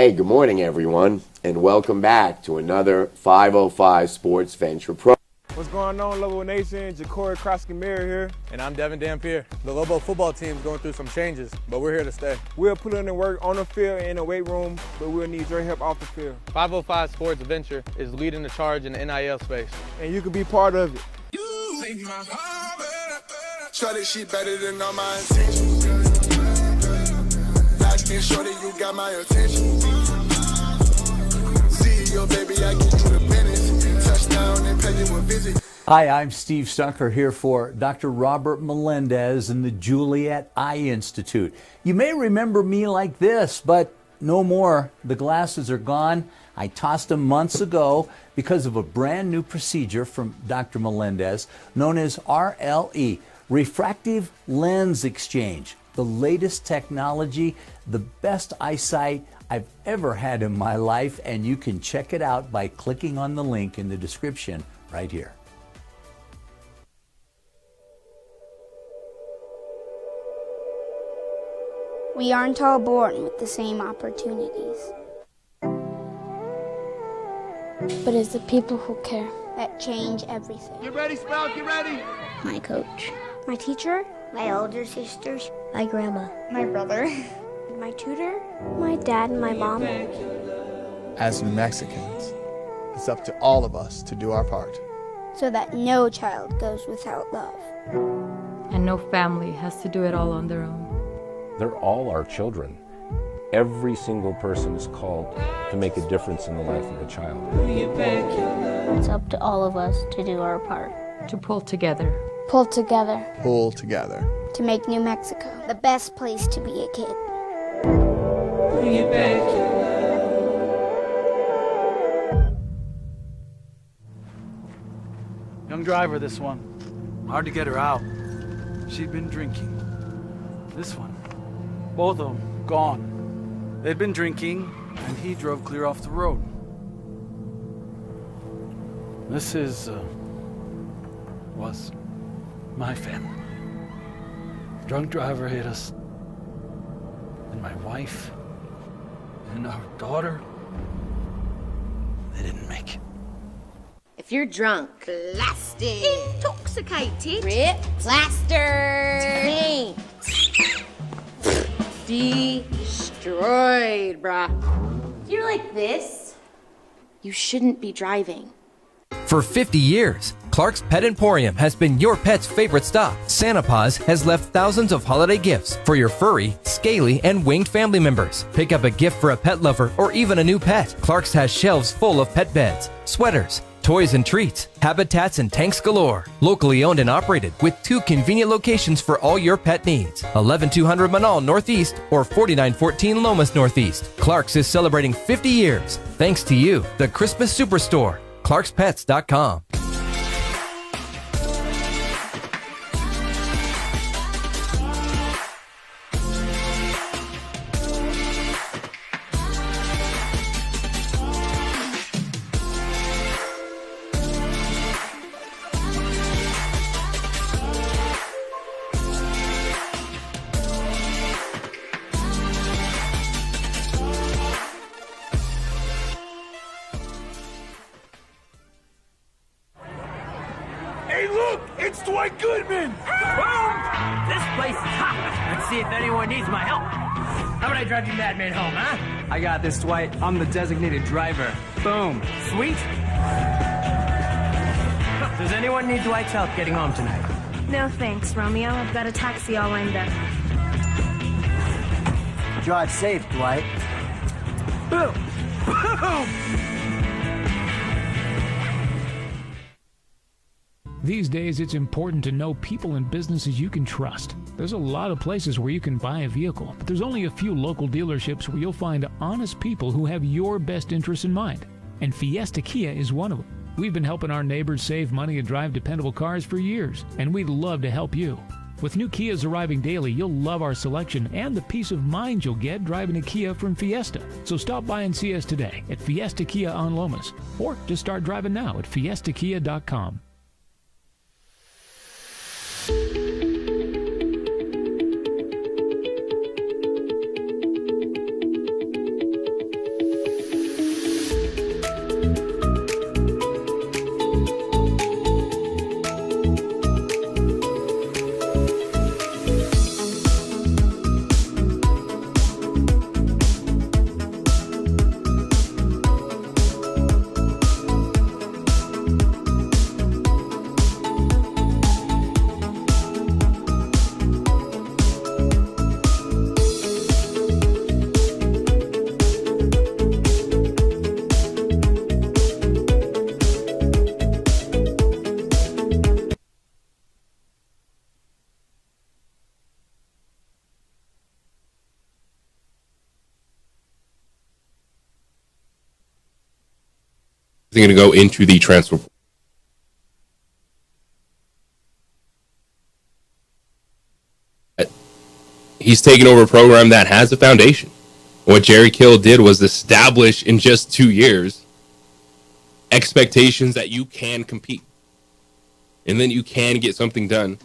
Hey, good morning, everyone, and welcome back to another 505 Sports Venture Pro. What's going on, Lobo Nation? Ja'Cory Krosky-Miller here. And I'm Devin Dampier. The Lobo football team is going through some changes, but we're here to stay. We'll put in the work on the field and in the weight room, but we'll need your help off the field. 505 Sports Venture is leading the charge in the NIL space. And you can be part of it. You make my heart better. Try this shit better than all my intentions. Like me, shorty, you got my attention. See your baby, I get you the business. Touchdown and pay you a visit. Hi, I'm Steve Stucker here for Dr. Robert Melendez and the Juliet Eye Institute. You may remember me like this, but no more. The glasses are gone. I tossed them months ago because of a brand new procedure from Dr. Melendez known as RLE, Refractive Lens Exchange. The latest technology, the best eyesight I've ever had in my life, and you can check it out by clicking on the link in the description right here. We aren't all born with the same opportunities. But it's the people who care that change everything. Get ready, Sprout, get ready. My coach. My teacher. My older sisters. My grandma. My brother. My tutor. My dad and my mom. As New Mexicans, it's up to all of us to do our part. So that no child goes without love. And no family has to do it all on their own. They're all our children. Every single person is called to make a difference in the life of a child. It's up to all of us to do our part. To pull together. Pull together. Pull together. To make New Mexico the best place to be a kid. Young driver, this one. Hard to get her out. She'd been drinking. This one. Both of them gone. They'd been drinking, and he drove clear off the road. This was my family. Drunk driver hit us. And my wife and our daughter, they didn't make it. If you're drunk, blasted, intoxicated, rip, plastered, destroyed, bruh. If you're like this, you shouldn't be driving. For 50 years, Clark's Pet Emporium has been your pet's favorite stop. Santa Paws has left thousands of holiday gifts for your furry, scaly, and winged family members. Pick up a gift for a pet lover or even a new pet. Clark's has shelves full of pet beds, sweaters, toys and treats, habitats and tanks galore. Locally owned and operated with 2 convenient locations for all your pet needs. 11200 Manal Northeast or 4914 Lomas Northeast. Clark's is celebrating 50 years. Thanks to you, the Christmas Superstore. ClarksPets.com. Hey, look, it's Dwight Goodman. This place is hot. Let's see if anyone needs my help. How about I drive you madman home, huh? I got this, Dwight. I'm the designated driver. Boom. Sweet. Does anyone need Dwight's help getting home tonight? No thanks, Romeo. I've got a taxi all lined up. Drive safe, Dwight. Boom. Boom. These days, it's important to know people and businesses you can trust. There's a lot of places where you can buy a vehicle, but there's only a few local dealerships where you'll find honest people who have your best interests in mind. And Fiesta Kia is one of them. We've been helping our neighbors save money and drive dependable cars for years, and we'd love to help you. With new Kias arriving daily, you'll love our selection and the peace of mind you'll get driving a Kia from Fiesta. So stop by and see us today at Fiesta Kia on Lomas, or just start driving now at fiestakia.com. is going to go into the transfer portal. He's taken over a program that has a foundation. What Jerry Kill did was establish in just 2 years expectations that you can compete. And then you can get something done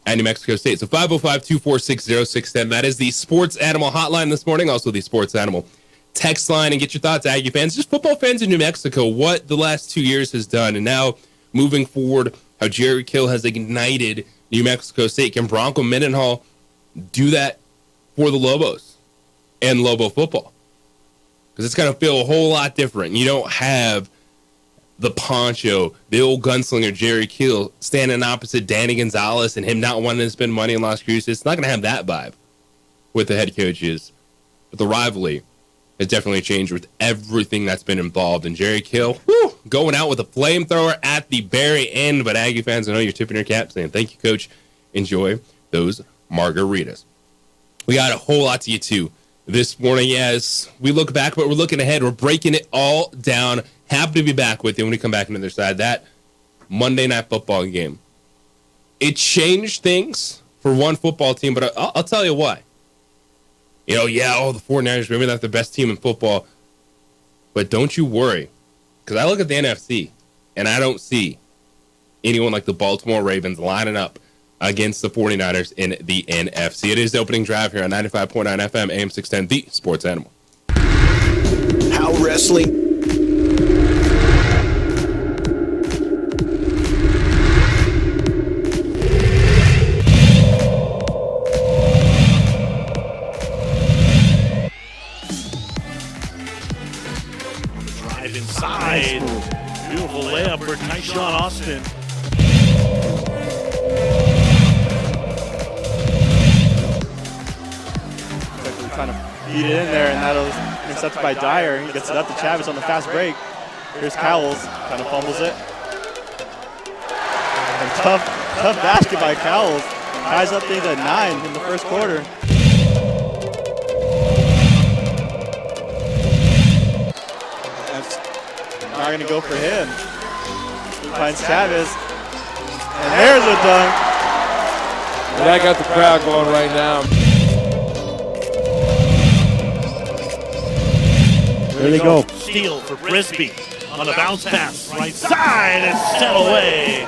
at New Mexico State. So 505-246-0610. That is the Sports Animal Hotline this morning. Also the Sports Animal text line. And get your thoughts, Aggie fans, just football fans in New Mexico, what the last 2 years has done. And now moving forward, how Jerry Kill has ignited New Mexico State. Can Bronco Mendenhall do that for the Lobos and Lobo football? Because it's going to feel a whole lot different. You don't have the poncho, the old gunslinger Jerry Kill standing opposite Danny Gonzalez and him not wanting to spend money in Las Cruces. It's not going to have that vibe with the head coaches. But the rivalry has definitely changed with everything that's been involved. And Jerry Kill, going out with a flamethrower at the very end. But Aggie fans, I know you're tipping your cap saying, thank you, Coach. Enjoy those margaritas. We got a whole lot to get to this morning as we look back, but we're looking ahead. We're breaking it all down. Happy to be back with you when we come back on the other side. That Monday Night Football game, it changed things for one football team, but I'll tell you why. The 49ers, maybe not the best team in football, but don't you worry, because I look at the NFC, and I don't see anyone like the Baltimore Ravens lining up against the 49ers in the NFC. It is the opening drive here on 95.9 FM, AM 610, the Sports Animal. How wrestling drive inside. Beautiful layup for Tyshawn Austin. Trying to feed it in there, and that was intercepted by Dyer. He gets it up to Chavis on the fast break. Here's Cowles, kind of fumbles it. And tough basket by Cowles. Ties up things at 9 in the first quarter. That's not going to go for him. He finds Chavis, and there's a dunk. And I got the crowd going right now. There they go. Steal for Brisby on a bounce pass. Right side and sent away.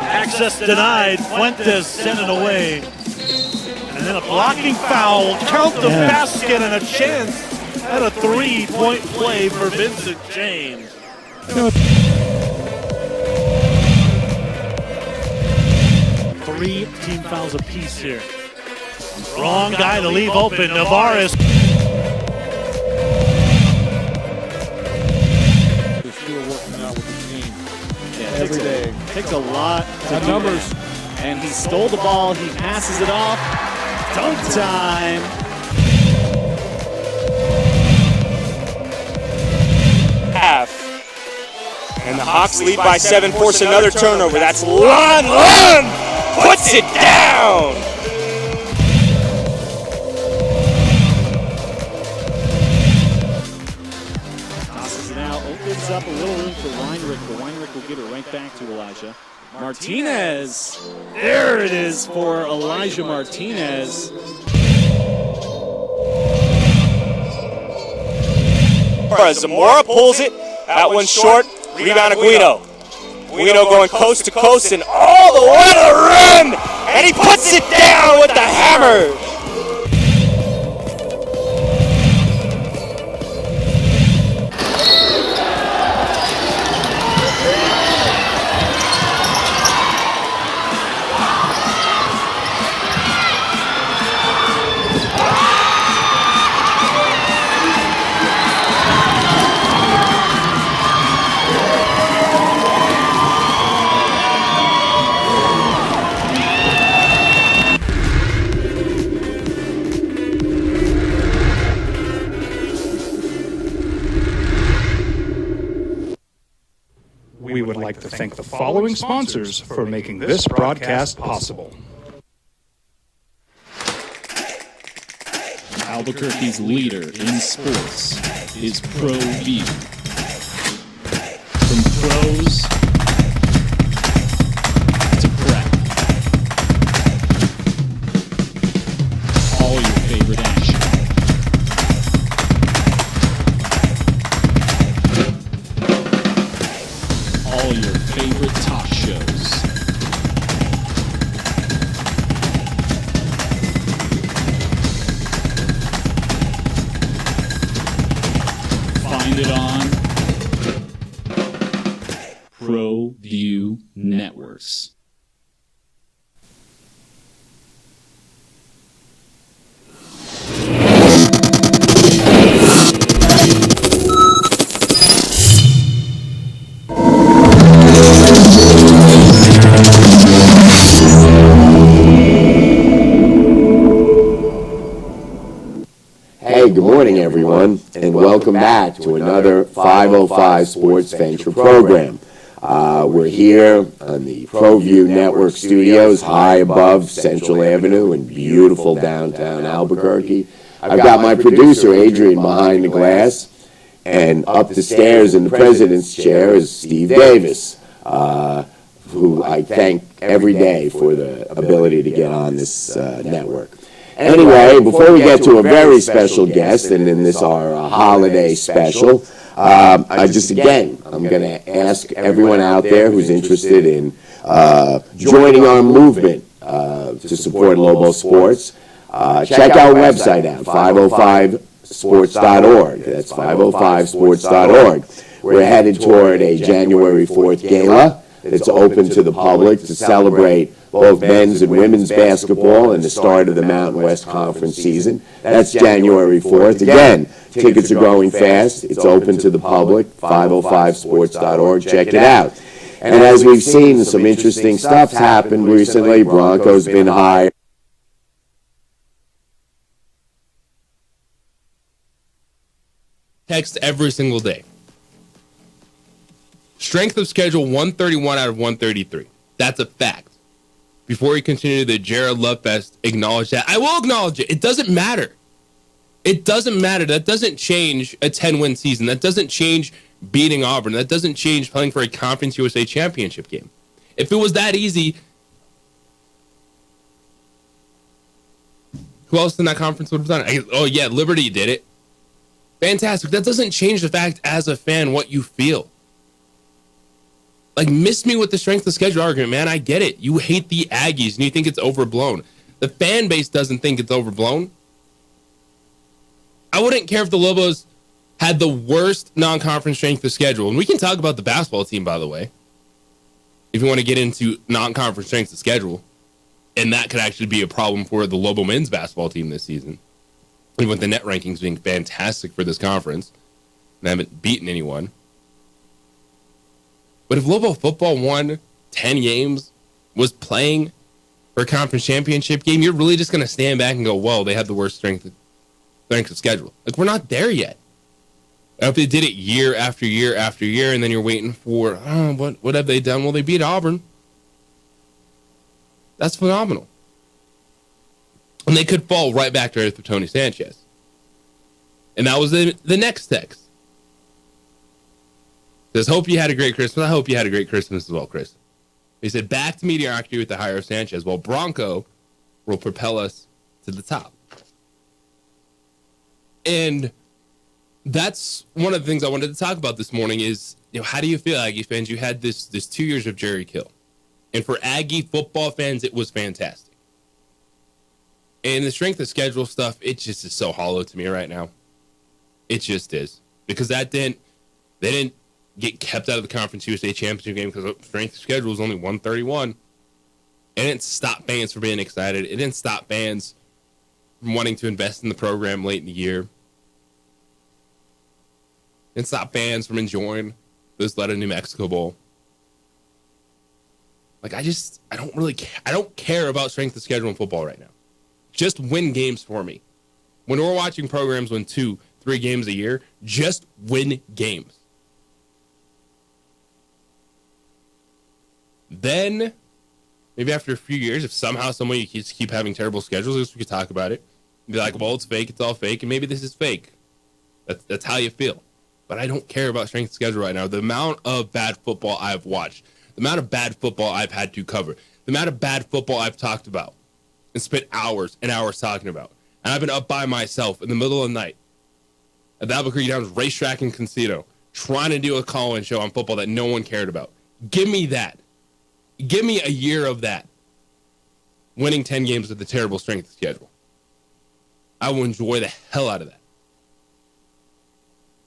Access denied. Fuentes sent it away. And then a blocking foul. Count the basket and a chance at a 3-point play for Vincent James. 3 team fouls apiece here. Wrong guy to leave open. Navarez. Every day. Takes a lot to do numbers. And he stole the ball. He passes it off. Dunk time. Half. And the Hawks lead by 7, force another turnover. That's Lund puts it down. Tosses it out, opens up a little room for Weinrich, but Weinrich will give it right back to Elijah. Martinez, there it is for Elijah Martinez. Zamora pulls it, that one's short, rebound to Guido. Guido going coast to coast and all the way to the rim, and he puts it down with the hammer. We would like to thank the following sponsors for making this broadcast possible. Albuquerque's leader in sports is Pro V. pros to prep. All your favorite action. All your favorite talk shows. Find it on ProView Networks. Hey, good morning, everyone, and welcome back to another 505 Sports Venture program. We're here on the ProView Network studios, high above Central Avenue in beautiful downtown Albuquerque. I've got my producer, Adrian, behind the glass, and up the stairs in the president's chair is Steve Davis, who I thank every day for the ability to get on this network. Anyway, before we get to a very special guest, and in this our holiday special, I'm going to ask everyone out there who's interested in joining our movement to support Lobo Sports, check our website out, 505sports.org. That's 505sports.org. We're headed toward a January 4th gala that's open to the public to celebrate both men's and women's basketball and the start of the Mountain West Conference season. That's January 4th. Again, tickets are going fast. It's open to the public, 505sports.org. Check it out. And as we've seen, some interesting stuff's happened recently. Bronco's been hired. Text every single day. Strength of schedule 131 out of 133. That's a fact. Before we continue the Jared Love Fest, acknowledge that. I will acknowledge it. It doesn't matter. It doesn't matter. That doesn't change a 10-win season. That doesn't change beating Auburn. That doesn't change playing for a Conference USA championship game. If it was that easy, who else in that conference would have done it? Oh, yeah, Liberty did it. Fantastic. That doesn't change the fact as a fan what you feel. Like, miss me with the strength of schedule argument, man. I get it. You hate the Aggies and you think it's overblown. The fan base doesn't think it's overblown. I wouldn't care if the Lobos had the worst non-conference strength of schedule. And we can talk about the basketball team, by the way, if you want to get into non-conference strength of schedule. And that could actually be a problem for the Lobo men's basketball team this season. Even with the net rankings being fantastic for this conference. They haven't beaten anyone. But if Lobo football won 10 games, was playing for a conference championship game, you're really just going to stand back and go, well, they had the worst strength of schedule. Like, we're not there yet. If they did it year after year after year, and then you're waiting for, what have they done? Well, they beat Auburn. That's phenomenal. And they could fall right back to earth with Tony Sanchez. And that was the next text. Says, hope you had a great Christmas. I hope you had a great Christmas as well, Chris. He said, back to mediocrity with the hire of Sanchez, while Bronco will propel us to the top. And that's one of the things I wanted to talk about this morning is, how do you feel, Aggie fans? You had this 2 years of Jerry Kill. And for Aggie football fans, it was fantastic. And the strength of schedule stuff, it just is so hollow to me right now. It just is. Because they didn't get kept out of the Conference USA Championship game because strength of schedule was only 131. It didn't stop fans from being excited. It didn't stop fans from wanting to invest in the program late in the year. It didn't stop fans from enjoying this Letta New Mexico Bowl. Like, I don't really care. I don't care about strength of schedule in football right now. Just win games for me. When we're watching programs win 2-3 games a year, just win games. Then, maybe after a few years, if somehow, some way you keep having terrible schedules, I guess we could talk about it. Be like, well, it's fake, it's all fake, and maybe this is fake. That's how you feel. but I don't care about strength of schedule right now. The amount of bad football I've watched, the amount of bad football I've had to cover, the amount of bad football I've talked about and spent hours and hours talking about. And I've been up by myself in the middle of the night at the Albuquerque Downs racetrack in Concito trying to do a call-in show on football that no one cared about. Give me that. Give me a year of that. Winning 10 games with a terrible strength schedule. I will enjoy the hell out of that.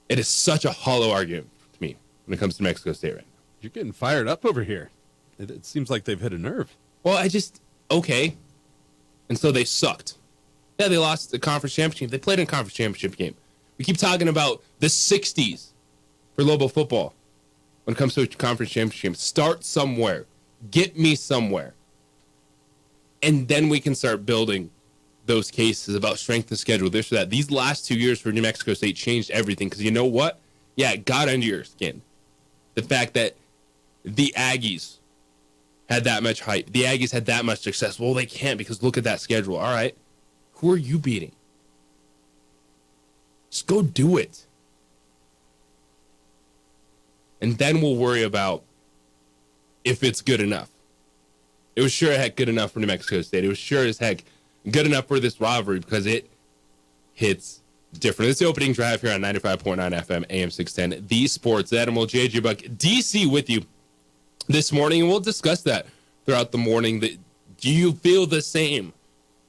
It is such a hollow argument to me when it comes to New Mexico State right now. You're getting fired up over here. It seems like they've hit a nerve. Well, okay. And so they sucked. Yeah, they lost the conference championship. They played in a conference championship game. We keep talking about the 60s for Lobo football when it comes to a conference championship. Start somewhere. Get me somewhere. And then we can start building those cases about strength of schedule, this or that. These last 2 years for New Mexico State changed everything because you know what? Yeah, it got under your skin. The fact that the Aggies had that much hype. The Aggies had that much success. Well, they can't because look at that schedule. All right. Who are you beating? Just go do it. And then we'll worry about if it's good enough. It was sure as heck good enough for New Mexico State. It was sure as heck good enough for this rivalry because it hits different. It's the opening drive here on 95.9 FM, AM 610, The Sports Animal. JJ Buck, DC with you this morning, and we'll discuss that throughout the morning. Do you feel the same,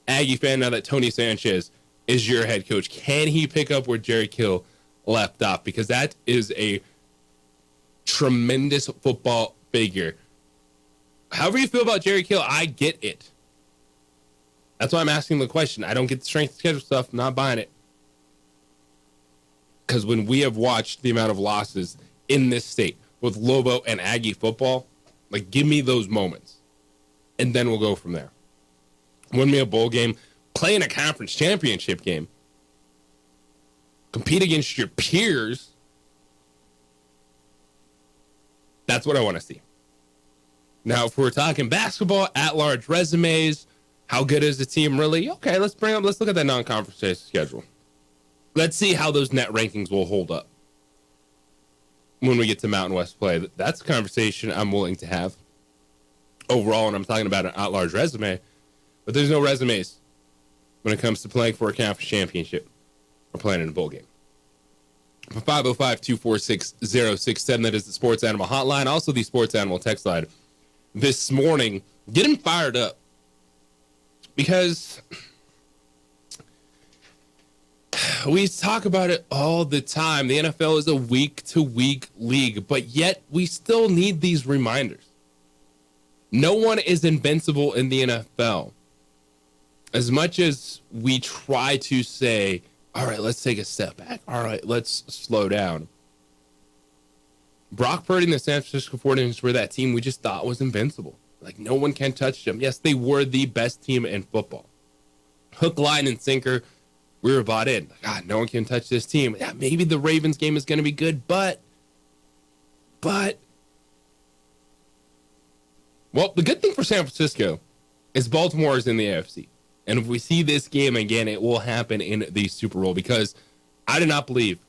Aggie fan, now that Tony Sanchez is your head coach? Can he pick up where Jerry Kill left off? Because that is a tremendous football figure. However you feel about Jerry Kill, I get it. That's why I'm asking the question. I don't get the strength schedule stuff. I'm not buying it. Because when we have watched the amount of losses in this state with Lobo and Aggie football, like, give me those moments. And then we'll go from there. Win me a bowl game. Play in a conference championship game. Compete against your peers. That's what I want to see. Now, if we're talking basketball, at-large resumes, how good is the team really? Okay, let's look at that non-conference schedule. Let's see how those net rankings will hold up when we get to Mountain West play. That's a conversation I'm willing to have overall, and I'm talking about an at-large resume, but there's no resumes when it comes to playing for a conference championship or playing in a bowl game. 505-246-0610, that is the Sports Animal Hotline, also the Sports Animal text line. This morning, getting fired up because we talk about it all the time. The NFL is a week-to-week league, but yet we still need these reminders. No one is invincible in the NFL. As much as we try to say, all right, let's take a step back. All right, let's slow down. Brock Purdy and the San Francisco 49ers were that team we just thought was invincible. Like, no one can touch them. Yes, they were the best team in football. Hook, line, and sinker, we were bought in. God, no one can touch this team. Yeah, maybe the Ravens game is going to be good, but, well, the good thing for San Francisco is Baltimore is in the AFC. And if we see this game again, it will happen in the Super Bowl because I do not believe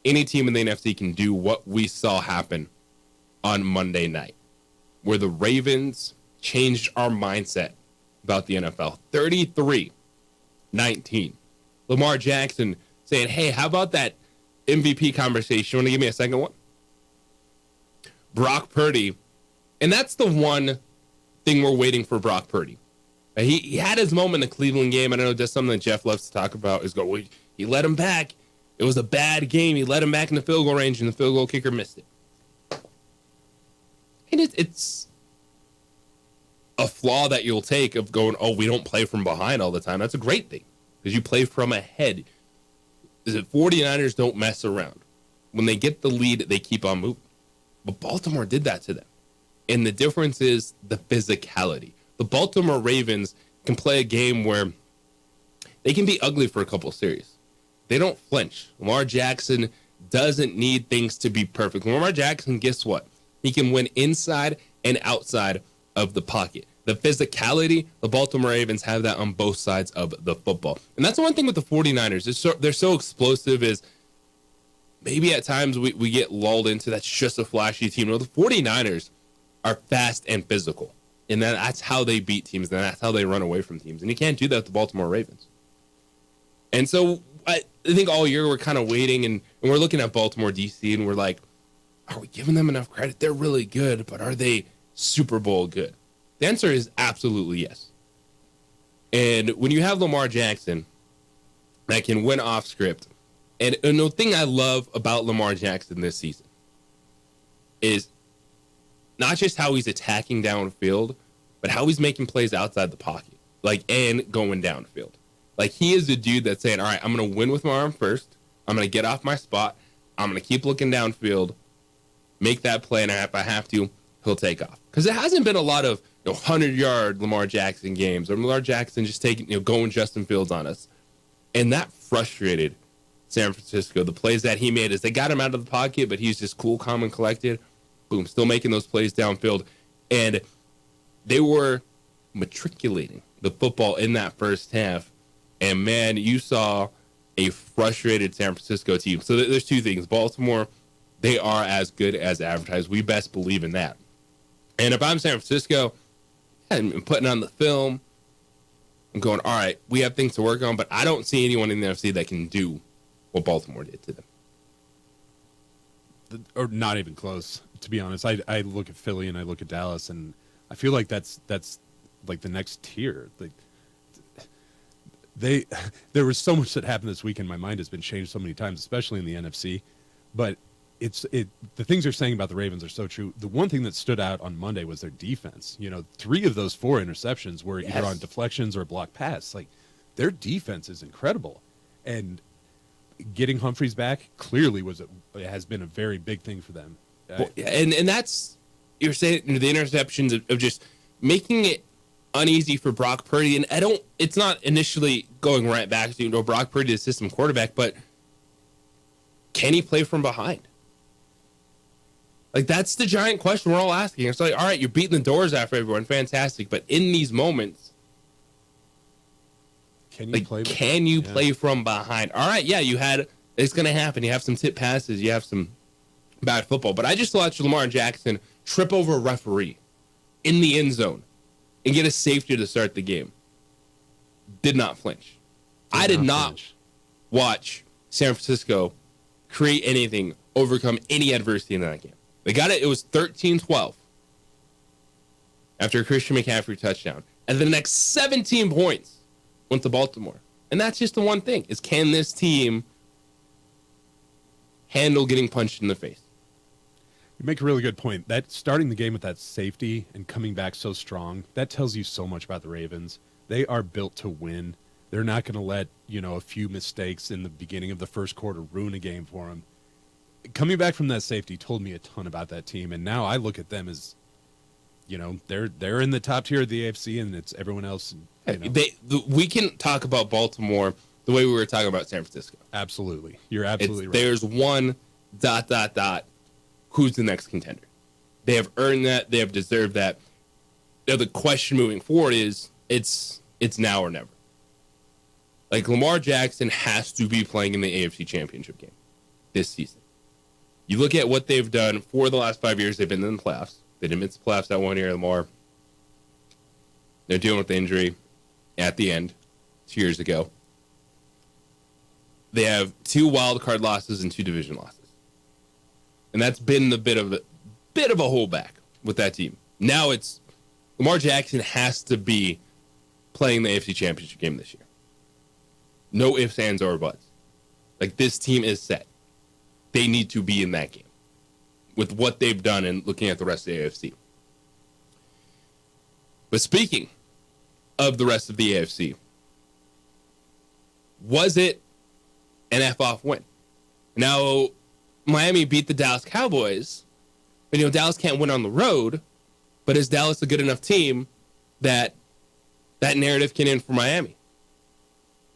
any team in the NFC can do what we saw happen on Monday night, where the Ravens changed our mindset about the NFL. 33-19. Lamar Jackson saying, hey, how about that MVP conversation? You want to give me a second one? Brock Purdy. And that's the one thing we're waiting for Brock Purdy. He had his moment in the Cleveland game. I don't know, just something that Jeff loves to talk about is go, well, he let him back. It was a bad game. He let him back in the field goal range, and the field goal kicker missed it. And it's a flaw that you'll take of going, oh, we don't play from behind all the time. That's a great thing because you play from ahead. The 49ers don't mess around. When they get the lead, they keep on moving. But Baltimore did that to them. And the difference is the physicality. The Baltimore Ravens can play a game where they can be ugly for a couple of series. They don't flinch. Lamar Jackson doesn't need things to be perfect. Lamar Jackson, guess what? He can win inside and outside of the pocket. The physicality, the Baltimore Ravens have that on both sides of the football. And that's the one thing with the 49ers. They're so explosive is maybe at times we get lulled into that's just a flashy team. No, the 49ers are fast and physical. And that's how they beat teams, and that's how they run away from teams. And you can't do that with the Baltimore Ravens. And so I think all year we're kind of waiting, and we're looking at Baltimore, D.C., and we're like, are we giving them enough credit? They're really good, but are they Super Bowl good? The answer is absolutely yes. And when you have Lamar Jackson that can win off script, and the thing I love about Lamar Jackson this season is not just how he's attacking downfield, but how he's making plays outside the pocket, and going downfield. He is a dude that's saying, all right, I'm going to win with my arm first. I'm going to get off my spot. I'm going to keep looking downfield, make that play, and if I have to, he'll take off. Because it hasn't been a lot of 100-yard Lamar Jackson games, or Lamar Jackson just taking, going Justin Fields on us. And that frustrated San Francisco. The plays that he made is they got him out of the pocket, but he's just cool, calm, and collected. Boom, still making those plays downfield. And they were matriculating the football in that first half. And, man, you saw a frustrated San Francisco team. So there's two things. Baltimore, they are as good as advertised. We best believe in that. And if I'm San Francisco, I'm putting on the film, I'm going, all right, we have things to work on, but I don't see anyone in the NFC that can do what Baltimore did to them. Or not even close, to be honest. I look at Philly and I look at Dallas, and I feel like that's like the next tier. There was so much that happened this weekend. My mind has been changed so many times, especially in the NFC. But the things they're saying about the Ravens are so true. The one thing that stood out on Monday was their defense. 3 of those 4 interceptions were either on deflections or a block pass. Their defense is incredible, and getting Humphreys back clearly has been a very big thing for them. And that's, you're saying, the interceptions of just making it uneasy for Brock Purdy. And it's not initially going right back to Brock Purdy, the system quarterback, but can he play from behind? That's the giant question we're all asking. It's all right, you're beating the doors after everyone, fantastic, but in these moments, can you play? Can you play from behind? All right, yeah, it's going to happen. You have some tip passes, you have some bad football, but I just watched Lamar Jackson trip over a referee in the end zone and get a safety to start the game. Did not flinch. I did not watch San Francisco create anything, overcome any adversity in that game. They got it. It was 13-12 after a Christian McCaffrey touchdown. And the next 17 points went to Baltimore. And that's just the one thing, is can this team handle getting punched in the face? You make a really good point. That starting the game with that safety and coming back so strong, that tells you so much about the Ravens. They are built to win. They're not going to let, a few mistakes in the beginning of the first quarter ruin a game for them. Coming back from that safety told me a ton about that team, and now I look at them as, they're in the top tier of the AFC, and it's everyone else. We can talk about Baltimore the way we were talking about San Francisco. Absolutely, you're absolutely right. There's one ... Who's the next contender? They have earned that. They have deserved that. Now the question moving forward is it's now or never. Lamar Jackson has to be playing in the AFC Championship game this season. You look at what they've done for the last 5 years. They've been in the playoffs. They didn't miss the playoffs that 1 year, Lamar. They're dealing with the injury at the end 2 years ago. They have 2 wild card losses and 2 division losses. And that's been the bit of a holdback with that team. Now it's Lamar Jackson has to be playing the AFC Championship game this year. No ifs, ands, or buts. This team is set. They need to be in that game with what they've done and looking at the rest of the AFC. But speaking of the rest of the AFC, was it an F-off win? Now, Miami beat the Dallas Cowboys, but Dallas can't win on the road, but is Dallas a good enough team that narrative can end for Miami?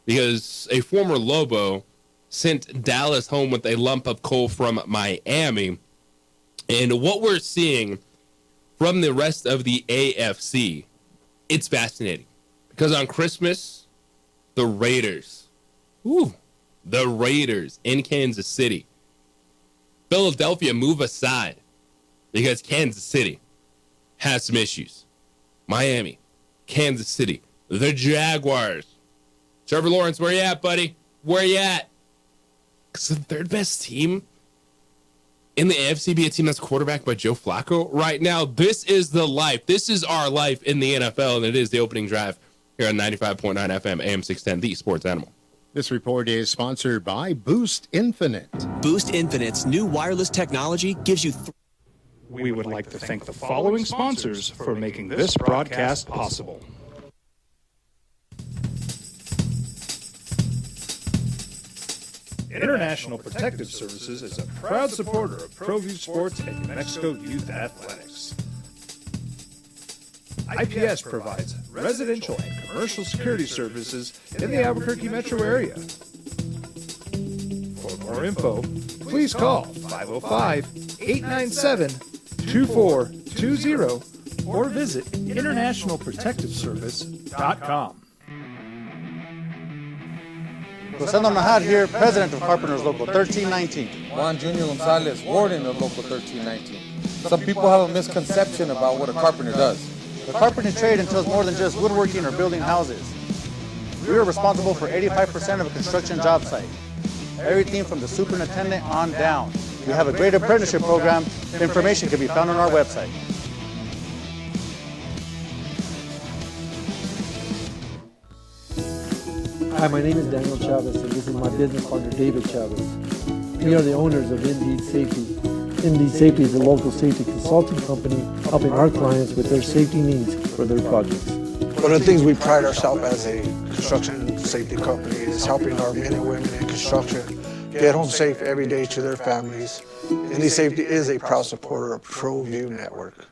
Because a former Lobo sent Dallas home with a lump of coal from Miami. And what we're seeing from the rest of the AFC, it's fascinating. Because on Christmas, the Raiders in Kansas City Philadelphia move aside because Kansas City has some issues. Miami, Kansas City, the Jaguars. Trevor Lawrence, where you at, buddy? Where you at? Because the third best team in the AFC be a team that's quarterbacked by Joe Flacco right now. This is the life. This is our life in the NFL, and it is the opening drive here on 95.9 FM, AM 610, the Sports Animal. This report is sponsored by Boost Infinite. Boost Infinite's new wireless technology gives you... We would like to thank the following sponsors for making this broadcast possible. International Protective Services is a proud supporter of ProView Sports and New Mexico Youth Athletics. IPS provides residential and commercial security services in the Albuquerque metro area. For more info, please call 505-897-2420 or visit internationalprotectiveservice.com. Rosendo Nahad here, president of Carpenters Local 1319. Juan Junior Gonzalez, warden of Local 1319. Some people have a misconception about what a carpenter does. The carpentry trade entails more than just woodworking or building houses. We are responsible for 85% of a construction job site. Everything from the superintendent on down. We have a great apprenticeship program. The information can be found on our website. Hi, my name is Daniel Chavez, and this is my business partner, David Chavez. We are the owners of Indeed Safety. Indeed Safety is a local safety consulting company helping our clients with their safety needs for their projects. One of the things we pride ourselves as a construction safety company is helping our men and women in construction get home safe every day to their families. Indeed Safety is a proud supporter of ProView Network.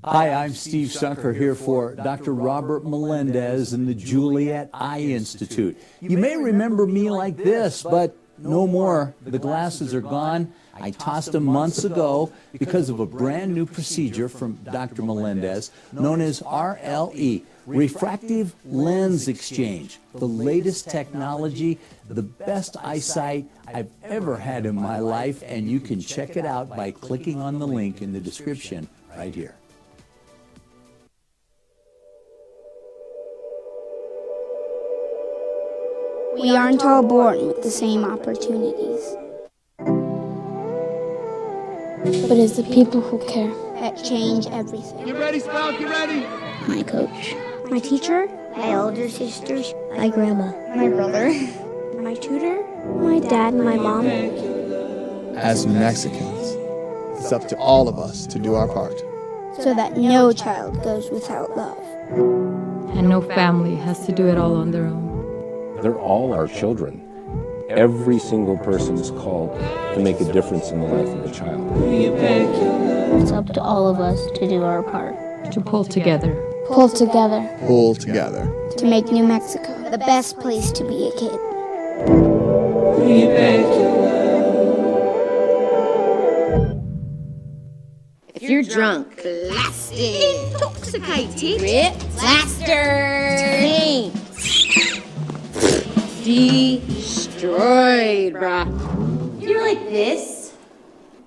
Hi, I'm Steve Sunker here for Dr. Robert Melendez and the Juliet Eye Institute. You may remember me like this, but no more. The glasses are gone. I tossed them months ago because of a brand new procedure from Dr. Melendez known as RLE, Refractive Lens Exchange. The latest technology, the best eyesight I've ever had in my life, and you can check it out by clicking on the link in the description right here. We aren't all born with the same opportunities. But it's the people who care that change everything. Get ready, Sprout, get ready! My coach, my teacher, my older sisters, my grandma, my brother, my tutor, my dad, and my mom. As New Mexicans, it's up to all of us to do our part. So that no child goes without love. And no family has to do it all on their own. They're all our children. Every single person is called to make a difference in the life of a child. It's up to all of us to do our part. To pull together. Pull together. Pull together. To make New Mexico the best place to be a kid. If you're drunk, blasted, intoxicated, ripped, plastered, destroyed, bruh. If you're like this,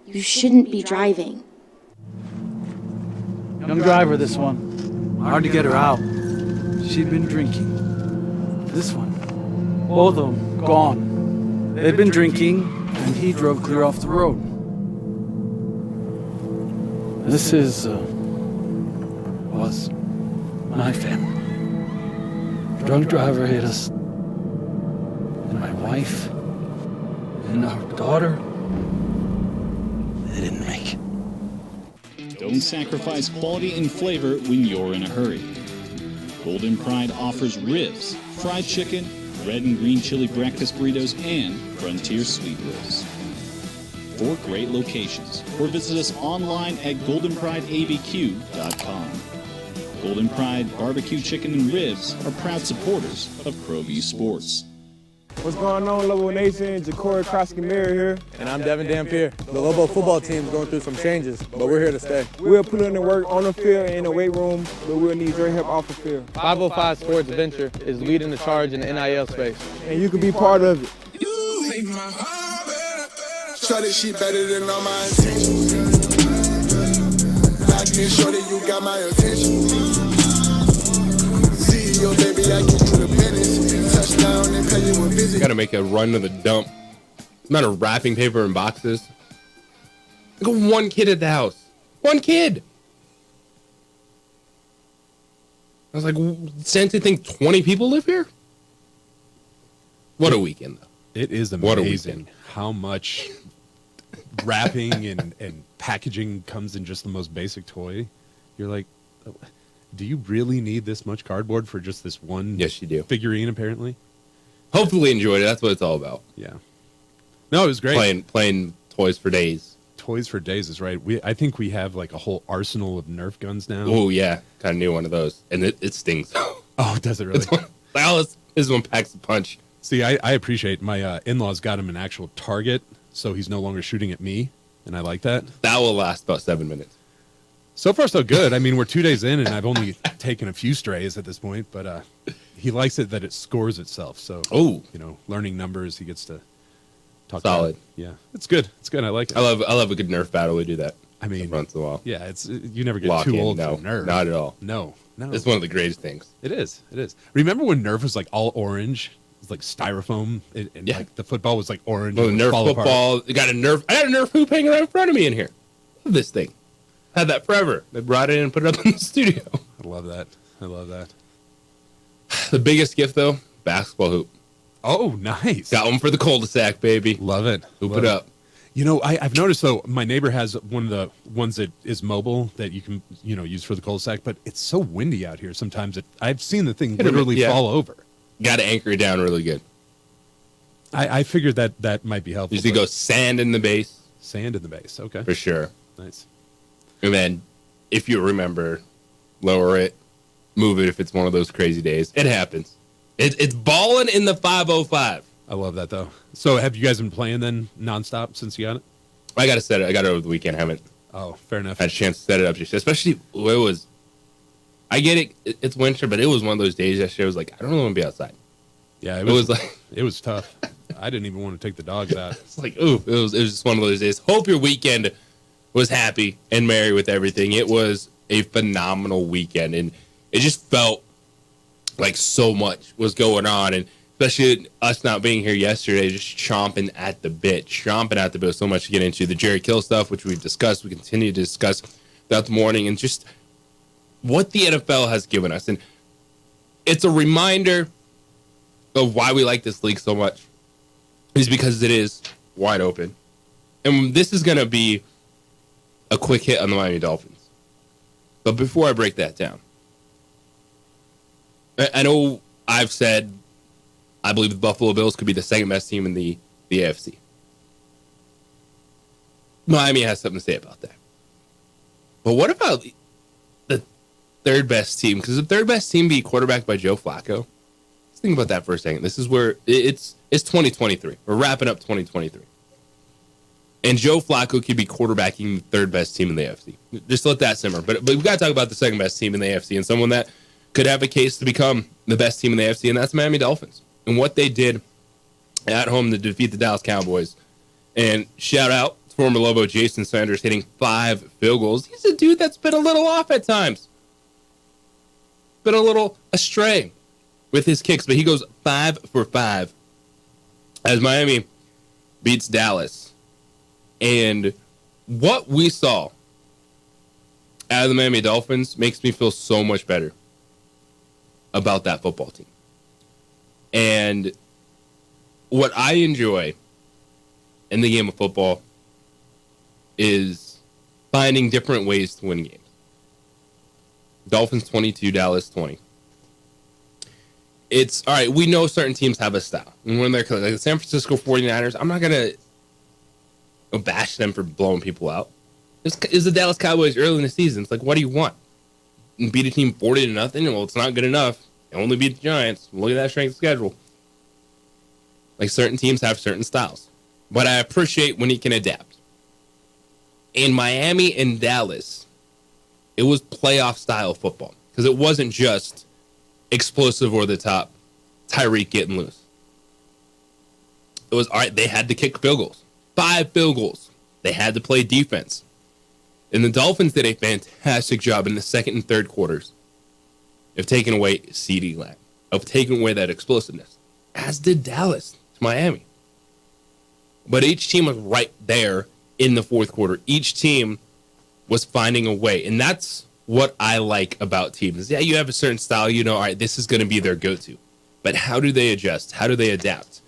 you shouldn't be driving. Young driver, this one. Hard to get her out. She'd been drinking. This one. Both of them gone. They'd been drinking, and he drove clear off the road. This was my family. Drunk driver hit us. And my wife and our daughter, they didn't make it. Don't sacrifice quality and flavor when you're in a hurry. Golden Pride offers ribs, fried chicken, red and green chili breakfast burritos, and Frontier sweet rolls. 4 great locations, or visit us online at goldenprideabq.com. Golden Pride Barbecue Chicken and Ribs are proud supporters of ProView Sports. What's going on, Lobo Nation? Ja'Cory Krosky-Miller here. And I'm Devin Dampier. The Lobo football team is going through some changes, but we're here to stay. We'll put in the work on the field and in the weight room, but we'll need your help off the field. 505 Sports Venture is leading the charge in the NIL space. And you can be part of it. Shorty, she better than all my intentions. I can show that you got my attention. See your baby, I get you the business. Touchdown and pay you a visit. Gotta make a run to the dump. Amount of wrapping paper and boxes. I got one kid at the house. One kid. I was like, sense to think 20 people live here? What a weekend, though. It is amazing how much wrapping and packaging comes in just the most basic toy. You're like, do you really need this much cardboard for just this one Yes, you do. figurine, apparently? Hopefully enjoyed it. That's what it's all about. Yeah. No, it was great. Playing toys for days. Toys for days is right. I think we have like a whole arsenal of Nerf guns now. Oh, yeah. Kind of new one of those. And it stings. Oh, does it really? This one packs a punch. See, I appreciate my in-laws got him an actual target, so he's no longer shooting at me, and I like that. That will last about 7 minutes. So far, so good. I mean, we're 2 days in, and I've only taken a few strays at this point, but he likes it that it scores itself. So, learning numbers, he gets to talk. Solid. Yeah, it's good. It's good. I like it. I love a good Nerf battle. We do that. I mean, once in a while. Yeah, it's you never get Lock too in. old No, for Nerf. not at all. No. It's one of the greatest things. It is. It is. Remember when Nerf was like all orange? It was like styrofoam, and like the football was like orange. Well, and it would Nerf fall football. apart. I got a Nerf hoop hanging right in front of me in here. Love this thing. Had that forever. They brought it in and put it up in the studio. I love that. I love that. The biggest gift though, basketball hoop. Oh, nice. Got one for the cul-de-sac, baby. Love it. Hoop Love it up. You know, I've noticed though, my neighbor has one of the ones that is mobile that you can, use for the cul-de-sac, but it's so windy out here sometimes. I've seen the thing literally fall over. Got to anchor it down really good. I figured that might be helpful. Usually go sand in the base. Sand in the base, okay. For sure. Nice. And then, if you remember, lower it, move it if it's one of those crazy days. It happens. It's balling in the 505. I love that, though. So have you guys been playing then nonstop since you got it? I got to set it. I got it over the weekend. I haven't. Oh, fair enough. Had a chance to set it up. Especially, it was, I get it. It's winter, but it was one of those days yesterday. I was like, I don't really want to be outside. Yeah, it was tough. I didn't even want to take the dogs out. It's like, ooh, it was just one of those days. Hope your weekend was happy and merry with everything. It was a phenomenal weekend, and it just felt like so much was going on, and especially us not being here yesterday, just chomping at the bit. So much to get into. The Jerry Kill stuff, which we've discussed, we continue to discuss throughout the morning, and just what the NFL has given us. And it's a reminder of why we like this league so much, is because it is wide open. And this is going to be a quick hit on the Miami Dolphins. But before I break that down, I know I've said I believe the Buffalo Bills could be the second best team in the AFC. Miami has something to say about that. But what about the third best team? Because the third best team be quarterbacked by Joe Flacco. Let's think about that for a second. This is where it's 2023. We're wrapping up 2023. And Joe Flacco could be quarterbacking the third best team in the AFC. Just let that simmer. But we've got to talk about the second best team in the AFC and someone that could have a case to become the best team in the AFC, and that's Miami Dolphins. And what they did at home to defeat the Dallas Cowboys. And shout out to former Lobo Jason Sanders hitting 5 field goals. He's a dude that's been a little off at times. Been a little astray with his kicks, but he goes 5 for 5 as Miami beats Dallas. And what we saw out of the Miami Dolphins makes me feel so much better about that football team. And what I enjoy in the game of football is finding different ways to win games. Dolphins 22, Dallas 20. It's, all right, we know certain teams have a style. And when they're like the San Francisco 49ers, I'm not going to bash them for blowing people out. It's the Dallas Cowboys early in the season. It's like, what do you want? And beat a team 40-0? Well, it's not good enough. They only beat the Giants. Look at that strength of schedule. Like certain teams have certain styles. But I appreciate when he can adapt. In Miami and Dallas, it was playoff style football. Because it wasn't just explosive or the top, Tyreek getting loose. It was, all right, they had to kick field goals. 5 field goals. They had to play defense. And the Dolphins did a fantastic job in the second and third quarters of taking away CeeDee Lamb, of taking away that explosiveness, as did Dallas to Miami. But each team was right there in the fourth quarter. Each team was finding a way. And that's what I like about teams. Yeah, you have a certain style, you know, all right, this is going to be their go-to. But how do they adjust? How do they adapt?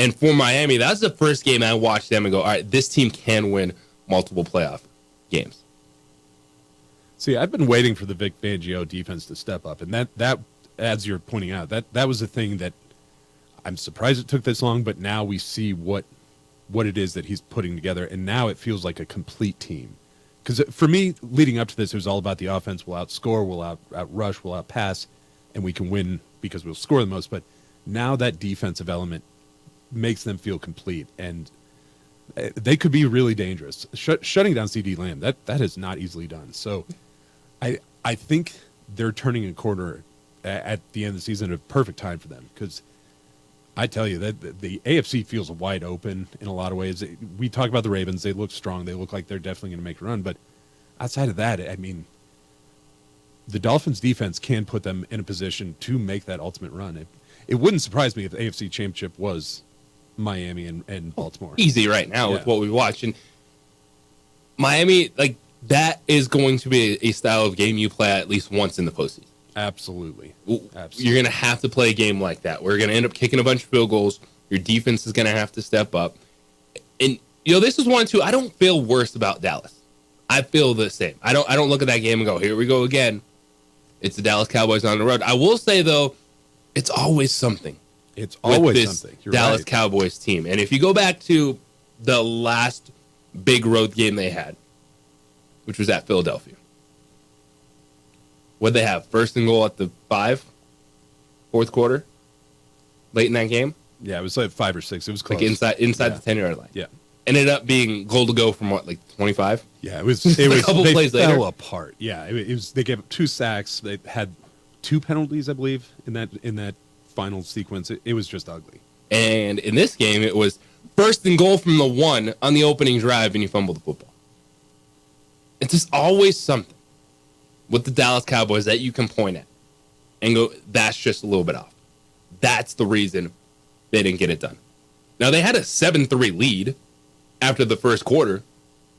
And for Miami, that's the first game I watched them and go, all right, this team can win multiple playoff games. See, I've been waiting for the Vic Fangio defense to step up, and that as you're pointing out, that was the thing that I'm surprised it took this long, but now we see what it is that he's putting together, and now it feels like a complete team. Because for me, leading up to this, it was all about the offense. We'll outscore, we'll outrush, we'll outpass, and we can win because we'll score the most. But now that defensive element makes them feel complete, and they could be really dangerous. Shutting down CeeDee Lamb, that is not easily done. So I think they're turning a corner at the end of the season, a perfect time for them, because I tell you that the AFC feels wide open in a lot of ways. We talk about the Ravens. They look strong. They look like they're definitely going to make a run. But outside of that, I mean, the Dolphins defense can put them in a position to make that ultimate run. It wouldn't surprise me if the AFC Championship was Miami and Baltimore. Easy right now with what we watch. And Miami, like, that is going to be a style of game you play at least once in the postseason. Absolutely. You're going to have to play a game like that. We're going to end up kicking a bunch of field goals. Your defense is going to have to step up. And, you know, this is one, too. I don't feel worse about Dallas. I feel the same. I don't look at that game and go, here we go again. It's the Dallas Cowboys on the road. I will say, though, it's always something. It's always this something. You're Dallas right. Cowboys team. And if you go back to the last big road game they had, which was at Philadelphia, what'd they have? First and goal at the 5, fourth quarter, late in that game? Yeah, it was like 5 or 6. It was close. Like inside the 10-yard line. Yeah. Ended up being goal to go from what, like 25? Yeah, it was a couple they plays fell later. apart. Yeah, it was. They gave up 2 sacks. They had 2 penalties, I believe, in that final sequence. It was just ugly. And in this game, it was first and goal from the 1 on the opening drive, and you fumbled the football. It's just always something with the Dallas Cowboys that you can point at and go, that's just a little bit off. That's the reason they didn't get it done. Now, they had a 7-3 lead after the first quarter,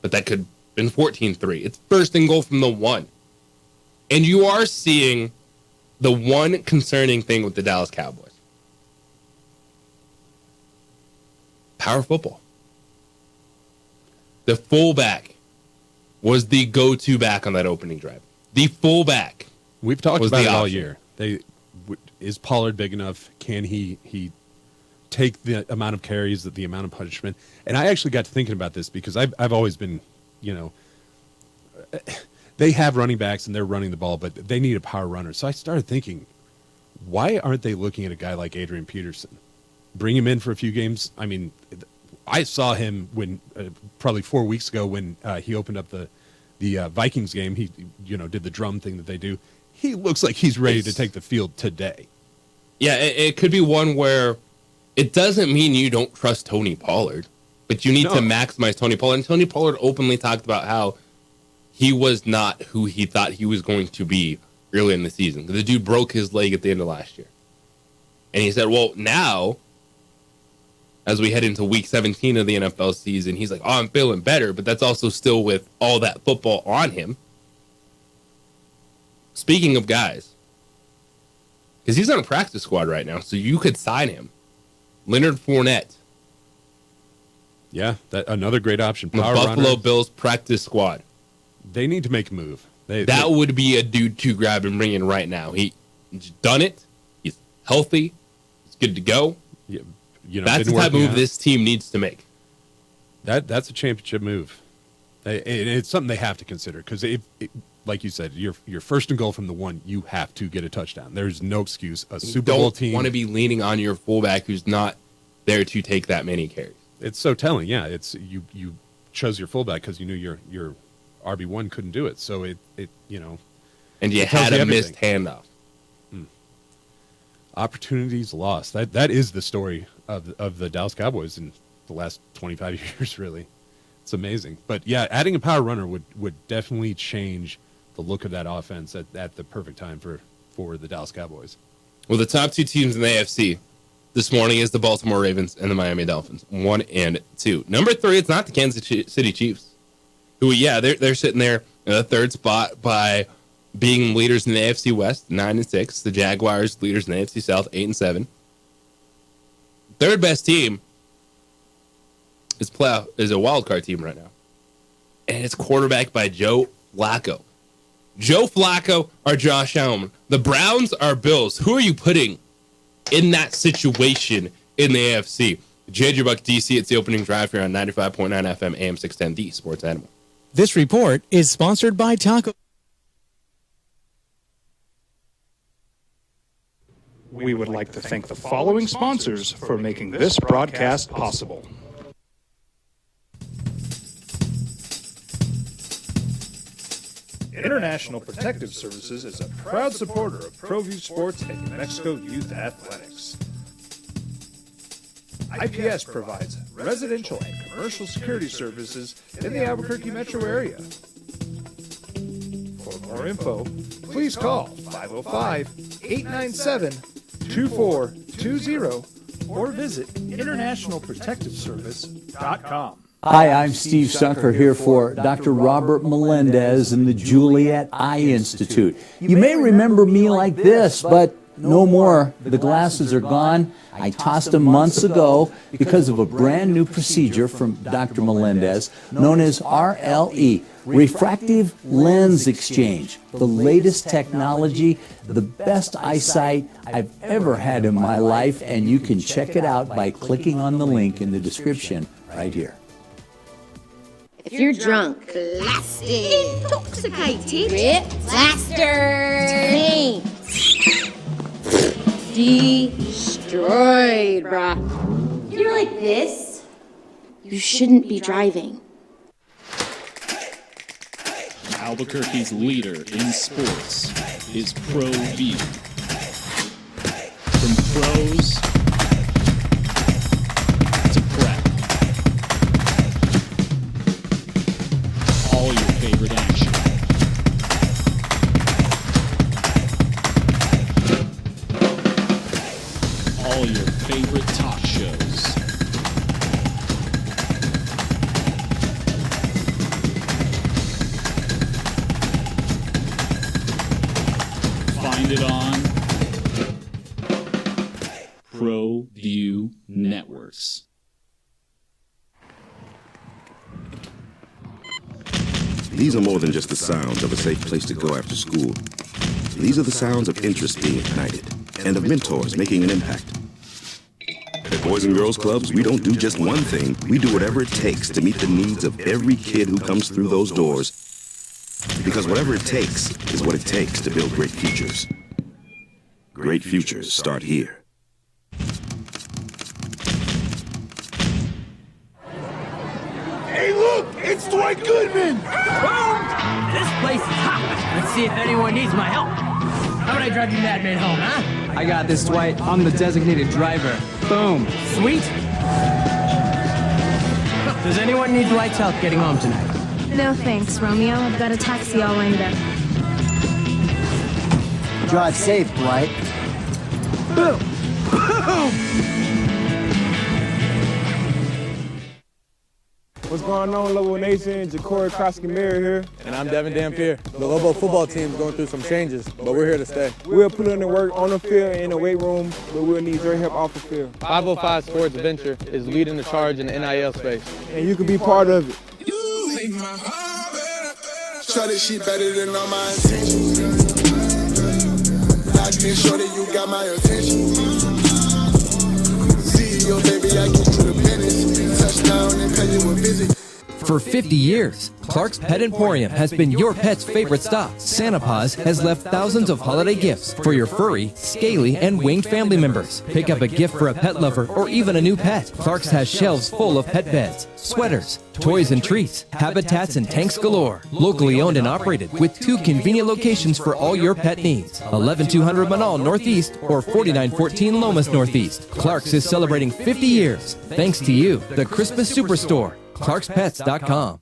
but that could have been 14-3. It's first and goal from the 1. And you are seeing the one concerning thing with the Dallas Cowboys. Power football. The fullback was the go-to back on that opening drive. The fullback. We've talked was about the it all option. year. Is Pollard big enough? Can he take the amount of carries, the amount of punishment? And I actually got to thinking about this because I've always been, you know, they have running backs and they're running the ball, but they need a power runner. So I started thinking, why aren't they looking at a guy like Adrian Peterson? Bring him in for a few games. I mean, I saw him when probably 4 weeks ago when he opened up the Vikings game. He, you know, did the drum thing that they do. He looks like he's ready to take the field today. Yeah, it could be one where it doesn't mean you don't trust Tony Pollard, but you need to maximize Tony Pollard. And Tony Pollard openly talked about how he was not who he thought he was going to be early in the season. The dude broke his leg at the end of last year. And he said, well, now, as we head into week 17 of the NFL season, he's like, oh, I'm feeling better, but that's also still with all that football on him. Speaking of guys, because he's on a practice squad right now, so you could sign him. Leonard Fournette. Yeah, that another great option. The Buffalo Bills practice squad. They need to make a move. That would be a dude to grab and bring in right now. He's done it. He's healthy. He's good to go. Yeah, you know, that's the type of move this team needs to make. That's a championship move. It's something they have to consider because like you said, you're first and goal from the 1. You have to get a touchdown. There's no excuse. A Super Bowl team. You don't want to be leaning on your fullback who's not there to take that many carries. It's so telling. Yeah, it's you chose your fullback because you knew your RB1 couldn't do it. So it and you had a missed handoff. Opportunities lost. That is the story of the Dallas Cowboys in the last 25 years. Really, it's amazing. But yeah, adding a power runner would definitely change the look of that offense at the perfect time for the Dallas Cowboys. Well, the top two teams in the AFC this morning is the Baltimore Ravens and the Miami Dolphins, 1 and 2. Number 3, it's not the Kansas City Chiefs, who, yeah, they're sitting there in the third spot by being leaders in the AFC West, 9 and 6. The Jaguars, leaders in the AFC South, 8 and 7. Third best team is a wild card team right now, and it's quarterbacked by Joe Flacco. Joe Flacco or Josh Allen. The Browns are Bills. Who are you putting in that situation in the AFC? JJ Buck DC, it's the opening drive here on 95.9 FM, AM 610, the Sports Animal. This report is sponsored by Taco. We would like to thank the following sponsors for making this broadcast possible. International Protective Services is a proud supporter of ProView Sports and New Mexico Youth Athletics. IPS provides residential and commercial security services in the Albuquerque metro area. For more info, please call 505-897-2420 or visit internationalprotectiveservice.com. Hi, I'm Steve Sunker here for Dr. Robert Melendez and the Juliet Eye Institute. You may remember me like this, but no more. The glasses are gone. I tossed them months ago because of a brand new procedure from Dr. Melendez known as RLE, Refractive Lens Exchange. The latest technology, the best eyesight I've ever had in my life, and you can check it out by clicking on the link in the description right here. If you're drunk, blasted, intoxicated, ripped, plastered, destroyed, bruh. If you're like this, you shouldn't be driving. Albuquerque's leader in sports is ProView. From pros to prep. All your favorite action. All your favorite talk shows. Find it on ProView Networks. These are more than just the sounds of a safe place to go after school. These are the sounds of interest being ignited and of mentors making an impact. At Boys and Girls Clubs, we don't do just one thing. We do whatever it takes to meet the needs of every kid who comes through those doors. Because whatever it takes is what it takes to build great futures. Great futures start here. Hey, look! It's Dwight Goodman! Boom! This place is hot. Let's see if anyone needs my help. How would I drive you madman home, huh? I got this, Dwight. I'm the designated driver. Boom. Sweet. Does anyone need Dwight's help getting home tonight? No thanks, Romeo. I've got a taxi all lined up. Drive safe, Dwight. Boom! Boom! What's going on, Lobo Nation? Ja'Cory Krosky-Mary here. And I'm Devin Dampier. The Lobo football team is going through some changes, but we're here to stay. We'll put in the work on the field and in the weight room, but we'll need your help off the field. 505 Sports Venture is leading the charge in the NIL space. And you can be part of it. Show this shit better than all my intentions. I can show that you got my attention. CEO, baby, I get you the pennies. Touchdown and pay you a visit. For For 50 years, Clark's Pet Emporium has been your pet's favorite stop. Santa Paws has left thousands of holiday gifts for your furry, scaly, and winged family members. Pick up a gift for a pet lover or even a new pet. Clark's has shelves full of pet beds, sweaters, toys and treats, habitats and tanks galore. Locally owned and operated with 2 convenient locations for all your pet needs. 11200 Manal Northeast or 4914 Lomas Northeast. Clark's is celebrating 50 years. Thanks to you, the Christmas Superstore. ClarksPets.com.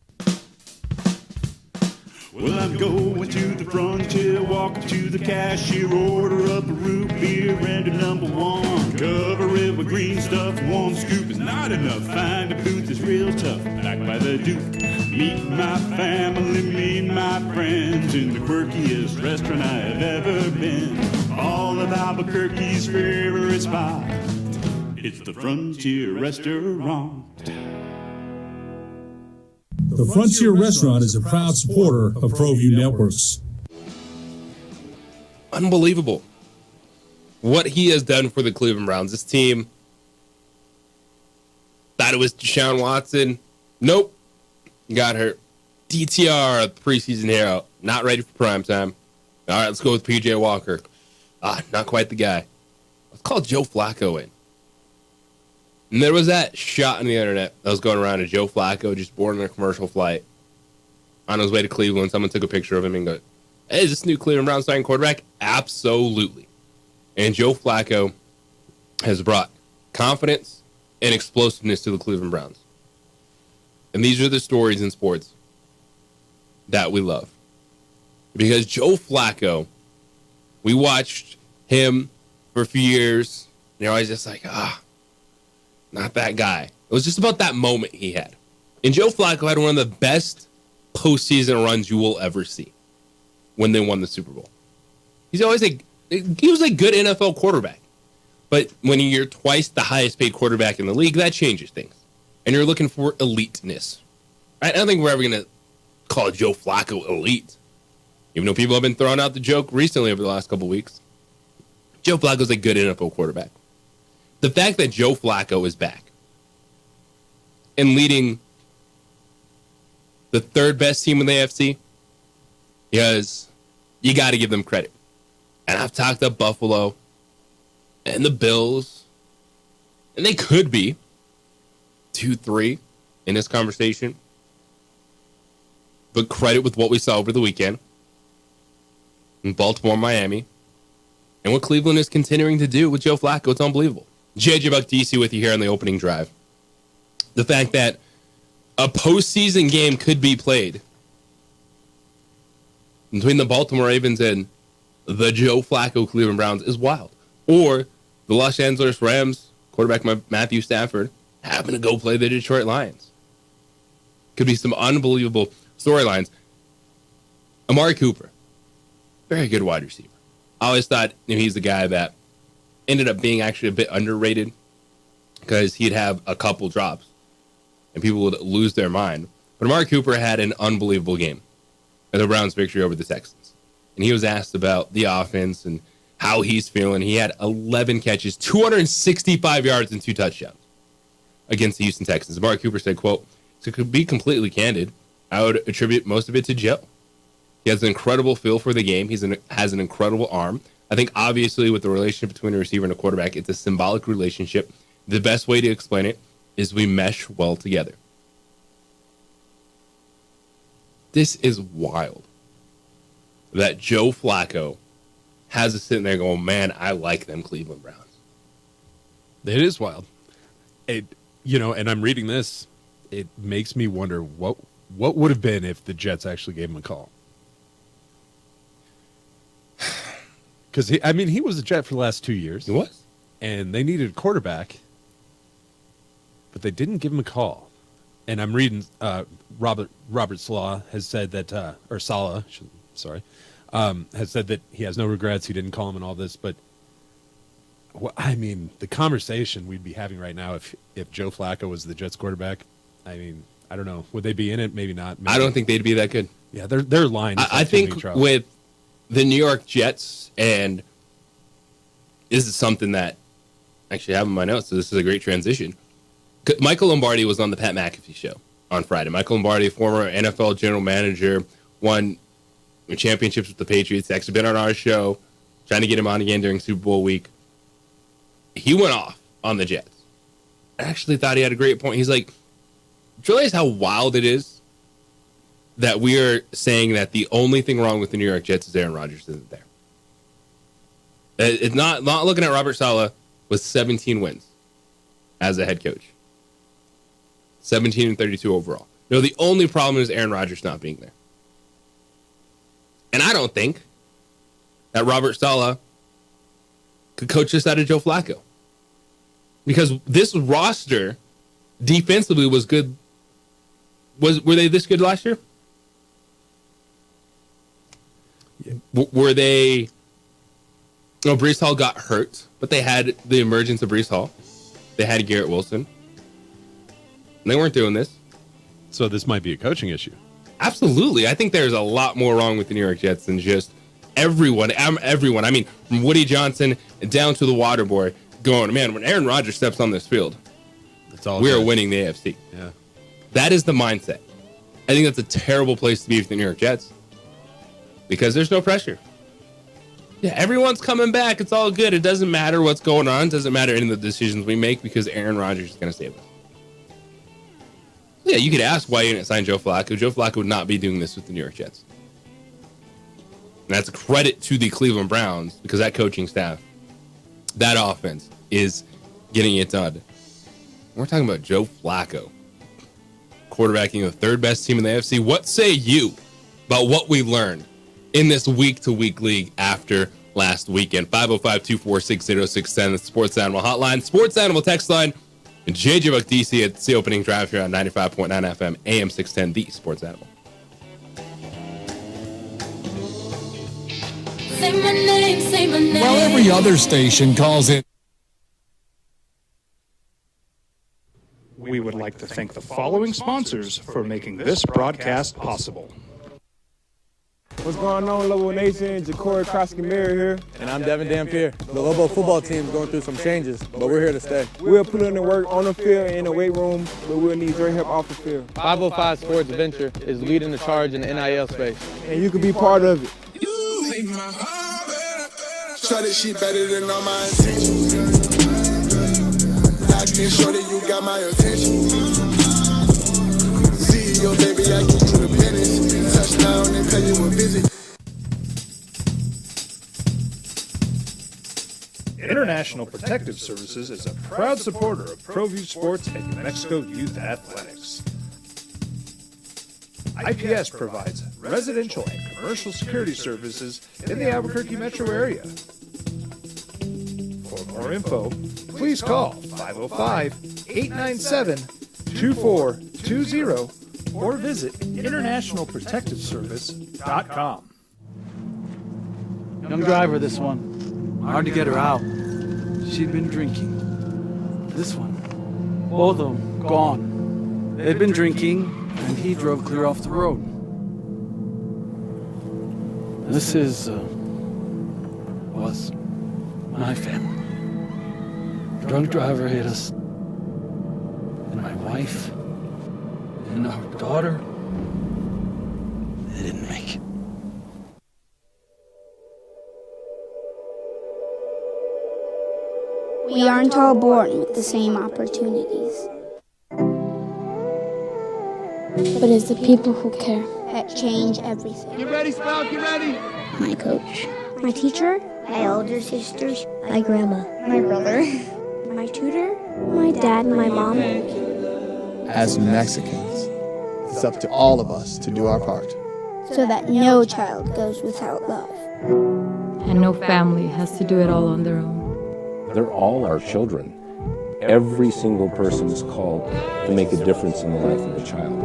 Well, I'm going to the frontier, walking to the cashier, order up a root beer and a number 1. Cover it with green stuff, 1 scoop is not enough. Find a booth that's real tough, back by the Duke. Meet my family, meet my friends in the quirkiest restaurant I have ever been. All of Albuquerque's favorite spot, it's the Frontier Restaurant. The Frontier Restaurant is a proud supporter of ProView Networks. Unbelievable what he has done for the Cleveland Browns. This team thought it was Deshaun Watson. Nope. Got hurt. DTR, preseason hero. Not ready for prime time. All right, let's go with PJ Walker. Not quite the guy. Let's call Joe Flacco in. And there was that shot on the internet that was going around of Joe Flacco just boarding a commercial flight on his way to Cleveland. Someone took a picture of him and go, hey, is this new Cleveland Browns starting quarterback? Absolutely. And Joe Flacco has brought confidence and explosiveness to the Cleveland Browns. And these are the stories in sports that we love. Because Joe Flacco, we watched him for a few years, and you're always just like, not that guy. It was just about that moment he had. And Joe Flacco had one of the best postseason runs you will ever see when they won the Super Bowl. He was a good NFL quarterback. But when you're twice the highest paid quarterback in the league, that changes things. And you're looking for eliteness. I don't think we're ever going to call Joe Flacco elite. Even though people have been throwing out the joke recently over the last couple weeks. Joe Flacco's a good NFL quarterback. The fact that Joe Flacco is back and leading the 3rd best team in the AFC, because you got to give them credit. And I've talked up Buffalo and the Bills, and they could be 2-3 in this conversation. But credit with what we saw over the weekend in Baltimore, Miami, and what Cleveland is continuing to do with Joe Flacco. It's unbelievable. JJ Buck DC with you here on the opening drive. The fact that a postseason game could be played between the Baltimore Ravens and the Joe Flacco Cleveland Browns is wild. Or the Los Angeles Rams quarterback Matthew Stafford happen to go play the Detroit Lions. Could be some unbelievable storylines. Amari Cooper, very good wide receiver. I always thought he's the guy that ended up being actually a bit underrated because he'd have a couple drops and people would lose their mind. But Amari Cooper had an unbelievable game at the Browns' victory over the Texans. And he was asked about the offense and how he's feeling. He had 11 catches, 265 yards, and 2 touchdowns against the Houston Texans. Amari Cooper said, quote, to be completely candid, I would attribute most of it to Joe. He has an incredible feel for the game. He has an incredible arm. I think obviously with the relationship between a receiver and a quarterback, it's a symbolic relationship. The best way to explain it is we mesh well together. This is wild that Joe Flacco has us sitting there going, man, I like them Cleveland Browns. It is wild. And I'm reading this. It makes me wonder what would have been if the Jets actually gave him a call. Because, he was a Jet for the last 2 years. He was. And they needed a quarterback, but they didn't give him a call. And I'm reading Robert Saleh has said that, has said that he has no regrets. He didn't call him and all this. But, the conversation we'd be having right now if Joe Flacco was the Jets quarterback, I don't know. Would they be in it? Maybe not. Maybe. I don't think they'd be that good. Yeah, their line. I think with the New York Jets, and this is something that I actually have in my notes, so this is a great transition. Michael Lombardi was on the Pat McAfee show on Friday. Michael Lombardi, former NFL general manager, won championships with the Patriots. Actually been on our show, trying to get him on again during Super Bowl week. He went off on the Jets. I actually thought he had a great point. He's like, do you realize how wild it is that we are saying that the only thing wrong with the New York Jets is Aaron Rodgers isn't there? It's not looking at Robert Saleh with 17 wins as a head coach. 17 and 32 overall. No, the only problem is Aaron Rodgers not being there. And I don't think that Robert Saleh could coach this out of Joe Flacco. Because this roster defensively was good. Were they this good last year? Yeah. Were they... No, Breece Hall got hurt, but they had the emergence of Breece Hall. They had Garrett Wilson. And they weren't doing this. So this might be a coaching issue. Absolutely. I think there's a lot more wrong with the New York Jets than just everyone. I mean, from Woody Johnson down to the water boy going, man, when Aaron Rodgers steps on this field, we are winning the AFC. Yeah. That is the mindset. I think that's a terrible place to be for the New York Jets because there's no pressure. Yeah, everyone's coming back. It's all good. It doesn't matter what's going on. It doesn't matter any of the decisions we make because Aaron Rodgers is going to save us. Yeah, you could ask why you didn't sign Joe Flacco. Joe Flacco would not be doing this with the New York Jets. And that's a credit to the Cleveland Browns because that coaching staff, that offense is getting it done. We're talking about Joe Flacco, quarterbacking the third best team in the AFC. What say you about what we learned in this week-to-week league after last weekend? 505-246-0610, the Sports Animal Hotline, Sports Animal text line, and JJ Buck DC at the opening drive here on 95.9 FM, AM 610, the Sports Animal. Say my name, say my name. Well, every other station calls it. We would like to thank the following sponsors for making this broadcast possible. What's going on, Lobo Nation? Ja'Cory Krosky-Mary here. And I'm Devin Dampier. The Lobo football team is going through some changes, but we're here to stay. We'll put in the work on the field and in the weight room, but we'll need your help off the field. 505 Sports Venture is leading the charge in the NIL space. And you can be part of it. Try this shit better than all my intentions. I can show that you got my attention. CEO, baby, I get you the business. Touchdown and pay you a visit. International Protective Services is a proud supporter of ProView Sports and New Mexico Youth Athletics. IPS provides residential and commercial security services in the Albuquerque metro area. For more info, please call 505-897-2420 or visit internationalprotectiveservice.com. Young driver, this one. Hard to get her out. She'd been drinking. This one. Both of them gone. They'd been drinking, and he drove clear off the road. This was my family. Drunk driver hit us. And my wife and our daughter, they didn't make it. We aren't all born with the same opportunities. But it's the people who care that change everything. Get ready, Sprout, get ready! My coach, my teacher, my older sisters, my grandma, my brother, my tutor, my dad, my mom. As Mexicans, it's up to all of us to do our part. So that no child goes without love. And no family has to do it all on their own. They're all our children. Every single person is called to make a difference in the life of a child.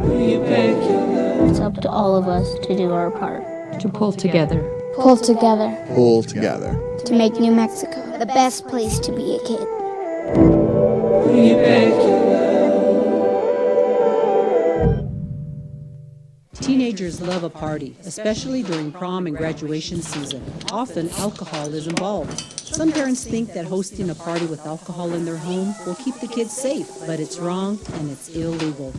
It's up to all of us to do our part. To pull together. Pull together. Pull together. To make New Mexico the best place to be a kid. Teenagers love a party, especially during prom and graduation season. Often, alcohol is involved. Some parents think that hosting a party with alcohol in their home will keep the kids safe, but it's wrong and it's illegal.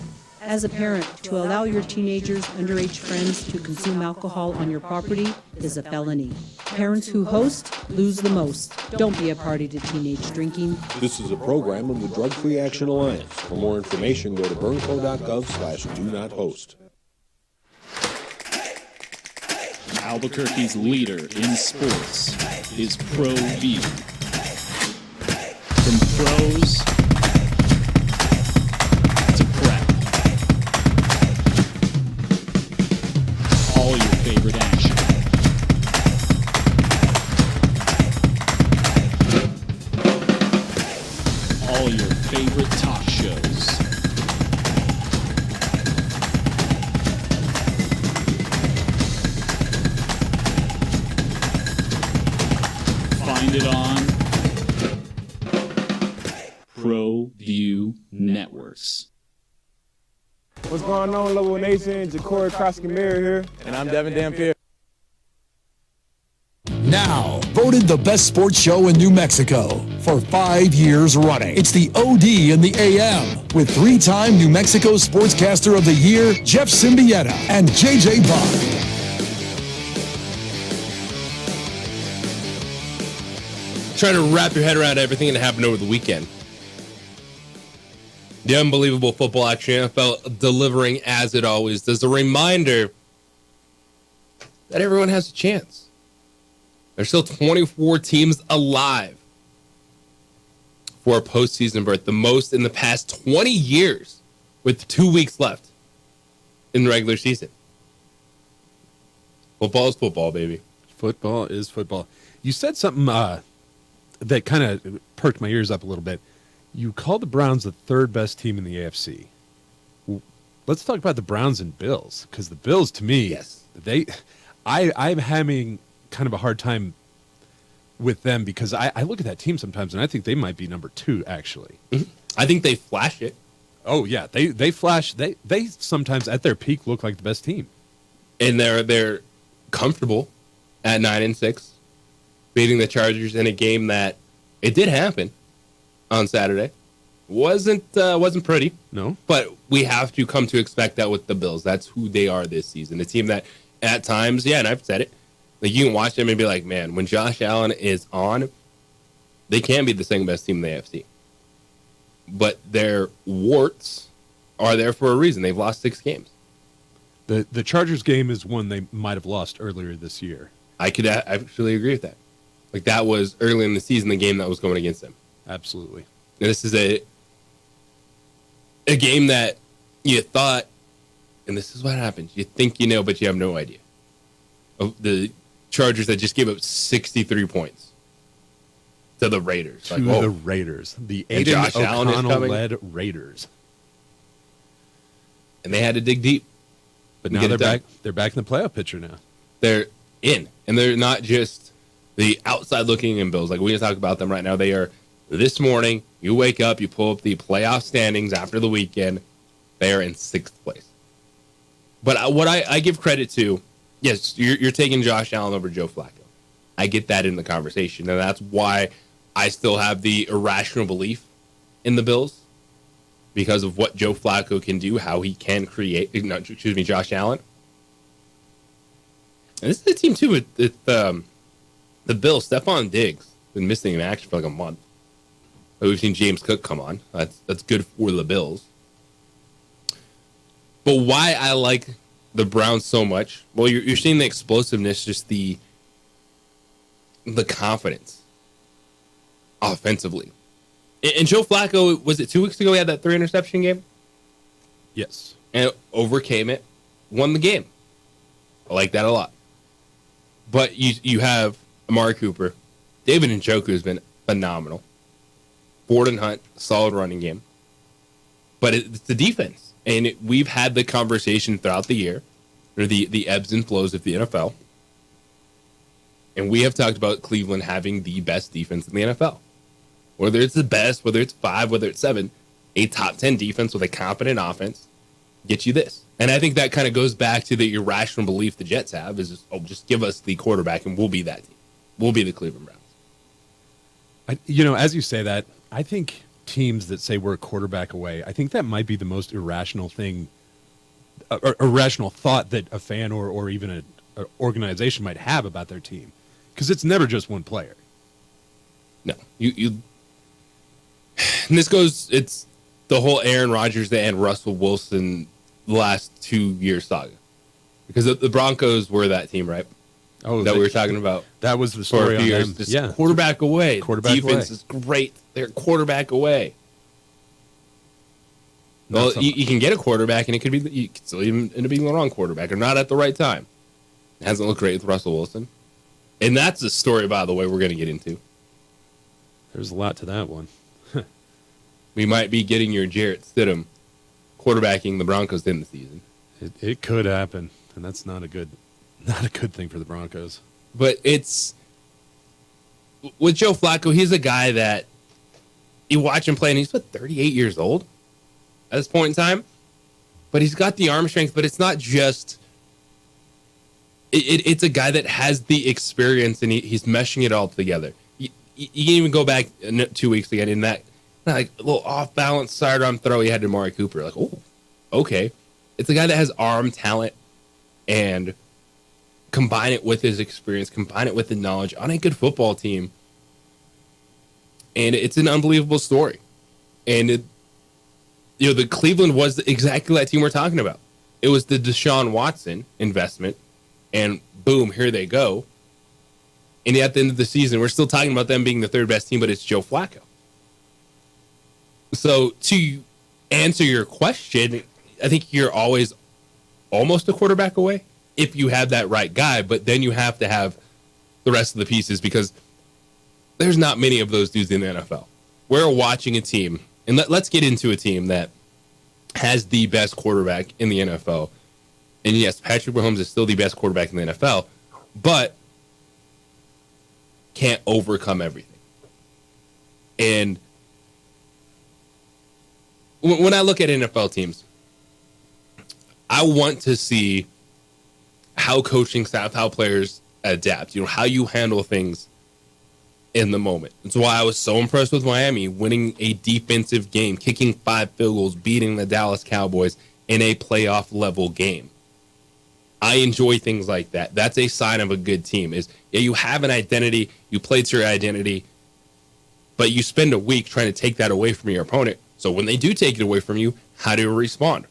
As a parent, to allow your teenagers' underage friends to consume alcohol on your property is a felony. Parents who host lose the most. Don't be a party to teenage drinking. This is a program of the Drug Free Action Alliance. For more information, go to burnco.gov/do-not-host. Albuquerque's leader in sports is ProView. From pros to prep. All your favorite action. All your favorite talk shows. Find it on ProView Networks. What's going on, Lobo Nation? Ja'Cory Krosky-Mary here. And I'm Devin Dampier. Now, voted the best sports show in New Mexico for 5 years running. It's the OD in the AM with 3-time New Mexico Sportscaster of the Year, Jeff Symbieta and JJ Buck. Trying to wrap your head around everything that happened over the weekend. The unbelievable football action, NFL delivering as it always does. A reminder that everyone has a chance. There's still 24 teams alive for a postseason berth, the most in the past 20 years, with 2 weeks left in the regular season. Football is football, baby. Football is football. You said something that kind of perked my ears up a little bit. You called the Browns the third best team in the AFC. Well, let's talk about the Browns and Bills, because the Bills, to me, yes, I'm having kind of a hard time with them, because I look at that team sometimes and I think they might be number 2, actually. Mm-hmm. I think they flash it. Oh yeah, they flash. They sometimes at their peak look like the best team, and they're comfortable at 9-6, beating the Chargers in a game that it did happen on Saturday. Wasn't pretty. No. But we have to come to expect that with the Bills. That's who they are this season. A team that at times, yeah, and I've said it, like you can watch them and be like, man, when Josh Allen is on, they can be the second best team in the AFC. But their warts are there for a reason. They've lost 6 games. The Chargers game is one they might have lost earlier this year. I could actually agree with that. Like, that was early in the season, the game that was going against them. Absolutely. And this is a game that you thought, and this is what happens, you think you know, but you have no idea. Of the Chargers that just gave up 63 points to the Raiders. To the Raiders. The Aiden O'Connell-led Raiders. And they had to dig deep. But now they're back in the playoff picture now. They're in. And they're not just the outside looking in Bills. Like, we can talk about them right now. They are, this morning, you wake up, you pull up the playoff standings after the weekend, they are in 6th place. But what I give credit to, yes, you're taking Josh Allen over Joe Flacco. I get that in the conversation, and that's why I still have the irrational belief in the Bills, because of what Joe Flacco can do, how he can create, Josh Allen. And this is the team, too, with the Bills. Stephon Diggs been missing in action for like a month. But we've seen James Cook come on. That's good for the Bills. But why I like the Browns so much, well, you're seeing the explosiveness, just the confidence offensively. And Joe Flacco, was it 2 weeks ago he had that 3-interception game? Yes. And overcame it, won the game. I like that a lot. But you have Amari Cooper. David Njoku has been phenomenal. Ford and Hunt, solid running game. But it's the defense. And we've had the conversation throughout the year, or the ebbs and flows of the NFL. And we have talked about Cleveland having the best defense in the NFL. Whether it's the best, whether it's 5, whether it's 7, a top 10 defense with a competent offense gets you this. And I think that kind of goes back to the irrational belief the Jets have is just give us the quarterback and we'll be that team. We'll be the Cleveland Browns. As you say that, I think teams that say we're a quarterback away, I think that might be the most irrational thing, irrational thought that a fan or even an organization might have about their team, because it's never just one player. No, you. And this goes. It's the whole Aaron Rodgers and Russell Wilson last 2 year saga, because the Broncos were that team, right? Oh, that we were talking about. That was the story for a few on years. them. Just Yeah, quarterback away. Quarterback defense away. is great. They're quarterback away. Well, you can get a quarterback, and it could be you could still even end up being the wrong quarterback or not at the right time. It hasn't looked great with Russell Wilson, and that's a story, by the way, we're going to get into. There's a lot to that one. We might be getting your Jarrett Stidham quarterbacking the Broncos in the season. It could happen, and that's not a good thing for the Broncos. But it's with Joe Flacco. He's a guy that you watch him play, and he's 38 years old at this point in time. But he's got the arm strength. But it's not just. It's a guy that has the experience, and he's meshing it all together. You can even go back 2 weeks ago in that like a little off balance sidearm throw he had to Amari Cooper. Like, oh, okay. It's a guy that has arm talent and combine it with his experience, combine it with the knowledge on a good football team. And it's an unbelievable story. And the Cleveland was exactly that team we're talking about. It was the Deshaun Watson investment, and boom, here they go. And at the end of the season, we're still talking about them being the third best team, but it's Joe Flacco. So to answer your question, I think you're always almost a quarterback away if you have that right guy, but then you have to have the rest of the pieces, because there's not many of those dudes in the NFL. We're watching a team, and let's get into a team that has the best quarterback in the NFL. And yes, Patrick Mahomes is still the best quarterback in the NFL, but can't overcome everything. And when I look at NFL teams, I want to see how coaching staff, how players adapt, how you handle things in the moment. That's why I was so impressed with Miami winning a defensive game, kicking 5 field goals, beating the Dallas Cowboys in a playoff level game. I enjoy things like that. That's a sign of a good team. You have an identity, you play to your identity, but you spend a week trying to take that away from your opponent. So when they do take it away from you, how do you respond?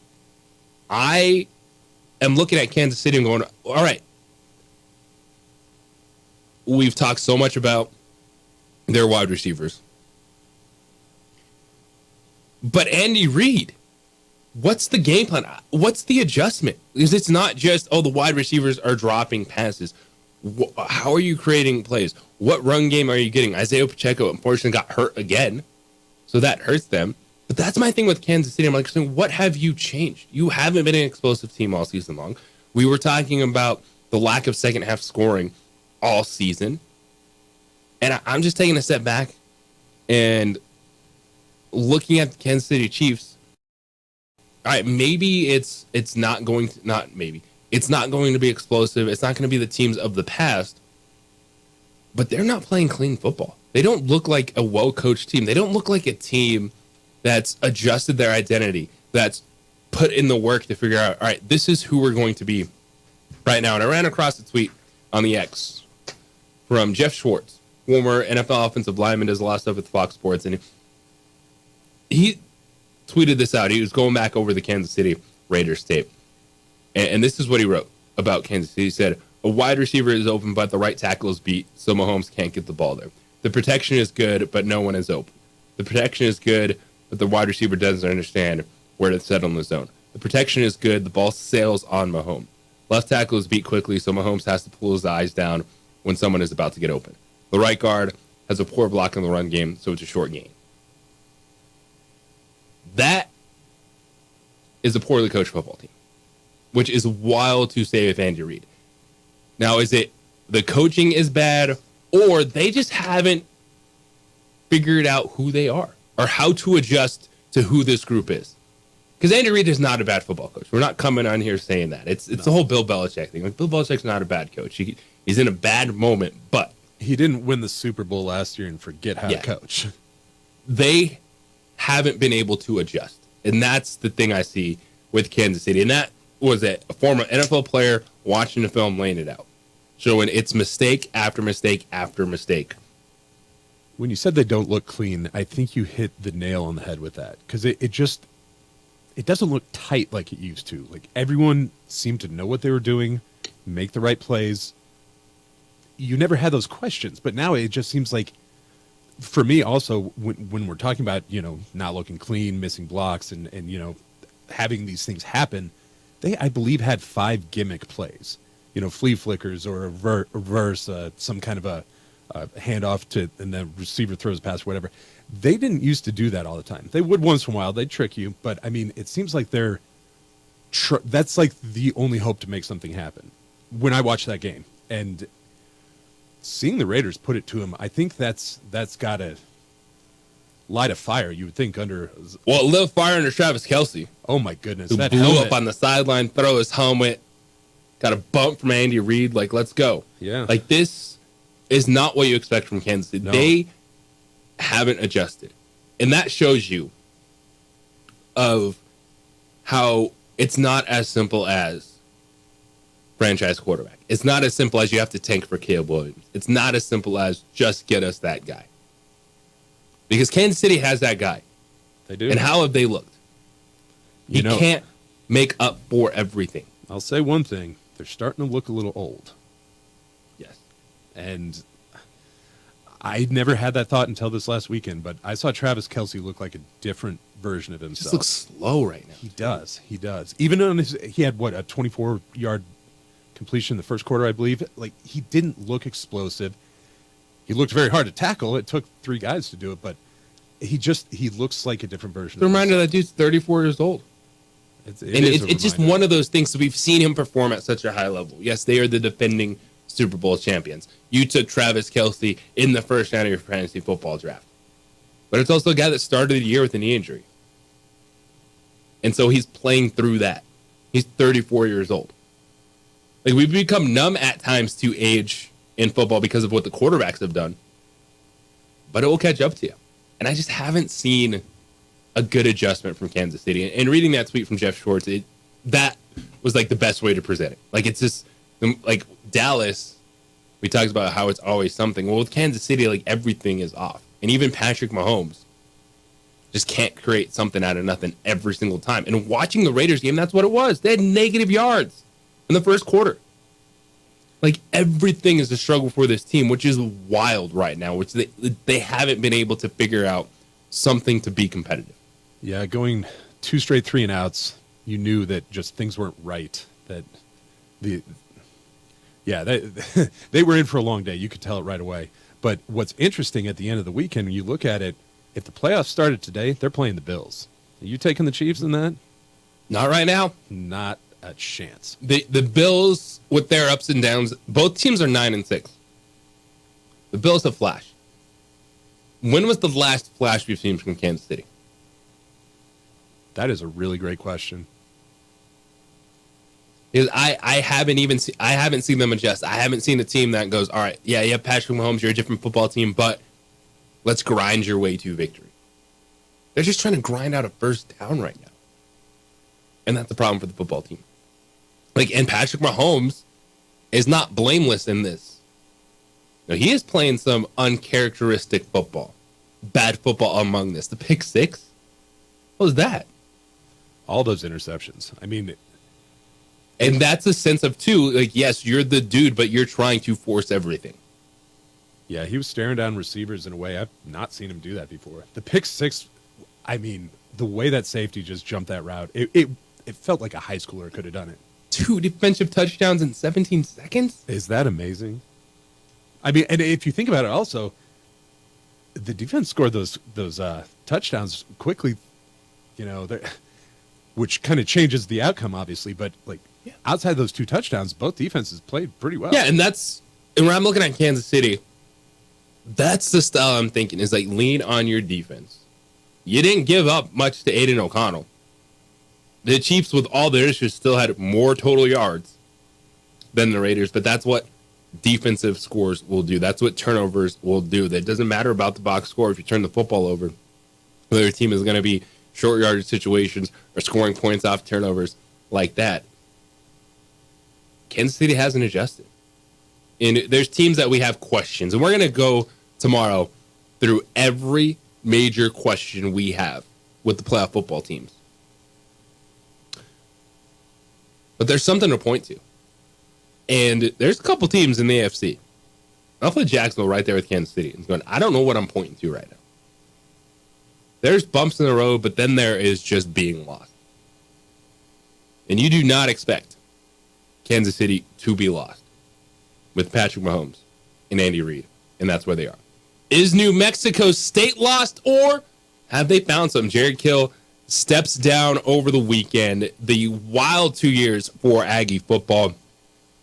I am looking at Kansas City and going, all right, we've talked so much about their wide receivers. But Andy Reid, what's the game plan? What's the adjustment? Because it's not just, the wide receivers are dropping passes. How are you creating plays? What run game are you getting? Isaiah Pacheco, unfortunately, got hurt again, so that hurts them. But that's my thing with Kansas City. I'm like, what have you changed? You haven't been an explosive team all season long. We were talking about the lack of second half scoring all season. And I'm just taking a step back and looking at the Kansas City Chiefs. All right, maybe it's not going to be explosive. It's not going to be the teams of the past. But they're not playing clean football. They don't look like a well-coached team. They don't look like a team that's adjusted their identity, that's put in the work to figure out, all right, this is who we're going to be right now. And I ran across a tweet on the X from Jeff Schwartz, former NFL offensive lineman, does a lot of stuff with Fox Sports, and he tweeted this out. He was going back over the Kansas City Raiders tape, and this is what he wrote about Kansas City. He said, a wide receiver is open, but the right tackle is beat, so Mahomes can't get the ball there. The protection is good, but no one is open. The protection is good, but the wide receiver doesn't understand where to settle in the zone. The protection is good. The ball sails on Mahomes. Left tackle is beat quickly, so Mahomes has to pull his eyes down when someone is about to get open. The right guard has a poor block in the run game, so it's a short game. That is a poorly coached football team, which is wild to say with Andy Reid. Now, is it the coaching is bad, or they just haven't figured out who they are or how to adjust to who this group is? Because Andy Reid is not a bad football coach. We're not coming on here saying that. It's the whole Bill Belichick thing. Like, Bill Belichick's not a bad coach. He's in a bad moment, but he didn't win the Super Bowl last year and forget how to coach. They haven't been able to adjust. And that's the thing I see with Kansas City. And that was a former NFL player watching the film, laying it out, showing it's mistake after mistake after mistake. When you said they don't look clean, I think you hit the nail on the head with that, because it doesn't look tight like it used to. Like, everyone seemed to know what they were doing, make the right plays. You never had those questions, but now it just seems like, for me also, when we're talking about, not looking clean, missing blocks, and having these things happen, they, I believe, had 5 gimmick plays. Flea flickers or a reverse, some kind of a handoff to, and the receiver throws a pass or whatever. They didn't used to do that all the time. They would once in a while. They'd trick you, but I mean, it seems like that's like the only hope to make something happen. When I watch that game and seeing the Raiders put it to him, I think that's got to light a fire. You would think under lit fire under Travis Kelce. Oh my goodness, who that blew helmet up on the sideline, throw his helmet, got a bump from Andy Reid. Like, let's go. Yeah, like this is not what you expect from Kansas City. No. They haven't adjusted, and that shows you of how it's not as simple as franchise quarterback. It's not as simple as you have to tank for Caleb Williams. It's not as simple as just get us that guy, because Kansas City has that guy. They do. And how have they looked? You can't make up for everything. I'll say one thing: they're starting to look a little old. Yes, and I never had that thought until this last weekend, but I saw Travis Kelce look like a different version of himself. He just looks slow right now. He does. Even on he had, a 24-yard completion in the first quarter, I believe. Like, he didn't look explosive. He looked very hard to tackle. It took 3 guys to do it, but he looks like a different version The of reminder himself. that dude's 34 years old. It's just one of those things. So we've seen him perform at such a high level. Yes, they are the defending Super Bowl champions. You took Travis Kelce in the first round of your fantasy football draft. But it's also a guy that started the year with a knee injury. And so he's playing through that. He's 34 years old. Like, we've become numb at times to age in football because of what the quarterbacks have done. But it will catch up to you. And I just haven't seen a good adjustment from Kansas City. And reading that tweet from Jeff Schwartz, that was like the best way to present it. Like, it's just like Dallas, we talked about how it's always something. Well, with Kansas City, like, everything is off. And even Patrick Mahomes just can't create something out of nothing every single time. And watching the Raiders game, that's what it was. They had negative yards in the first quarter. Like, everything is a struggle for this team, which is wild right now, which they haven't been able to figure out something to be competitive. Yeah, going 2 straight 3-and-outs, you knew that just things weren't right. That they were in for a long day. You could tell it right away. But what's interesting at the end of the weekend, when you look at it, if the playoffs started today, they're playing the Bills. Are you taking the Chiefs in that? Not right now. Not a chance. The Bills, with their ups and downs, both teams are 9-6. The Bills have flashed. When was the last flash we've seen from Kansas City? That is a really great question. I haven't seen them adjust. I haven't seen a team that goes, all right, yeah, you have Patrick Mahomes, you're a different football team, but let's grind your way to victory. They're just trying to grind out a first down right now. And that's the problem for the football team. And Patrick Mahomes is not blameless in this. No, he is playing some uncharacteristic football. Bad football among this. The pick 6? What was that? All those interceptions. I mean... And that's a sense of, too, yes, you're the dude, but you're trying to force everything. Yeah, he was staring down receivers in a way I've not seen him do that before. The pick 6, I mean, the way that safety just jumped that route, it felt like a high schooler could have done it. 2 defensive touchdowns in 17 seconds? Is that amazing? I mean, and if you think about it also, the defense scored those touchdowns quickly, which kind of changes the outcome, obviously, but outside those 2 touchdowns, both defenses played pretty well. Yeah, and when I'm looking at Kansas City, that's the style I'm thinking, is lean on your defense. You didn't give up much to Aiden O'Connell. The Chiefs, with all their issues, still had more total yards than the Raiders, but that's what defensive scores will do. That's what turnovers will do. That doesn't matter about the box score if you turn the football over. whether a team is going to be short yardage situations or scoring points off turnovers like that. Kansas City hasn't adjusted. And there's teams that we have questions. And we're going to go tomorrow through every major question we have with the playoff football teams. But there's something to point to. And there's a couple teams in the AFC. I'll put Jacksonville right there with Kansas City. It's going, I don't know what I'm pointing to right now. There's bumps in the road, but then there is just being lost. And you do not expect Kansas City to be lost with Patrick Mahomes and Andy Reid. And that's where they are. Is New Mexico State lost, or have they found something? Jared Kill steps down over the weekend. The wild 2 years for Aggie football.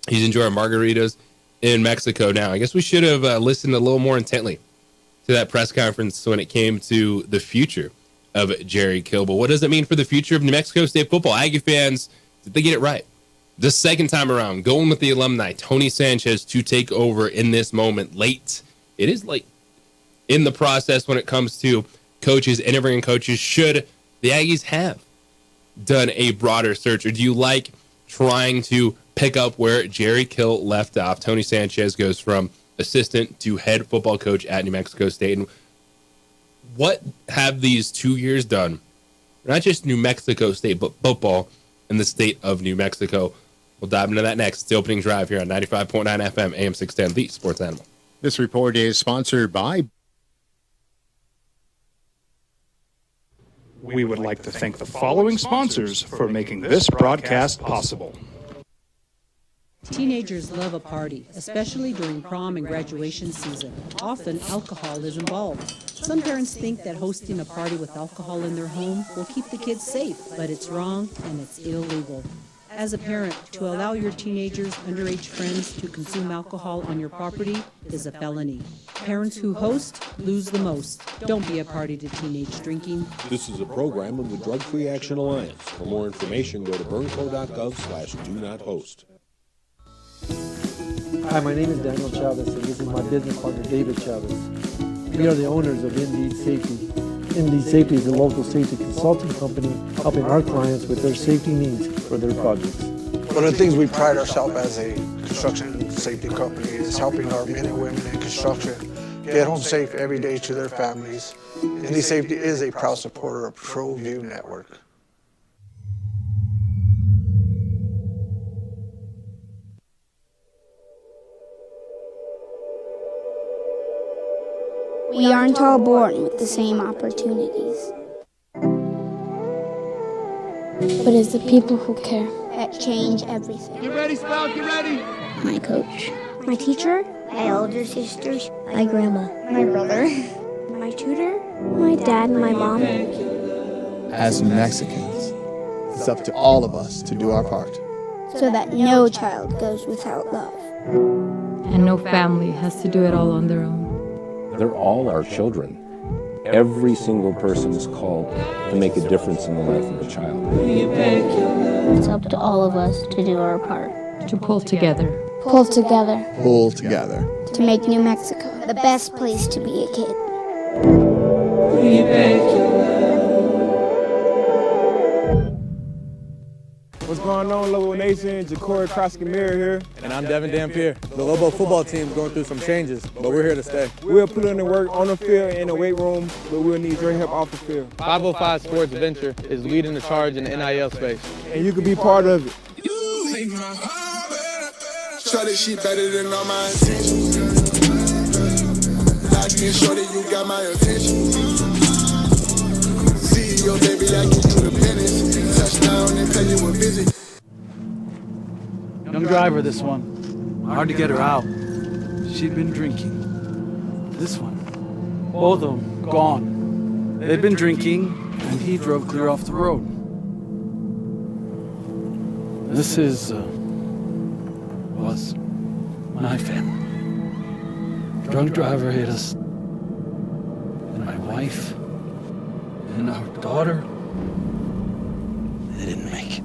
He's enjoying margaritas in Mexico now. I guess we should have listened a little more intently to that press conference when it came to the future of Jerry Kill. But what does it mean for the future of New Mexico State football? Aggie fans, did they get it right? The second time around, going with the alumni, Tony Sanchez, to take over in this moment late. It is late in the process when it comes to coaches, interviewing coaches. Should the Aggies have done a broader search, or do you like trying to pick up where Jerry Kill left off? Tony Sanchez goes from assistant to head football coach at New Mexico State. And what have these 2 years done? Not just New Mexico State, but football in the state of New Mexico. We'll dive into that next. It's the opening drive here on 95.9 FM, AM 610, the Sports Animal. This report is sponsored by... We would like to thank the following sponsors for making this broadcast possible. Teenagers love a party, especially during prom and graduation season. Often, alcohol is involved. Some parents think that hosting a party with alcohol in their home will keep the kids safe, but it's wrong and it's illegal. As a parent, to allow your teenagers' underage friends to consume alcohol on your property is a felony. Parents who host lose the most. Don't be a party to teenage drinking. This is a program of the Drug Free Action Alliance. For more information, go to burnco.gov/do-not-host. Hi, my name is Daniel Chavez, and this is my business partner, David Chavez. We are the owners of Indeed Safety. Indeed Safety is a local safety consulting company helping our clients with their safety needs for their projects. One of the things we pride ourselves as a construction safety company is helping our men and women in construction get home safe every day to their families. Indeed Safety is a proud supporter of ProView Network. We aren't all born with the same opportunities. But it's the people who care that change everything. Get ready, Spout, get ready! My coach, my teacher, my older sisters, my grandma, my brother, my tutor, my dad, and my mom. As New Mexicans, it's up to all of us to do our part. So that no child goes without love. And no family has to do it all on their own. They're all our children. Every single person is called to make a difference in the life of a child. It's up to all of us to do our part. To pull together. Pull together. Pull together. To make New Mexico the best place to be a kid. What's going on, Lobo Nation? Ja'Cory Krosky-Miller here. And I'm Devin Dampier. The Lobo football team's going through some changes, but we're here to stay. We'll put in the work on the field and in the weight room, but we'll need your help off the field. 505 Sports Venture is leading the charge in the NIL space. And you can be part of it. Show that shit better than all my intentions. I can show that you got my attention. CEO, baby, I get you the business. Touchdown and pay you a visit. Young driver, this one. Hard to get her out. She'd been drinking. This one. Both of them gone. They'd been drinking, and he drove clear off the road. This was my family. Drunk driver hit us. And my wife and our daughter, they didn't make it.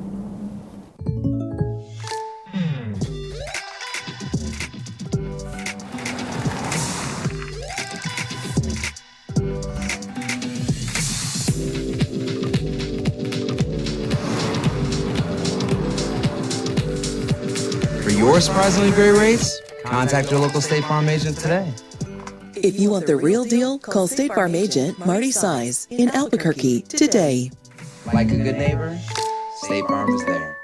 your surprisingly great rates, contact your local State Farm agent today. If you want the real deal, call State Farm agent Marty Size in Albuquerque today. Like a good neighbor, State Farm is there.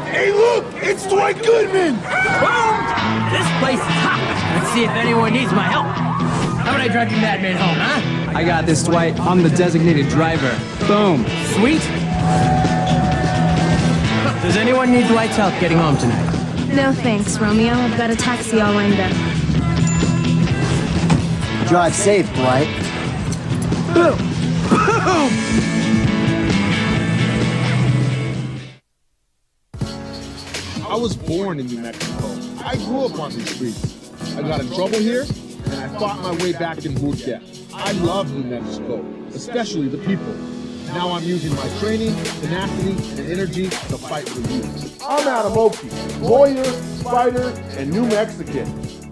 Hey, look! It's Dwight Goodman! Boom! This place is hot. Let's see if anyone needs my help. How about I drive you madman home, huh? I got this, Dwight. I'm the designated driver. Boom. Sweet. Does anyone need Dwight's help getting home tonight? No thanks, Romeo. I've got a taxi all lined up. Drive safe, Dwight. Boom! Boom! I was born in New Mexico. I grew up on these streets. I got in trouble here, and I fought my way back in boot camp. I love New Mexico, especially the people. Now I'm using my training, tenacity, and energy to fight for you. I'm Adam Oki, lawyer, fighter, and New Mexican.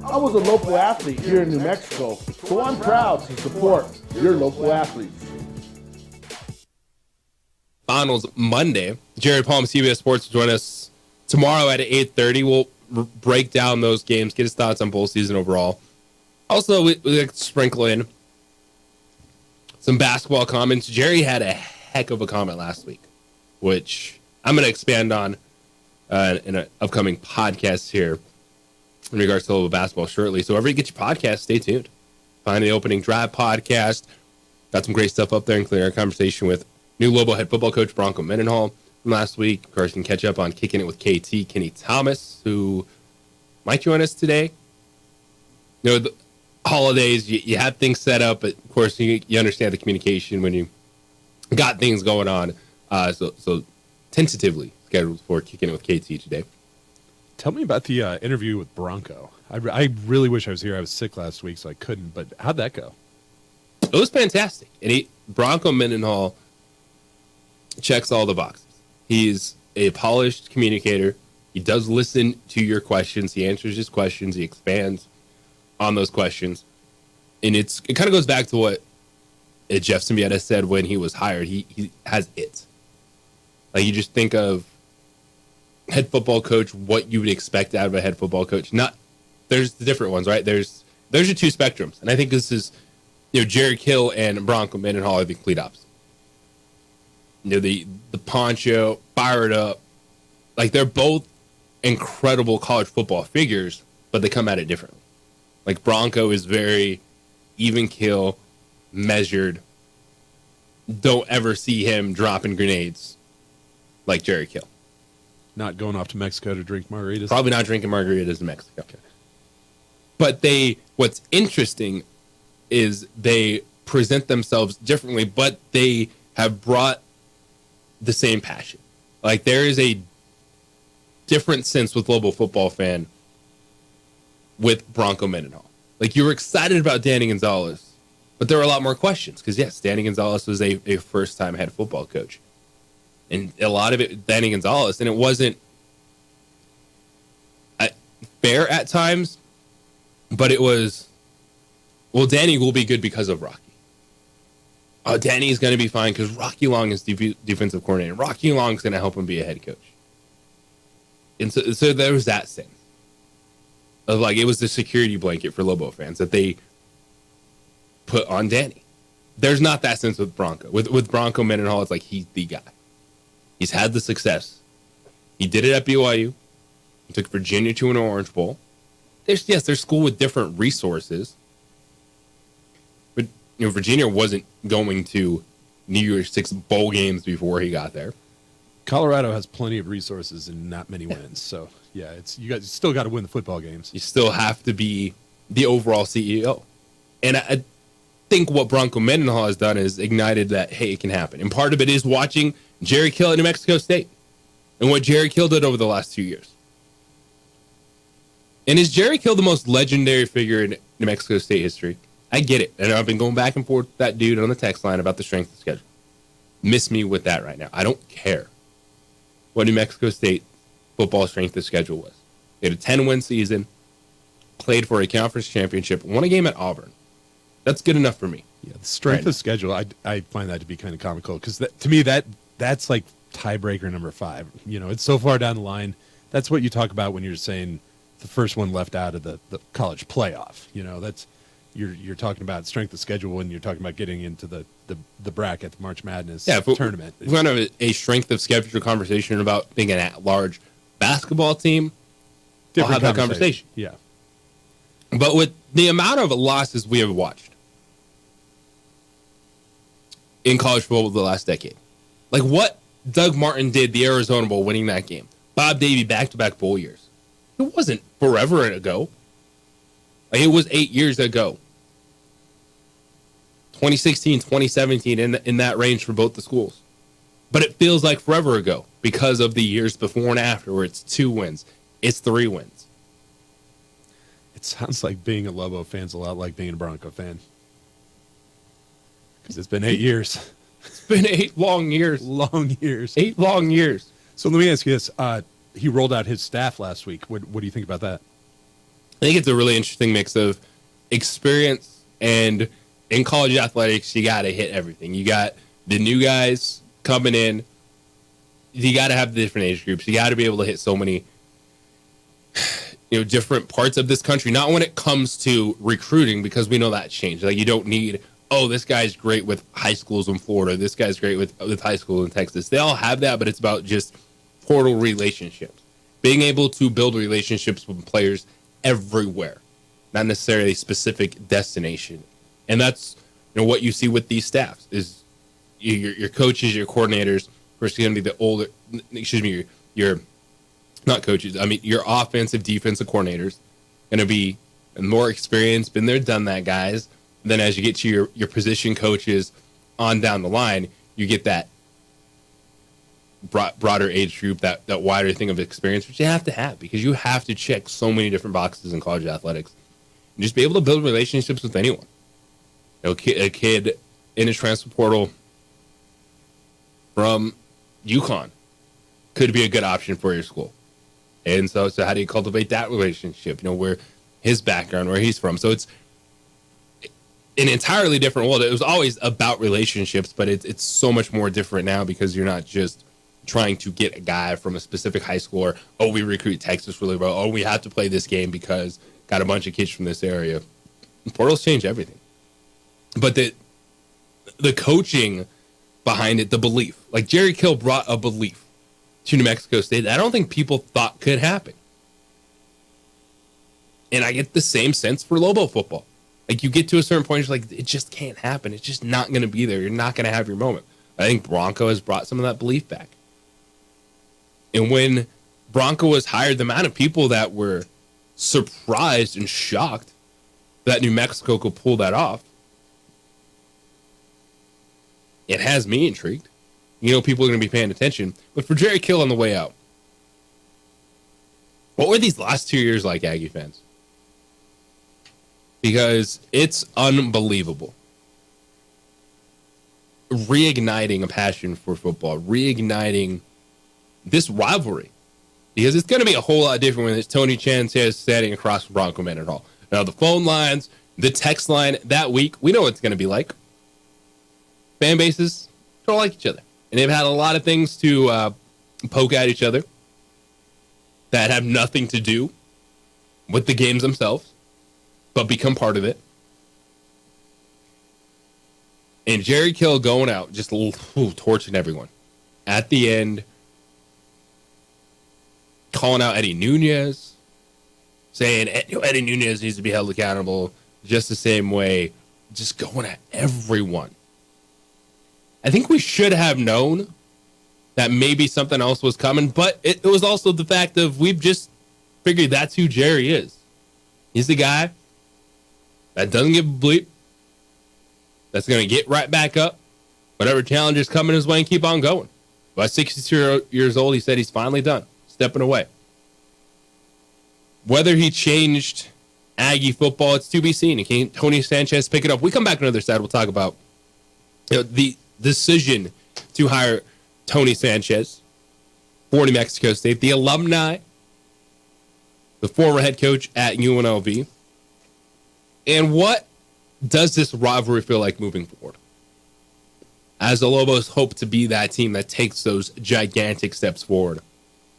I was a local athlete here in New Mexico, so I'm proud to support your local athletes. Finals Monday. Jerry Palm, CBS Sports, will join us tomorrow at 8:30. We'll break down those games, get his thoughts on bowl season overall. Also, we like to sprinkle in some basketball comments. Jerry had a heck of a comment last week, which I'm going to expand on in an upcoming podcast here in regards to Louisville basketball shortly. So wherever you get your podcast, stay tuned. Find the Opening Drive podcast. Got some great stuff up there, including our conversation with new Louisville head football coach Bronco Mendenhall from last week. Of course, you can catch up on Kicking It with KT, Kenny Thomas, who might join us today. You know, the holidays, you have things set up, but of course, you understand the communication when you got things going on. So tentatively scheduled for Kicking It with KT today. Tell me about the interview with Bronco. I really wish I was here. I was sick last week, so I couldn't. But how'd that go? It was fantastic. And Bronco Mendenhall checks all the boxes. He's a polished communicator. He does listen to your questions. He answers his questions. He expands on those questions. And it kind of goes back to what Jeff Symbieta said when he was hired. He has it. Like, you just think of head football coach, what you would expect out of a head football coach. There's the different ones, right? There's your two spectrums. And I think this is, Jerry Kill and Bronco Mendenhall are the complete opposite. The poncho, fired up. Like, they're both incredible college football figures, but they come at it differently. Like, Bronco is very even kill, measured. Don't ever see him dropping grenades like Jerry Kill. Not going off to Mexico to drink margaritas? Probably not drinking margaritas in Mexico. Okay. But what's interesting is they present themselves differently, but they have brought the same passion. Like, there is a different sense with Global Football Fan with Bronco Mendenhall. Like, you were excited about Danny Gonzalez, but there were a lot more questions because, yes, Danny Gonzalez was a first-time head football coach. And a lot of it, Danny Gonzalez, and it wasn't fair at times, but it was, well, Danny will be good because of Rocky. Oh, Danny's going to be fine because Rocky Long is defensive coordinator. Rocky Long's going to help him be a head coach. And so there was that sense of, like, it was the security blanket for Lobo fans that they put on Danny. There's not that sense with Bronco. With Bronco Mendenhall, it's like he's the guy. He's had the success. He did it at BYU. He took Virginia to an Orange Bowl. There's school with different resources. But, Virginia wasn't going to New Year's Six bowl games before he got there. Colorado has plenty of resources and not many wins. So, yeah, you guys still got to win the football games. You still have to be the overall CEO. And I think what Bronco Mendenhall has done is ignited that, hey, it can happen. And part of it is watching Jerry Kill at New Mexico State and what Jerry Kill did over the last 2 years. And is Jerry Kill the most legendary figure in New Mexico State history? I get it. And I've been going back and forth with that dude on the text line about the strength of schedule. Miss me with that right now. I don't care what New Mexico State football strength of schedule was. They had a 10-win season, played for a conference championship, won a game at Auburn. That's good enough for me. Yeah, the strength of schedule, I find that to be kind of comical because to me that's like tiebreaker number 5. It's so far down the line. That's what you talk about when you're saying the first one left out of the college playoff. You know, that's you're talking about strength of schedule when you're talking about getting into the bracket, the March Madness tournament. We're going to have a strength of schedule conversation about being an at-large basketball team. I'll have that conversation. Yeah. But with the amount of losses we have watched in college football the last decade, like what Doug Martin did, the Arizona Bowl, winning that game, Bob Davie back-to-back bowl years, it wasn't forever ago. Like, it was 8 years ago. 2016, 2017, in that range for both the schools. But it feels like forever ago because of the years before and after, where it's 2 wins, it's 3 wins. It sounds like being a Lobo fan's a lot like being a Bronco fan. Because it's been 8 years. It's been 8 long years. Long years. 8 long years. So let me ask you this. He rolled out his staff last week. What do you think about that? I think it's a really interesting mix of experience, and in college athletics, you got to hit everything. You got the new guys coming in. You got to have the different age groups. You got to be able to hit so many different parts of this country, not when it comes to recruiting, because we know that changed. Like, you don't need, this guy's great with high schools in Florida, this guy's great with high school in Texas. They all have that, but it's about just portal relationships, being able to build relationships with players everywhere, not necessarily a specific destination. And that's what you see with these staffs is your coaches, your coordinators, first going to be the older, your not coaches, your offensive, defensive coordinators going to be more experienced, been there, done that guys. And then as you get to your position coaches on down the line, you get that broader age group, that wider thing of experience, which you have to have because you have to check so many different boxes in college athletics and just be able to build relationships with anyone. A kid in a transfer portal from UConn could be a good option for your school. And so how do you cultivate that relationship? Where his background, where he's from. So it's an entirely different world. It was always about relationships, but it's so much more different now because you're not just trying to get a guy from a specific high school, or, we recruit Texas really well, we have to play this game because got a bunch of kids from this area. Portals change everything. But the coaching behind it, the belief. Like, Jerry Kill brought a belief to New Mexico State that I don't think people thought could happen. And I get the same sense for Lobo football. Like, you get to a certain point, you're like, it just can't happen. It's just not going to be there. You're not going to have your moment. I think Bronco has brought some of that belief back. And when Bronco was hired, the amount of people that were surprised and shocked that New Mexico could pull that off, it has me intrigued. People are going to be paying attention. But for Jerry Kill on the way out, what were these last 2 years like, Aggie fans? Because it's unbelievable. Reigniting a passion for football, reigniting this rivalry. Because it's going to be a whole lot different when it's Tony Sanchez standing across from Bronco Mendenhall. Now, the phone lines, the text line that week, we know what it's going to be like. Fan bases don't like each other. And they've had a lot of things to poke at each other that have nothing to do with the games themselves, but become part of it. And Jerry Kill going out, just torching everyone. At the end, calling out Eddie Nunez, saying Eddie Nunez needs to be held accountable just the same way, just going at everyone. I think we should have known that maybe something else was coming, but it was also the fact of we've just figured that's who Jerry is. He's the guy that doesn't give a bleep, that's going to get right back up, whatever challenges coming his way, and keep on going. By 62 years old, he said he's finally done, stepping away. Whether he changed Aggie football, it's to be seen. Can Tony Sanchez pick it up? We come back on the other side, we'll talk about the decision to hire Tony Sanchez for New Mexico State, the alumni, the former head coach at UNLV, and what does this rivalry feel like moving forward? As the Lobos hope to be that team that takes those gigantic steps forward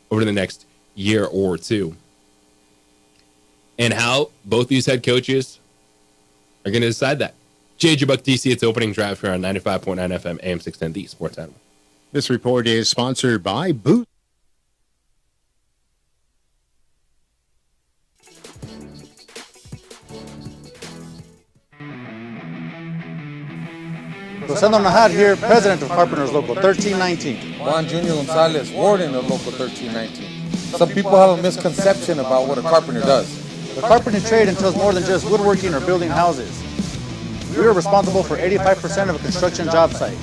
over the next year or two. And how both these head coaches are going to decide that. JJ Buck DC, it's opening drive here on 95.9 FM, AM 610, the Sports Animal. This report is sponsored by Boot. Rosendo Nahad here, president of Carpenters Local 1319. Juan Junior Gonzalez, warden of Local 1319. Some people have a misconception about what a carpenter does. The carpentry trade entails more than just woodworking or building houses. We are responsible for 85% of a construction job site.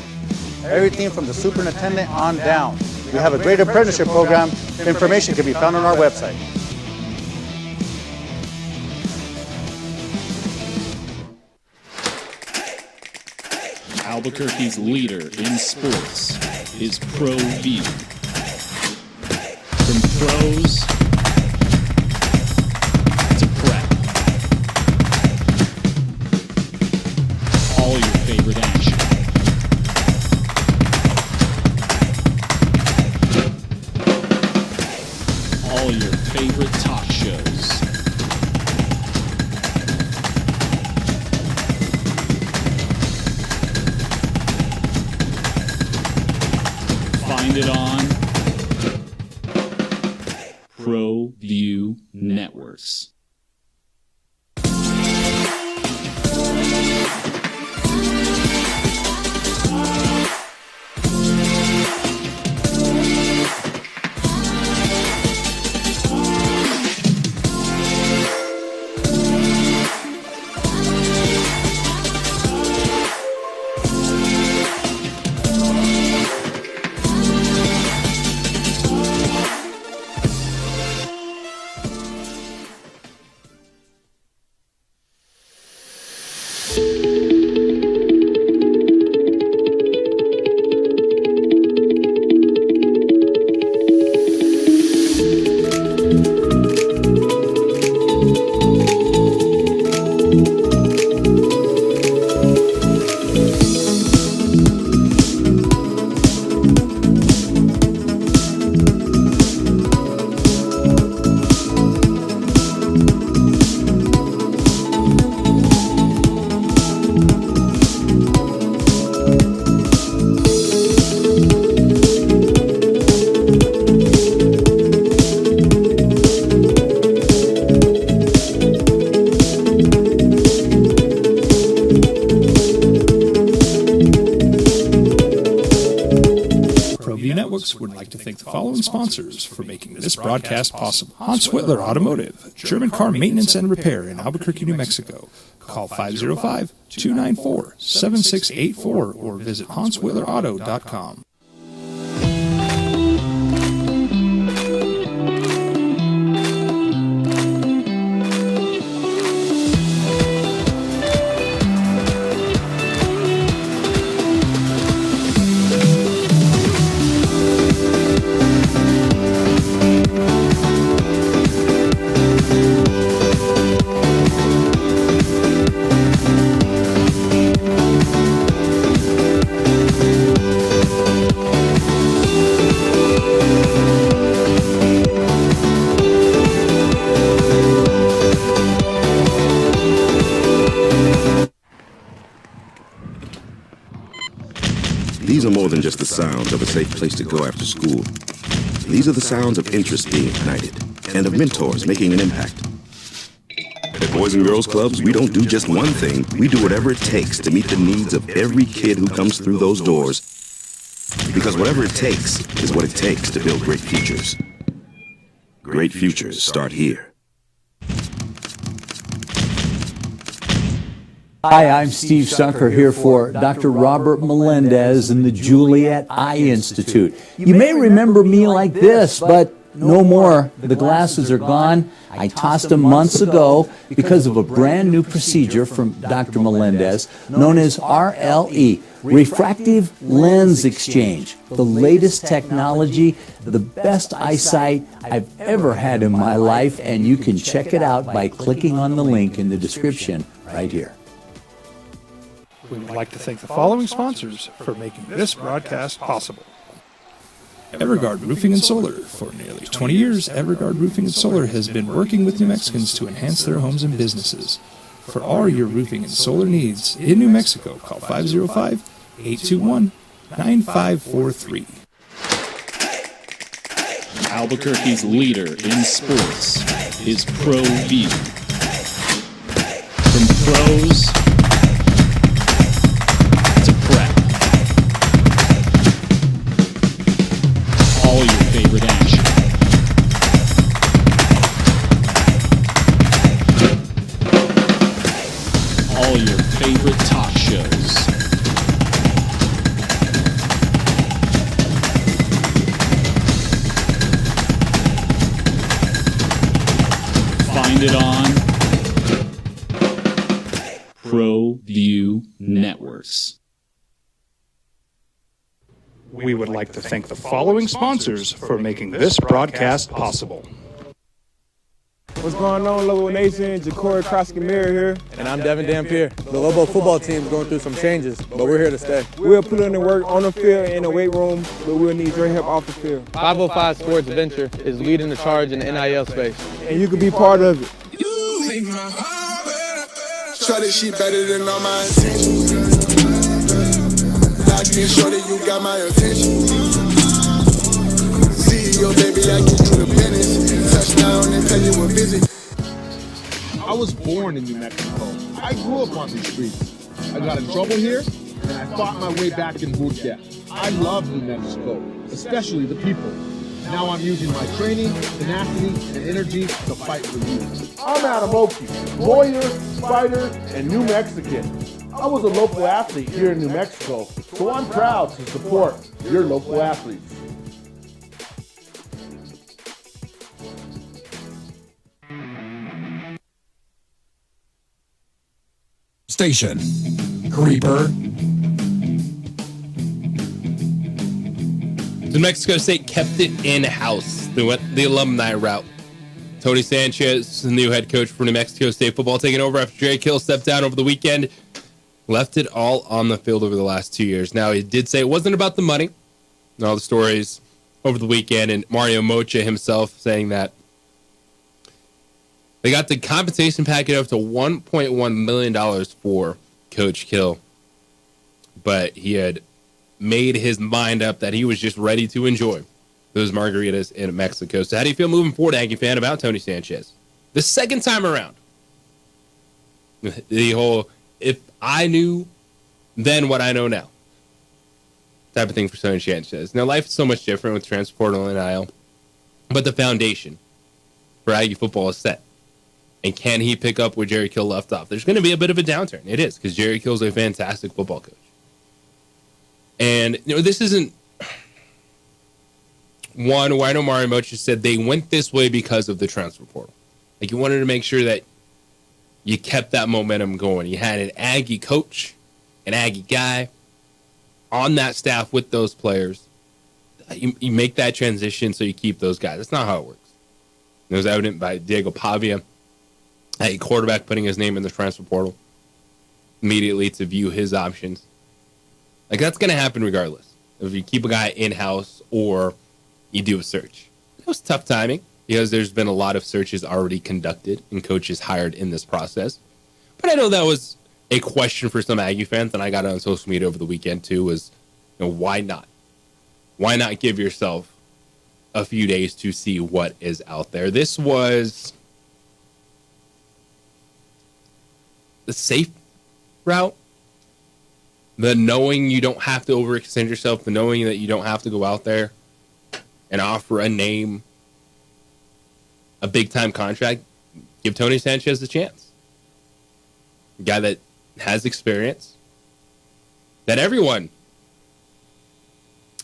Everything from the superintendent on down. We have a great apprenticeship program. Information can be found on our website. Albuquerque's leader in sports is ProView. From pros to prep, all your favorite action. All your favorite talk shows. Find it on ProView Networks. Would like to thank the following sponsors for making this broadcast possible. Hans Whitler Automotive, German car maintenance and repair in Albuquerque, New Mexico. Call 505-294-7684 or visit HansWhitlerAuto.com. These are more than just the sounds of a safe place to go after school. These are the sounds of interests being ignited and of mentors making an impact. At Boys and Girls Clubs, we don't do just one thing. We do whatever it takes to meet the needs of every kid who comes through those doors. Because whatever it takes is what it takes to build great futures. Great futures start here. Hi, I'm Steve Sunker here for Dr. Robert Melendez and the Juliet Eye Institute. You may remember me like this, but no more. The glasses are gone. I tossed them months ago because of a brand new procedure from Dr. Melendez known as RLE, Refractive Lens Exchange. The latest technology, the best eyesight I've ever had in my life, and you can check it out by clicking on the link in the description right here. We would like to thank the following sponsors for making this broadcast possible. Evergard Roofing and Solar. For nearly 20 years, Evergard Roofing and Solar has been working with New Mexicans to enhance their homes and businesses. For all your roofing and solar needs in New Mexico, call 505-821-9543. Albuquerque's leader in sports is ProView. From pros to prep, all your favorite action. All your favorite talk shows. Find it on ProView Networks. We would like to thank the following sponsors for making this broadcast possible. What's going on, Lobo Nation? Ja'Cory Krosky-Miller here. And I'm Devin Dampier. The Lobo football team's going through some changes, but we're here to stay. We'll put in the work on the field and in the weight room, but we'll need your help off the field. 505 Sports Venture is leading the charge in the NIL space. And you can be part of it. Shorty, she better than all my intentions. I can show that you got my attention. CEO, baby, I get you the business. Touchdown and tell you a visit. I was born in New Mexico. I grew up on these streets. I got in trouble here, and I fought my way back in boot camp. I love New Mexico, especially the people. Now I'm using my training, tenacity, and energy to fight for you. I'm Adam Oki, lawyer, fighter, and New Mexican. I was a local athlete here in New Mexico, so I'm proud to support your local athletes. Station. Creeper. New Mexico State kept it in-house. They went the alumni route. Tony Sanchez, the new head coach for New Mexico State football, taking over after Jerry Kill stepped down over the weekend. Left it all on the field over the last 2 years. Now, he did say it wasn't about the money. And all the stories over the weekend, and Mario Mocha himself saying that they got the compensation package up to $1.1 million for Coach Kill. But he had made his mind up that he was just ready to enjoy those margaritas in Mexico. So how do you feel moving forward, Aggie fan, about Tony Sanchez? The second time around. The whole, if I knew then what I know now type of thing for Tony Sanchez. Now, life is so much different with transfer portal and NIL, but the foundation for Aggie football is set. And can he pick up where Jerry Kill left off? There's going to be a bit of a downturn. It is, because Jerry Kill's a fantastic football coach. And this isn't one where I know Mario Mocha said they went this way because of the transfer portal. Like, you wanted to make sure that you kept that momentum going. You had an Aggie coach, an Aggie guy on that staff with those players. You make that transition so you keep those guys. That's not how it works. It was evident by Diego Pavia, a quarterback putting his name in the transfer portal immediately to view his options. Like, that's going to happen regardless if you keep a guy in-house or you do a search. It was tough timing because there's been a lot of searches already conducted and coaches hired in this process. But I know that was a question for some Aggie fans, and I got it on social media over the weekend too, was, why not? Why not give yourself a few days to see what is out there? This was the safe route. The knowing you don't have to overextend yourself, the knowing that you don't have to go out there and offer a name, a big-time contract. Give Tony Sanchez a chance. A guy that has experience, that everyone,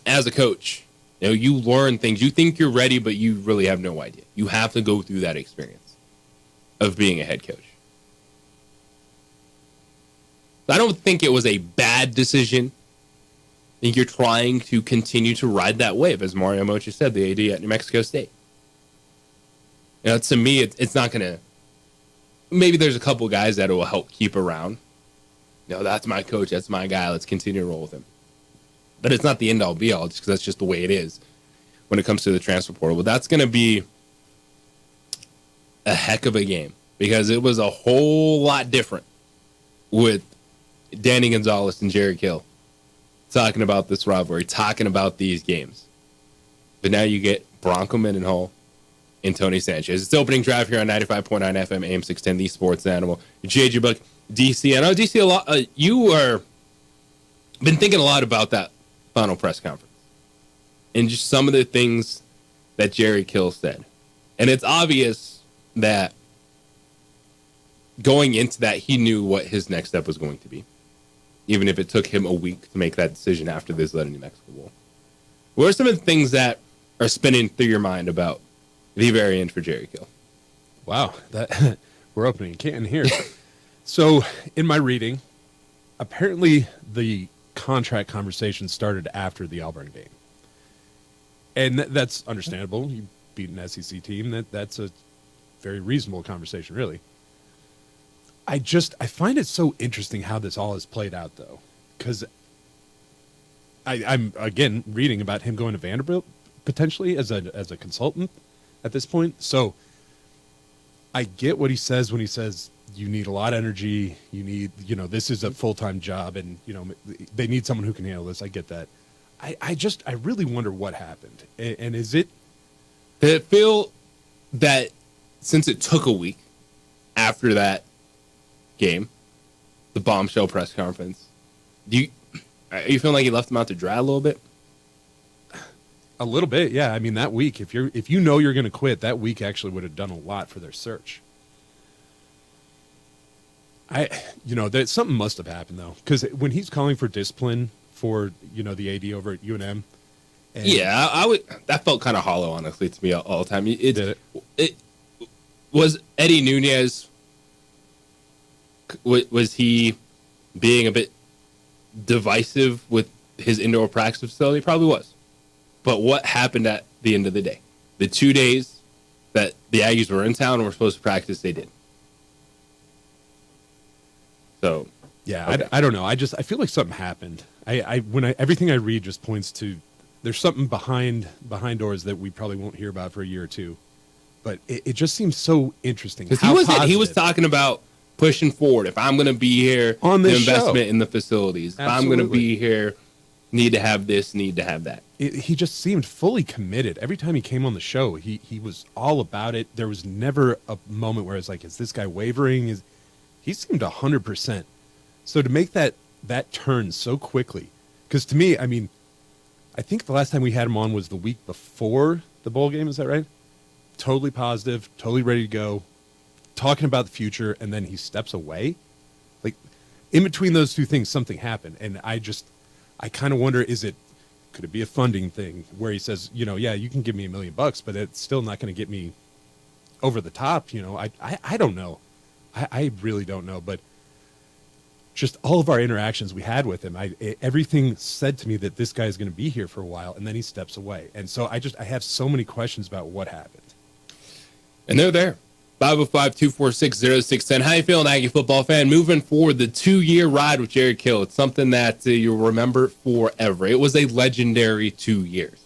as a coach, you learn things. You think you're ready, but you really have no idea. You have to go through that experience of being a head coach. I don't think it was a bad decision. I think you're trying to continue to ride that wave, as Mario Mocha said, the AD at New Mexico State. To me, it's not going to... Maybe there's a couple guys that it will help keep around. That's my coach, that's my guy, let's continue to roll with him. But it's not the end-all, be-all, just because that's just the way it is. when it comes to the transfer portal. But that's going to be a heck of a game because it was a whole lot different with Danny Gonzalez and Jerry Kill talking about this rivalry, talking about these games. But now you get Bronco Mendenhall and Tony Sanchez. It's opening drive here on 95.9 FM, AM 610, the Sports Animal. JJ Buck, DC. I know, DC, a lot. You are been thinking a lot about that final press conference and just some of the things that Jerry Kill said. And it's obvious that going into that, he knew what his next step was going to be, even if it took him a week to make that decision after this New Mexico Bowl. What are some of the things that are spinning through your mind about the very end for Jerry Kill? Wow, that we're opening a can here. So, in my reading, apparently the contract conversation started after the Auburn game, and that's understandable. You beat an SEC team; that's a very reasonable conversation, really. I find it so interesting how this all has played out, though, because I'm again reading about him going to Vanderbilt potentially as a consultant at this point. So I get what he says when he says you need a lot of energy. You need, this is a full-time job, and they need someone who can handle this. I get that. I really wonder what happened, and is it? Did it feel that since it took a week after that game, the bombshell press conference, are you feeling like you left them out to dry a little bit? A little bit, yeah. I mean, that week, if you know you're going to quit, that week actually would have done a lot for their search. That something must have happened though, because when he's calling for discipline for the AD over at UNM, that felt kind of hollow, honestly, to me all the time. It was Eddie Nunez. Was he being a bit divisive with his indoor practice facility? Probably was. But what happened at the end of the day? The 2 days that the Aggies were in town and were supposed to practice, they did. So, yeah, okay. I don't know. I feel like something happened. Everything I read just points to there's something behind doors that we probably won't hear about for a year or two. But it just seems so interesting. Because he was talking about pushing forward. If I'm going to be here, on this the investment show. in the facilities. Absolutely. If I'm going to be here, need to have this, need to have that. He just seemed fully committed. Every time he came on the show, he was all about it. There was never a moment where it's like, is this guy wavering? He seemed 100%. So to make that turn so quickly, because to me, I mean, I think the last time we had him on was the week before the bowl game. Is that right? Totally positive, totally ready to go, talking about the future, and then he steps away. Like, in between those two things, something happened. And I kind of wonder, could it be a funding thing where he says, yeah, you can give me $1 million, but it's still not going to get me over the top. I don't know. I really don't know. But just all of our interactions we had with him, everything said to me that this guy is going to be here for a while, and then he steps away. And so I have so many questions about what happened. And they're there. 505-246-0610. How you feeling, Aggie football fan? Moving forward, the 2-year ride with Jerry Kill. It's something that you'll remember forever. It was a legendary 2 years.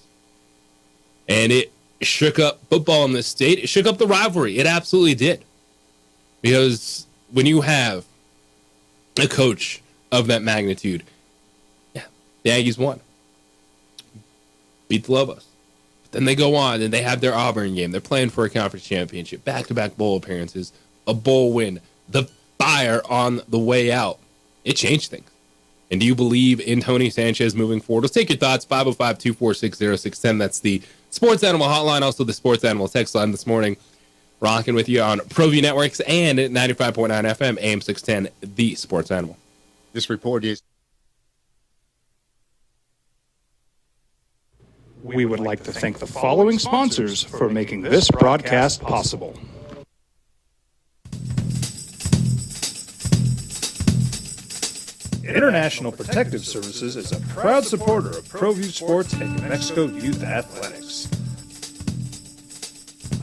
And it shook up football in this state. It shook up the rivalry. It absolutely did. Because when you have a coach of that magnitude, the Aggies won. Beat the Lobos. Then they go on and they have their Auburn game. They're playing for a conference championship, back-to-back bowl appearances, a bowl win, the fire on the way out. It changed things. And do you believe in Tony Sanchez moving forward? Let's take your thoughts. 505-246-0610. That's the Sports Animal Hotline, also the Sports Animal text line this morning. Rocking with you on ProView Networks and at 95.9 FM, AM 610, the Sports Animal. This report is... We would like to thank the following sponsors for making this broadcast possible. International Protective Services is a proud supporter of ProView Sports and New Mexico Youth Athletics.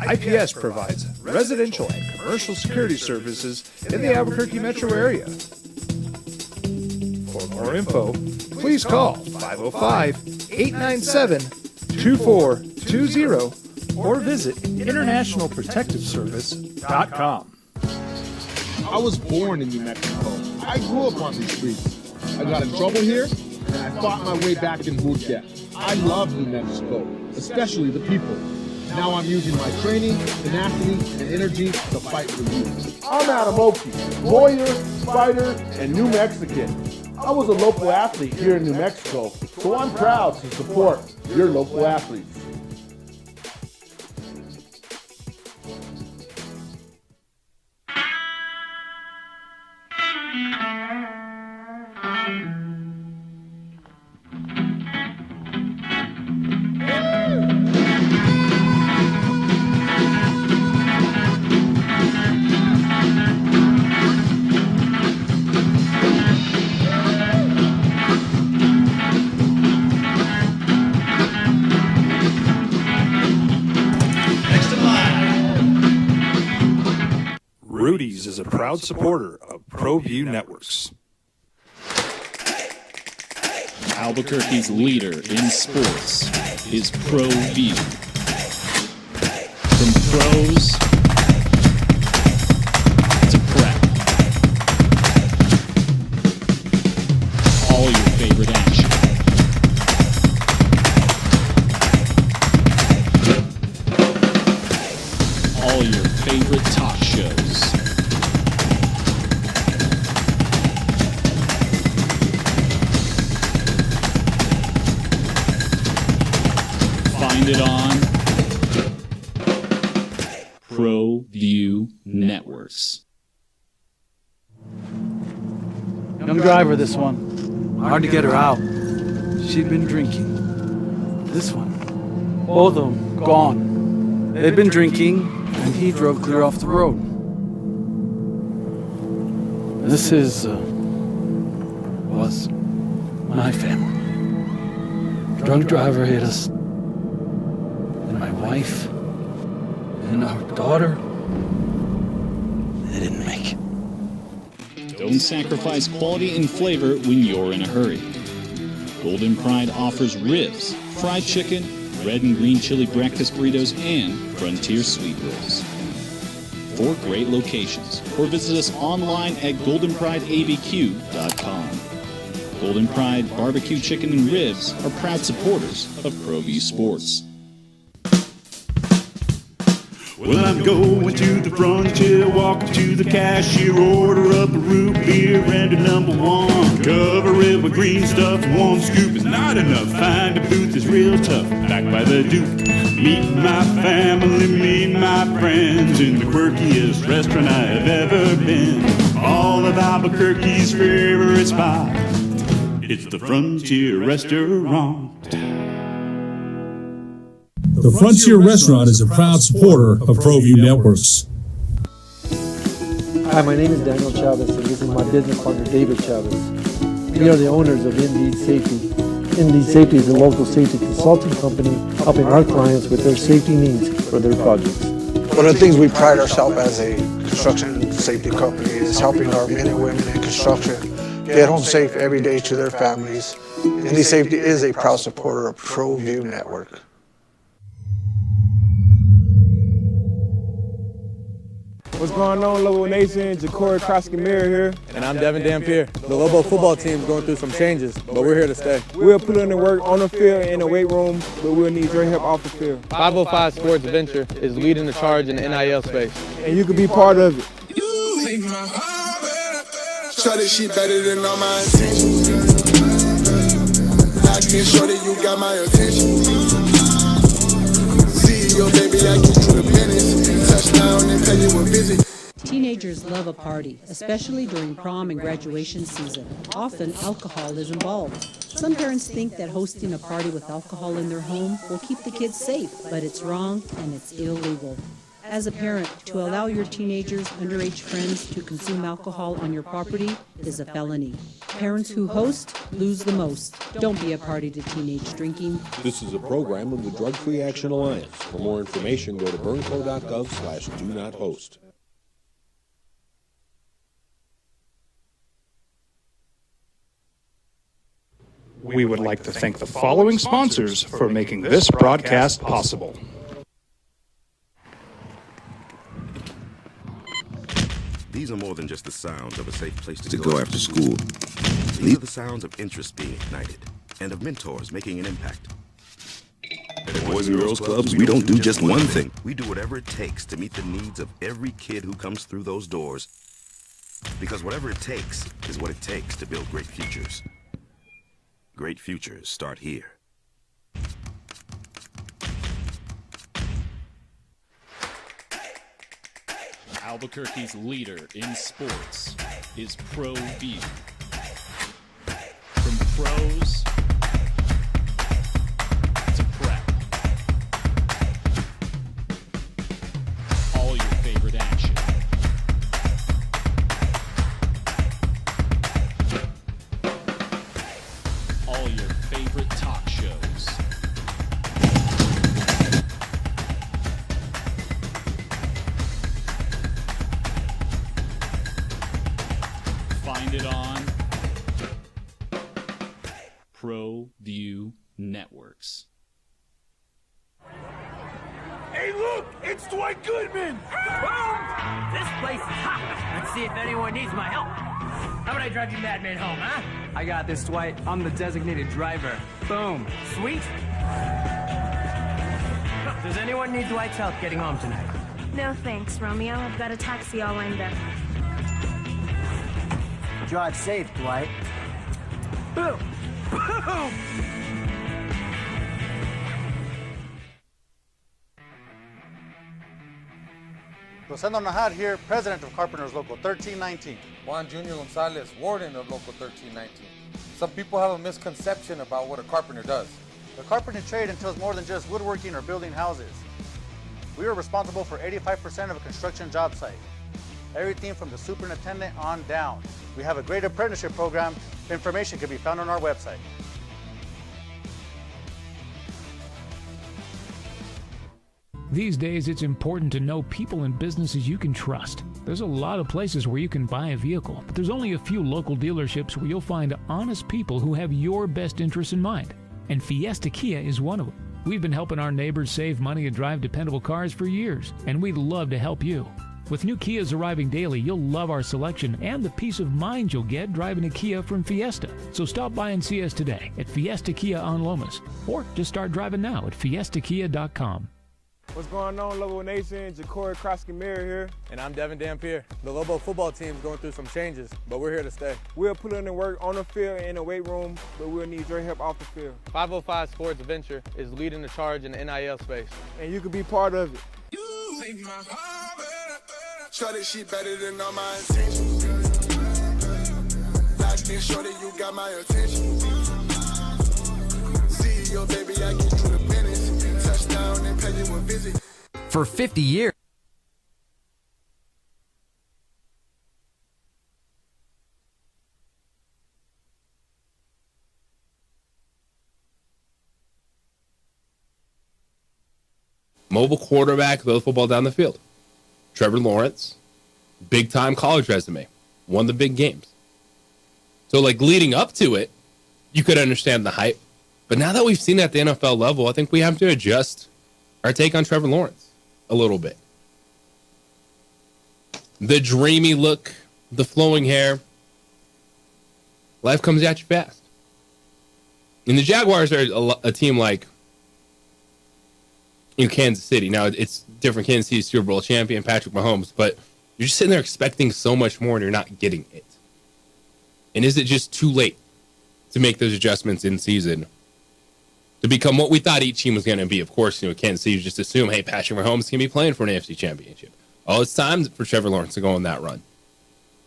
IPS provides residential and commercial security services in the Albuquerque metro area. For more info, please call 505-897-2424 888-848-20 or visit internationalprotectiveservice.com. I was born in New Mexico. I grew up on these streets. I got in trouble here, and I fought my way back in boot camp. I love New Mexico, especially the people. Now I'm using my training, tenacity, and energy to fight for you. I'm Adam Oki, lawyer, fighter, and New Mexican. I was a local athlete here in New Mexico, so I'm proud to support your local athletes. Rudy's is a proud supporter of ProView Networks. Albuquerque's leader in sports is ProView. From pros to prep. All your favorite action. All your favorite talk shows. Find it on ProView Networks. Young driver, this one. Hard to get her out. She'd been drinking. This one. Both of them gone. They'd been drinking, and he drove clear off the road. This was my family. The drunk driver hit us. And my wife and our daughter, they didn't make it. Don't sacrifice quality and flavor when you're in a hurry. Golden Pride offers ribs, fried chicken, red and green chili breakfast burritos, and frontier sweet rolls. 4 great locations, or visit us online at goldenprideabq.com. Golden Pride Barbecue Chicken and Ribs are proud supporters of ProView Sports. Well, I'm going to the frontier, walking to the cashier, order up a root beer and a number 1. Cover it with green stuff, 1 scoop is not enough. Find a booth that's real tough, back by the Duke. Meet my family, meet my friends in the quirkiest restaurant I have ever been. All of Albuquerque's favorite spot, it's the Frontier Restaurant. The Frontier Restaurant is a proud supporter of ProView Networks. Hi, my name is Daniel Chavez, and this is my business partner, David Chavez. We are the owners of Indeed Safety. Indeed Safety is a local safety consulting company helping our clients with their safety needs for their projects. One of the things we pride ourselves as a construction safety company is helping our men and women in construction get home safe every day to their families. Indeed Safety is a proud supporter of ProView Network. What's going on, Lobo Nation? Ja'Cory Krosky-Meyer here. And I'm Devin Dampier. The Lobo football team's going through some changes, but we're here to stay. We'll put in the work on the field and in the weight room, but we'll need your help off the field. 505 Sports Venture is leading the charge in the NIL space. And you can be part of it. Show that shit better than all my intentions. I can show that you got my attention. See your baby, I get you the business. Touchdown and pay you a visit. Teenagers love a party, especially during prom and graduation season. Often, alcohol is involved. Some parents think that hosting a party with alcohol in their home will keep the kids safe, but it's wrong and it's illegal. As a parent, to allow your teenagers' underage friends to consume alcohol on your property is a felony. Parents who host lose the most. Don't be a party to teenage drinking. This is a program of the Drug Free Action Alliance. For more information, go to burnco.gov/do-not-host. We would like to thank the following sponsors for making this broadcast possible. These are more than just the sounds of a safe place to go after school. These are the sounds of interest being ignited and of mentors making an impact. At Boys and Girls Clubs, we don't do just one thing. We do whatever it takes to meet the needs of every kid who comes through those doors. Because whatever it takes is what it takes to build great futures. Great futures start here. Albuquerque's leader in sports is ProView. From pros to prep, all your favorite action. All your favorite talk shows. Find it on ProView Networks. Hey, look! It's Dwight Goodman! Boom! This place is hot. Let's see if anyone needs my help. How about I drive you madmen home, huh? I got this, Dwight. I'm the designated driver. Boom. Sweet? Does anyone need Dwight's help getting home tonight? No thanks, Romeo. I've got a taxi all lined up. Drive safe, Dwight. Boom! Boom! Rosendo Najar here, president of Carpenters Local 1319. Juan Junior Gonzalez, warden of Local 1319. Some people have a misconception about what a carpenter does. The carpenter trade entails more than just woodworking or building houses. We are responsible for 85% of a construction job site. Everything from the superintendent on down. We have a great apprenticeship program. Information can be found on our website. These days, it's important to know people and businesses you can trust. There's a lot of places where you can buy a vehicle, but there's only a few local dealerships where you'll find honest people who have your best interests in mind. And Fiesta Kia is one of them. We've been helping our neighbors save money and drive dependable cars for years, and we'd love to help you. With new Kias arriving daily, you'll love our selection and the peace of mind you'll get driving a Kia from Fiesta. So stop by and see us today at Fiesta Kia on Lomas, or just start driving now at fiestakia.com. What's going on, Lobo Nation? Ja'Cory Krosky-Mir here. And I'm Devin Dampier. The Lobo football team's going through some changes, but we're here to stay. We'll put in the work on the field and in the weight room, but we'll need your help off the field. 505 Sports Venture is leading the charge in the NIL space. And you can be part of it. Shorty, she better than all my intentions. Like this, shorty, you got my attention. CEO, baby, I get you the business. Touchdown and pay you a visit. For 50 years. Mobile quarterback, throw the football down the field. Trevor Lawrence, big-time college resume, won the big games. So, like, leading up to it, you could understand the hype. But now that we've seen it at the NFL level, I think we have to adjust our take on Trevor Lawrence a little bit. The dreamy look, the flowing hair. Life comes at you fast. And the Jaguars are a team like Kansas City. Now, it's different. Kansas City Super Bowl champion, Patrick Mahomes, but you're just sitting there expecting so much more and you're not getting it. And is it just too late to make those adjustments in season to become what we thought each team was going to be? Of course, Kansas City just assume, hey, Patrick Mahomes can be playing for an AFC championship. Oh, it's time for Trevor Lawrence to go on that run.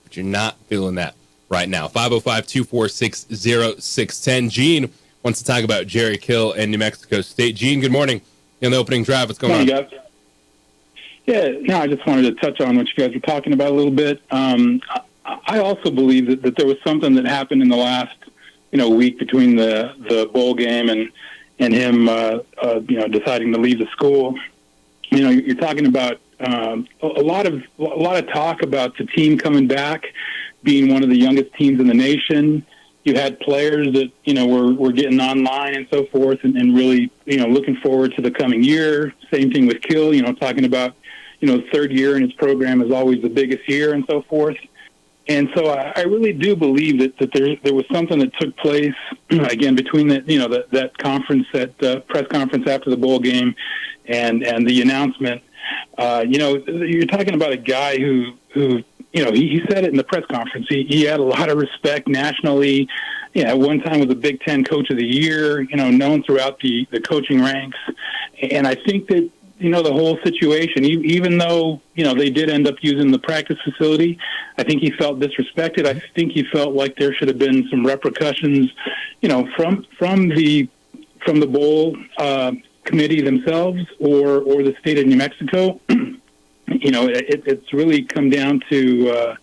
But you're not feeling that right now. 505-246-0610. Gene wants to talk about Jerry Kill and New Mexico State. Gene, good morning. In the opening drive, what's going on? Guys. Yeah, no, I just wanted to touch on what you guys were talking about a little bit. I also believe that there was something that happened in the last, week between the bowl game and him, deciding to leave the school. You're talking about a lot of talk about the team coming back, being one of the youngest teams in the nation. you had players that, were getting online and so forth and really, looking forward to the coming year. Same thing with Kill, talking about, third year in his program is always the biggest year and so forth. And so I really do believe that there was something that took place, again, between that conference, that press conference after the bowl game and the announcement. You're talking about a guy who he said it in the press conference. He had a lot of respect nationally. At one time was a Big Ten Coach of the Year, known throughout the coaching ranks. And I think that, the whole situation, even though, they did end up using the practice facility, I think he felt disrespected. I think he felt like there should have been some repercussions, from the bowl committee themselves or the state of New Mexico. It's really come down to,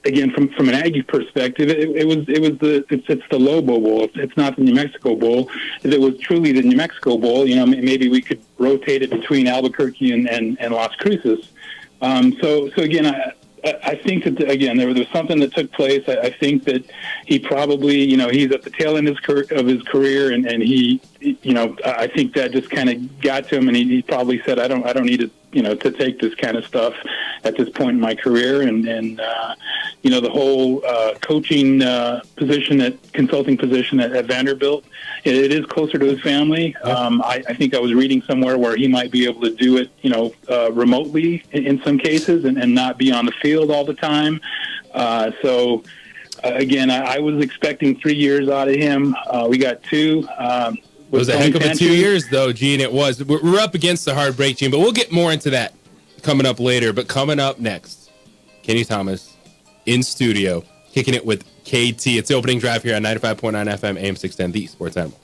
again, from an Aggie perspective, it's the Lobo Bowl. It's not the New Mexico Bowl. If it was truly the New Mexico Bowl, maybe we could rotate it between Albuquerque and Las Cruces. So again, I think that again there was something that took place. I think that he probably, he's at the tail end of his career, and he, I think that just kind of got to him, and he probably said, I don't need to. To take this kind of stuff at this point in my career, and the whole coaching consulting position at Vanderbilt, it is closer to his family. I think I was reading somewhere where he might be able to do it, remotely in some cases, and not be on the field all the time. So again, I was expecting 3 years out of him. We got 2. It was a heck of a 2 years, though, Gene. It was. We're up against the hard break, Gene, but we'll get more into that coming up later. But coming up next, Kenny Thomas in studio, kicking it with KT. It's the opening drive here on 95.9 FM, AM 610, the Sports Animal.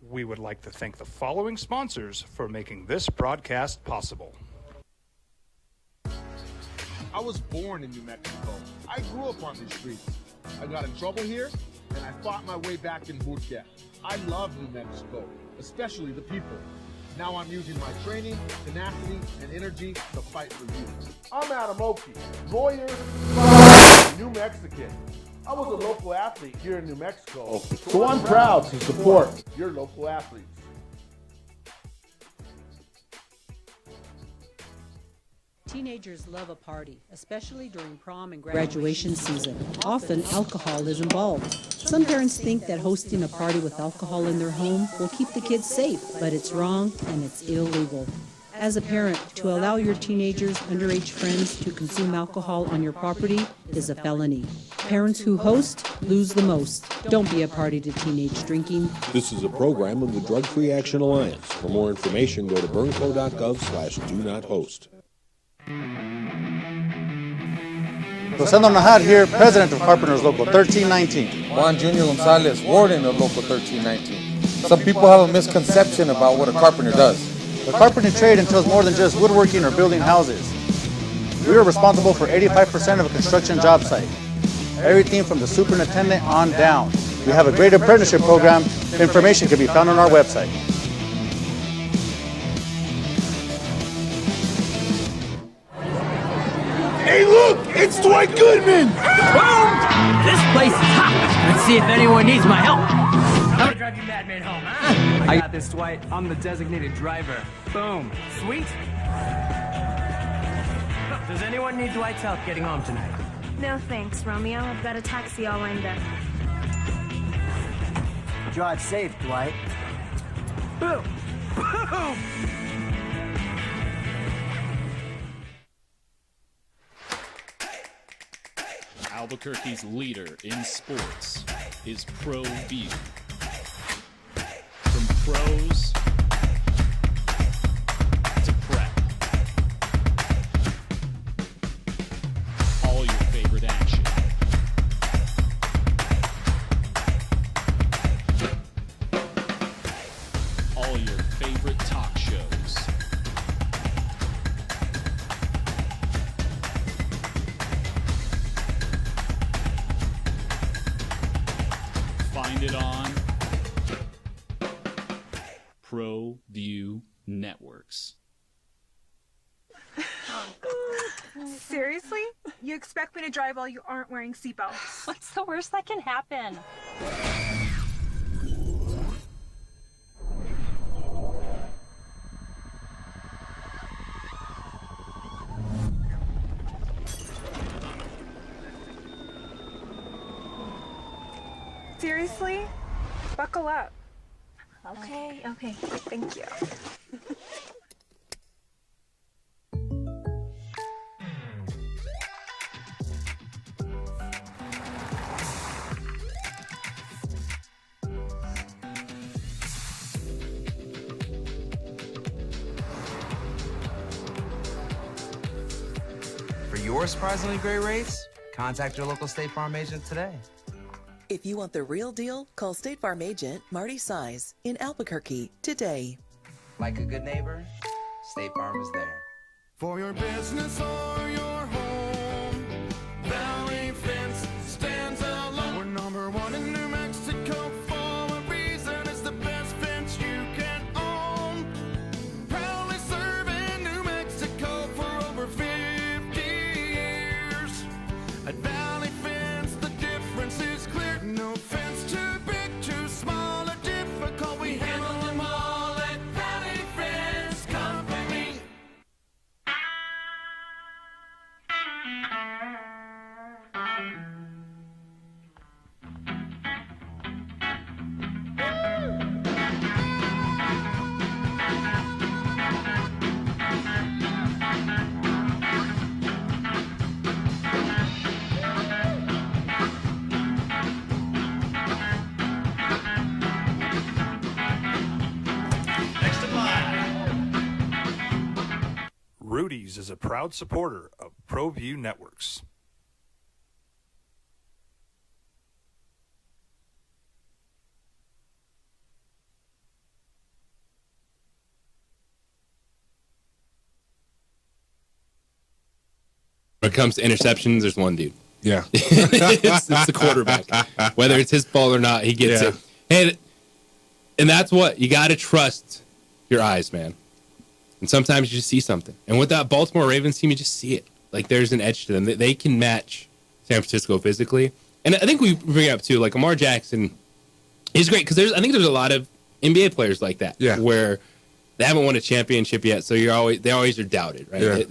We would like to thank the following sponsors for making this broadcast possible. I was born in New Mexico. I grew up on these streets. I got in trouble here, and I fought my way back in boot camp. I love New Mexico, especially the people. Now I'm using my training, tenacity, and energy to fight for you. I'm Adam Oki, lawyer, New Mexican. I was a local athlete here in New Mexico, so I'm proud to support your local athletes. Teenagers love a party, especially during prom and graduation season. Often, alcohol is involved. Some parents think that hosting a party with alcohol in their home will keep the kids safe, but it's wrong and it's illegal. As a parent, to allow your teenagers' underage friends to consume alcohol on your property is a felony. Parents who host lose the most. Don't be a party to teenage drinking. This is a program of the Drug Free Action Alliance. For more information, go to burnco.gov/do-not-host. Rosendo Najar here, president of Carpenters Local 1319. Juan Junior Gonzalez, warden of Local 1319. Some people have a misconception about what a carpenter does. The carpentry trade entails more than just woodworking or building houses. We are responsible for 85% of a construction job site. Everything from the superintendent on down. We have a great apprenticeship program. Information can be found on our website. Hey, look! It's Dwight Goodman! Boom! This place is hot. Let's see if anyone needs my help. I'm gonna drive you madman home, huh? I got this, Dwight. I'm the designated driver. Boom. Sweet? Does anyone need Dwight's help getting home tonight? No thanks, Romeo. I've got a taxi all lined up. Drive safe, Dwight. Boom! Boom! Albuquerque's leader in sports is Pro View. From pros to prep. All your favorite action. All your favorite talk shows. Find it on Pro View Networks. Seriously? You expect me to drive while you aren't wearing seatbelts? What's the worst that can happen? Seriously? Buckle up. Okay, thank you. For your surprisingly great rates, contact your local State Farm agent today. If you want the real deal, call State Farm agent Marty Size in Albuquerque today. Like a good neighbor, State Farm is there. For your business or your home, Valley Fence stands alone. We're number one in New Mexico for a reason. It's the best fence you can own. Proudly serving New Mexico for over 50 years. At Valley Fence, the difference is clear. No fence too big, too small, or difficult. We handle them all at Valley Fence Company. Rudy's is a proud supporter of ProView Networks. When it comes to interceptions, there's one dude. Yeah. it's the quarterback. Whether it's his ball or not, he gets it. Hey, and that's what you got to trust your eyes, man. And sometimes you just see something. And with that Baltimore Ravens team, you just see it. Like there's an edge to them. They can match San Francisco physically. And I think we bring it up too, like Lamar Jackson is great because I think there's a lot of NBA players like that, where they haven't won a championship yet, so they always are doubted, right? Yeah.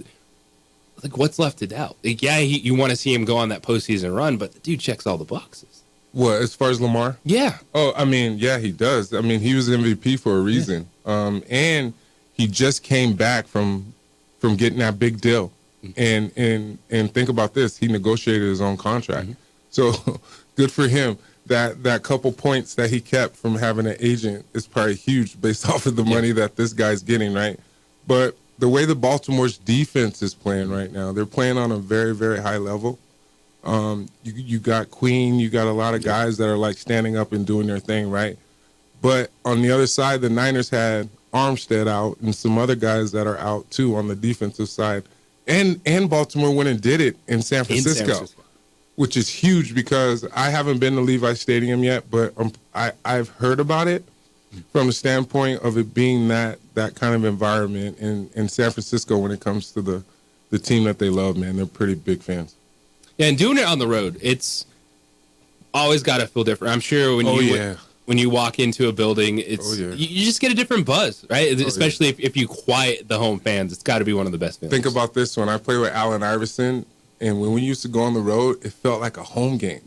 Like what's left to doubt? Like, you want to see him go on that postseason run, but the dude checks all the boxes. What, as far as Lamar? Yeah. Oh, I mean, yeah, he does. I mean, he was MVP for a reason, and he just came back from getting that big deal. And think about this, he negotiated his own contract. So good for him. That couple points that he kept from having an agent is probably huge based off of the money that this guy's getting, right? But the way the Baltimore's defense is playing right now, they're playing on a very, very high level. You got Queen, you got a lot of guys that are like standing up and doing their thing, right? But on the other side, the Niners had Armstead out and some other guys that are out too on the defensive side. And Baltimore went and did it in San Francisco, which is huge because I haven't been to Levi Stadium yet, but I've heard about it from the standpoint of it being that kind of environment in San Francisco when it comes to the team that they love, man. They're pretty big fans. Yeah, and doing it on the road, it's always got to feel different. I'm sure when you walk into a building, it's you just get a different buzz, right? Especially if you quiet the home fans, it's got to be one of the best feelings. Think about this one. I played with Allen Iverson, and when we used to go on the road, it felt like a home game.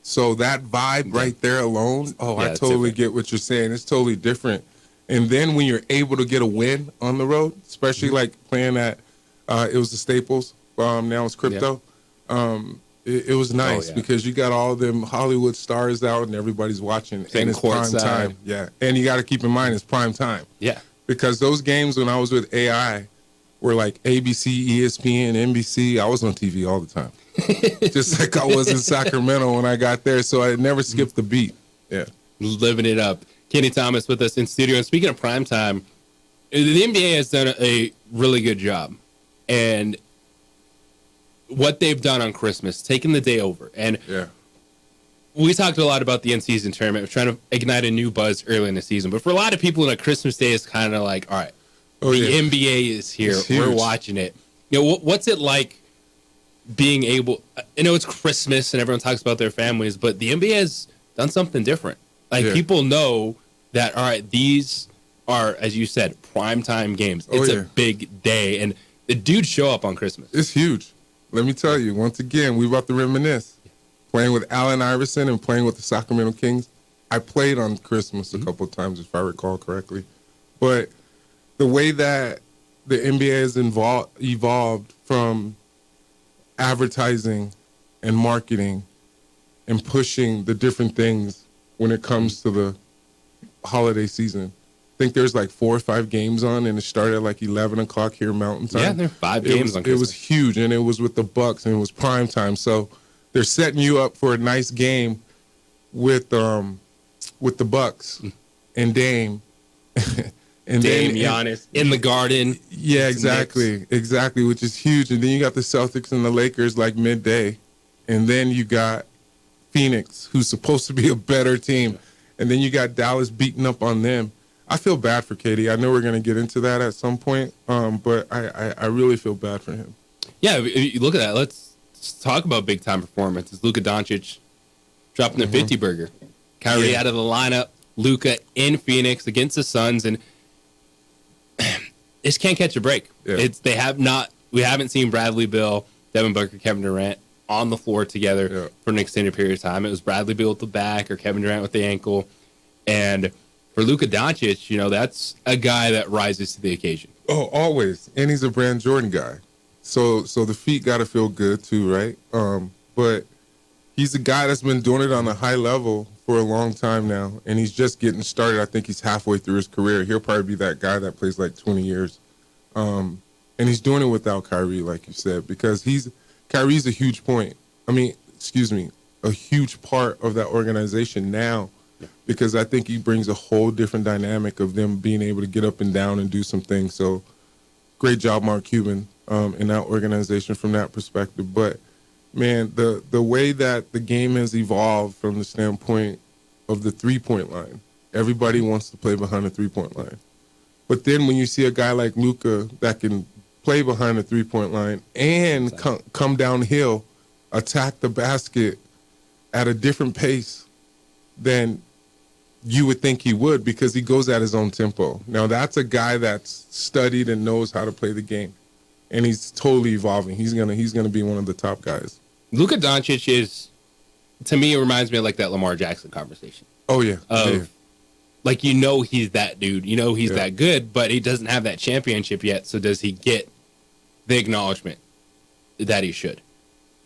So that vibe right there alone, I totally get what you're saying. It's totally different. And then when you're able to get a win on the road, especially like playing at, it was the Staples, now it's Crypto. It was nice because you got all them Hollywood stars out and everybody's watching. And it's prime time. Yeah. And you got to keep in mind it's prime time. Yeah. Because those games when I was with AI were like ABC, ESPN, NBC. I was on TV all the time. Just like I was in Sacramento when I got there. So I never skipped the beat. Yeah. Living it up. Kenny Thomas with us in studio. And speaking of prime time, the NBA has done a really good job. And what they've done on Christmas, taking the day over. And we talked a lot about the in-season tournament. We're trying to ignite a new buzz early in the season. But for a lot of people, Christmas Day is kind of like, all right, the NBA is here. We're watching it. You know, what's it like being able? I know it's Christmas and everyone talks about their families, but the NBA has done something different. Like people know that. All right, these are, as you said, primetime games. It's a big day, and the dudes show up on Christmas. It's huge. Let me tell you. Once again, we about to reminisce. Playing with Allen Iverson and playing with the Sacramento Kings. I played on Christmas a couple of times, if I recall correctly. But the way that the NBA has evolved from advertising and marketing and pushing the different things when it comes to the holiday season. I think there's like 4 or 5 games on, and it started at like 11 o'clock here Mountain Time. Yeah, there are 5 games on Christmas. It was huge, and it was with the Bucks, and it was prime time. So they're setting you up for a nice game with the Bucks and Dame. And Dame, Giannis in the Garden. Yeah, exactly, which is huge. And then you got the Celtics and the Lakers like midday, and then you got Phoenix, who's supposed to be a better team, and then you got Dallas beating up on them. I feel bad for KD. I know we're going to get into that at some point, but I really feel bad for him. Yeah, if you look at that. Let's talk about big time performances. Luka Doncic dropping the 50 burger. Kyrie out of the lineup. Luka in Phoenix against the Suns, and just can't catch a break. We haven't seen Bradley Beal, Devin Booker, Kevin Durant on the floor together for an extended period of time. It was Bradley Beal with the back or Kevin Durant with the ankle. And for Luka Doncic, you know, that's a guy that rises to the occasion. Oh, always. And he's a Brand Jordan guy. So the feet got to feel good too, right? But he's a guy that's been doing it on a high level for a long time now, and he's just getting started. I think he's halfway through his career. He'll probably be that guy that plays like 20 years. And he's doing it without Kyrie, like you said, because Kyrie's a huge a huge part of that organization now, because I think he brings a whole different dynamic of them being able to get up and down and do some things. So great job, Mark Cuban, in that organization from that perspective. But man, the way that the game has evolved from the standpoint of the three-point line, everybody wants to play behind the three-point line. But then when you see a guy like Luka that can play behind the three-point line and come downhill, attack the basket at a different pace than you would think he would, because he goes at his own tempo. Now, that's a guy that's studied and knows how to play the game, and he's totally evolving. He's gonna be one of the top guys. Luka Doncic is, to me, it reminds me of like that Lamar Jackson conversation. Oh yeah, like, you know, he's that dude. You know, he's that good, but he doesn't have that championship yet. So does he get the acknowledgement that he should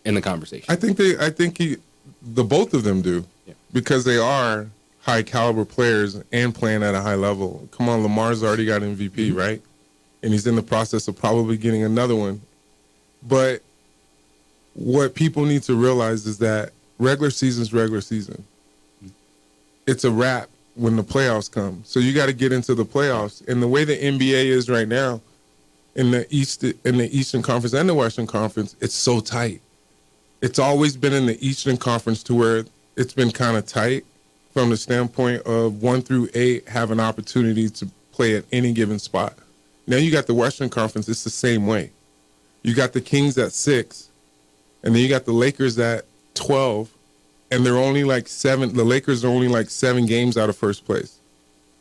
in the conversation? I think the both of them do, because they are high caliber players and playing at a high level. Come on, Lamar's already got MVP, right? And he's in the process of probably getting another one. But what people need to realize is that regular season's regular season. It's a wrap when the playoffs come. So you got to get into the playoffs. And the way the NBA is right now, in the Eastern Conference and the Western Conference, it's so tight. It's always been in the Eastern Conference to where it's been kind of tight from the standpoint of 1 through 8 have an opportunity to play at any given spot. Now you got the Western Conference, it's the same way. You got the Kings at 6, and then you got the Lakers at 12, and they're only like 7. The Lakers are only like 7 games out of first place.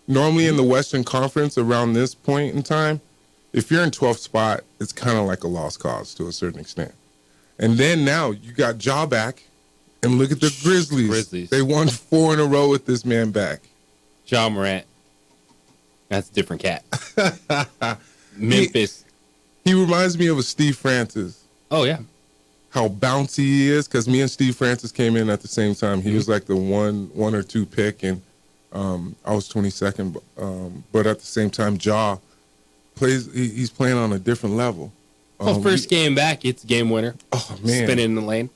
Normally in the Western Conference around this point in time, if you're in 12th spot, it's kind of like a lost cause to a certain extent. And then now you got Ja back, and look at the Grizzlies. They won 4 in a row with this man back. Ja Morant. That's a different cat. Memphis. He reminds me of a Steve Francis. Oh, yeah. How bouncy he is, because me and Steve Francis came in at the same time. He was like the one or two pick, and I was 22nd. But at the same time, Ja he's playing on a different level. First game back, it's game winner. Oh, man. Spinning in the lane.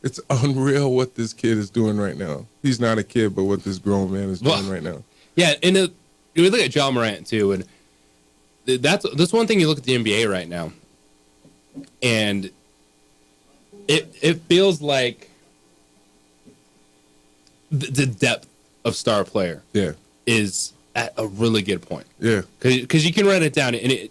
It's unreal what this kid is doing right now. He's not a kid, but what this grown man is doing right now. Yeah, and we look at Ja Morant, too, and that's one thing. You look at the NBA right now, and it feels like the depth of star player is at a really good point. Yeah. Because you can run it down, and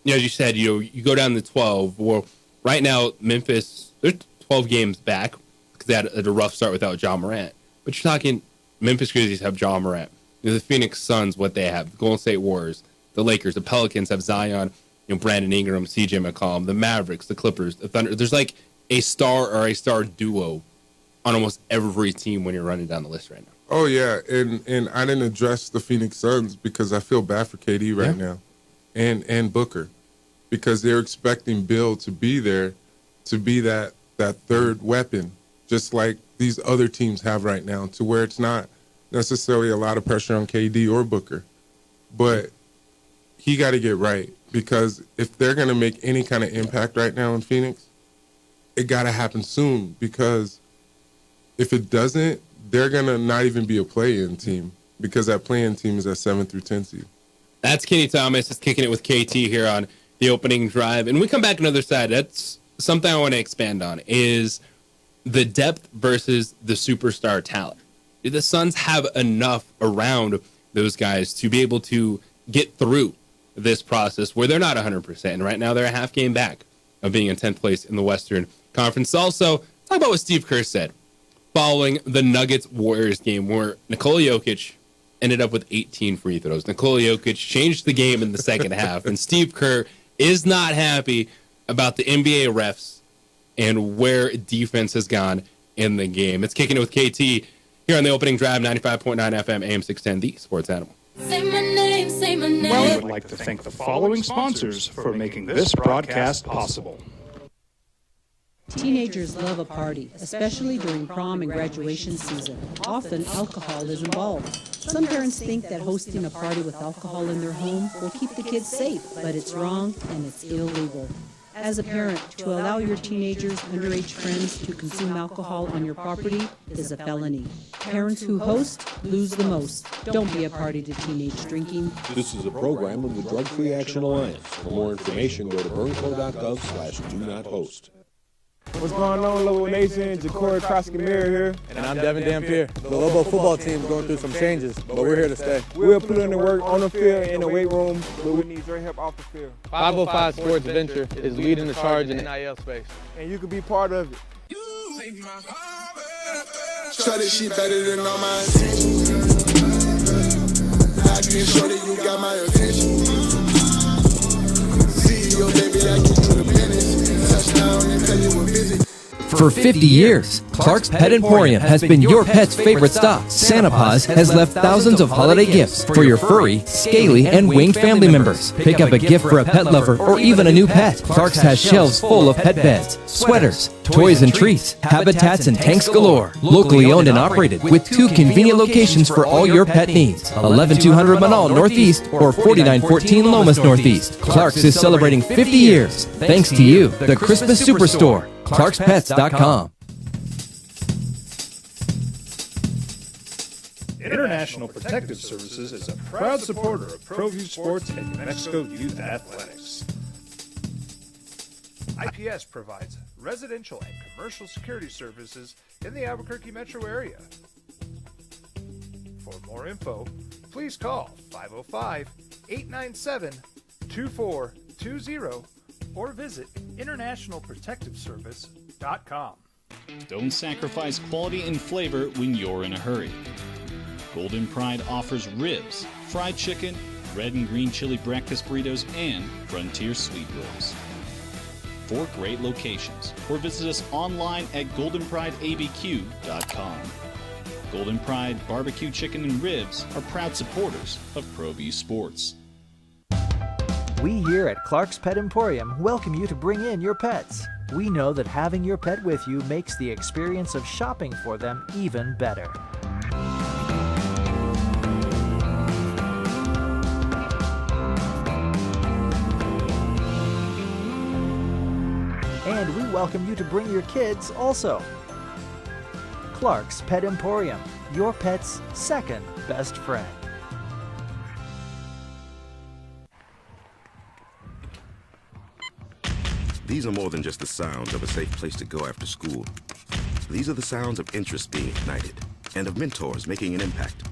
as you said, you go down to 12. Well, right now, Memphis, they're 12 games back because they had a rough start without Ja Morant. But you're talking Memphis Grizzlies have Ja Morant. The Phoenix Suns, what they have. The Golden State Warriors, the Lakers, the Pelicans have Zion, Brandon Ingram, CJ McCollum, the Mavericks, the Clippers, the Thunder. There's like a star or a star duo on almost every team when you're running down the list right now. Oh, yeah, and I didn't address the Phoenix Suns because I feel bad for KD right now and Booker because they're expecting Bill to be there to be that third weapon, just like these other teams have right now, to where it's not necessarily a lot of pressure on KD or Booker. But he got to get right because if they're going to make any kind of impact right now in Phoenix, it got to happen soon because if it doesn't, they're going to not even be a play-in team because that play-in team is at 7 through 10 seed. That's Kenny Thomas. Just kicking it with KT here on the opening drive. And we come back on the other side. That's something I want to expand on is the depth versus the superstar talent. Do the Suns have enough around those guys to be able to get through this process where they're not 100%? And right now they're a half game back of being in 10th place in the Western Conference. Also, talk about what Steve Kerr said following the Nuggets-Warriors game where Nikola Jokic ended up with 18 free throws. Nikola Jokic changed the game in the second half, and Steve Kerr is not happy about the NBA refs and where defense has gone in the game. It's Kicking It with KT here on the opening drive, 95.9 FM, AM 610, the Sports Animal. Say my name, say my name. We would like to thank the following sponsors for making this broadcast possible. Teenagers love a party, especially during prom and graduation season. Often, alcohol is involved. Some parents think that hosting a party with alcohol in their home will keep the kids safe, but it's wrong and it's illegal. As a parent, to allow your teenagers' underage friends to consume alcohol on your property is a felony. Parents who host lose the most. Don't be a party to teenage drinking. This is a program of the Drug Free Action Alliance. For more information, go to burnco.gov/do-not-host. What's going on, Lobo Nation? Ja'Cory Cross-Camara here. And I'm Devin Dampier. The Lobo football team is going through some changes, but we're here to stay. We'll put in the work on the field and in the weight room, but we need your help off the field. 505 Sports Venture is leading the charge in the NIL space. And you can be part of it. Shorty, she better than all my attention. I can show that you got my attention. CEO, baby, I get you the business. Touchdown and tell you we're busy. For 50 years, Clark's Pet Emporium has been your pet's favorite stop. Santa Paws has left thousands of holiday gifts for your furry, scaly, and winged family members. Pick up a gift for a pet lover or even a new pet. Clark's has shelves full of pet beds, sweaters, toys and treats, habitats and tanks galore. Locally owned and operated with 2 convenient locations for all your pet needs. 11200 Manal Northeast or 4914 Lomas Northeast. Clark's is celebrating 50 years. Thanks to you, the Christmas Superstore. ClarksPets.com. International Protective Services is a proud supporter of ProView Sports and New Mexico Youth Athletics. IPS provides residential and commercial security services in the Albuquerque metro area. For more info, please call 505-897-2420 or visit internationalprotectiveservice.com. Don't sacrifice quality and flavor when you're in a hurry. Golden Pride offers ribs, fried chicken, red and green chili breakfast burritos, and Frontier sweet rolls. 4 great locations, or visit us online at goldenprideabq.com. Golden Pride Barbecue Chicken and Ribs are proud supporters of ProView Sports. We here at Clark's Pet Emporium welcome you to bring in your pets. We know that having your pet with you makes the experience of shopping for them even better. And we welcome you to bring your kids also. Clark's Pet Emporium, your pet's second best friend. These are more than just the sounds of a safe place to go after school. These are the sounds of interest being ignited and of mentors making an impact.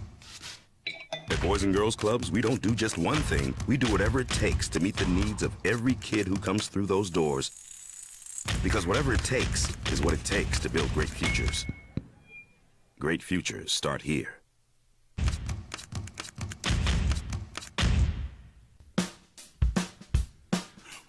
At Boys and Girls Clubs, we don't do just one thing. We do whatever it takes to meet the needs of every kid who comes through those doors. Because whatever it takes is what it takes to build great futures. Great futures start here.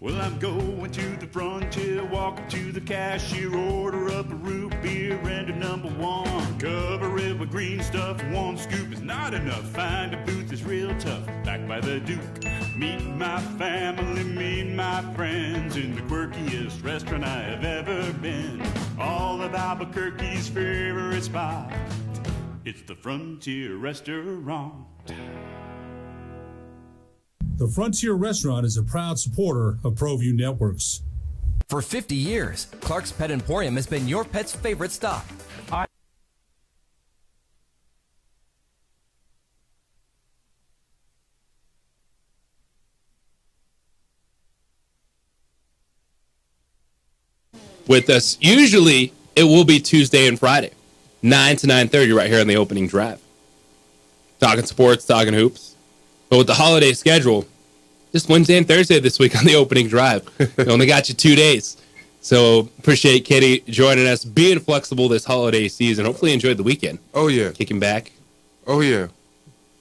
Well, I'm going to the frontier, walk up to the cashier, order up a root beer and a number one. Cover it with green stuff, one scoop is not enough. Find a booth is real tough, back by the Duke. Meet my family, meet my friends in the quirkiest restaurant I have ever been. All of Albuquerque's favorite spot, it's the Frontier Restaurant. The Frontier Restaurant is a proud supporter of ProView Networks. For 50 years, Clark's Pet Emporium has been your pet's favorite stop. With us, usually it will be Tuesday and Friday, 9 to 9:30 right here on the opening drive. Talking sports, talking hoops. But with the holiday schedule, just Wednesday and Thursday this week on the opening drive. We only got you 2 days. So appreciate Kitty joining us, being flexible this holiday season. Hopefully enjoyed the weekend. Oh, yeah. Kicking back. Oh, yeah.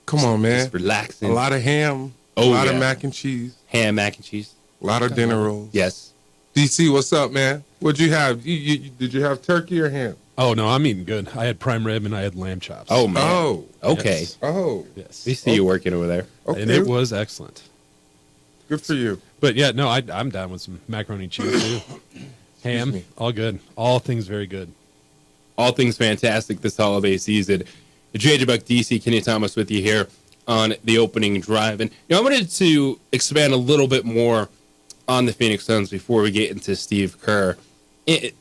Come on, man. Just relaxing. A lot of ham. A lot of mac and cheese. Ham, mac and cheese. A lot of dinner rolls. Yes. DC, what's up, man? What'd you have? Did you have turkey or ham? Oh, no, I'm eating good. I had prime rib and I had lamb chops. Oh, man. Oh. Okay. Yes. Oh. Yes. We see you working over there. Okay. And it was excellent. Good for you. But, yeah, no, I'm down with some macaroni and cheese, too. Ham, all good. All things very good. All things fantastic this holiday season. JJ Buck, DC, Kenny Thomas with you here on the opening drive. And I wanted to expand a little bit more on the Phoenix Suns before we get into Steve Kerr. It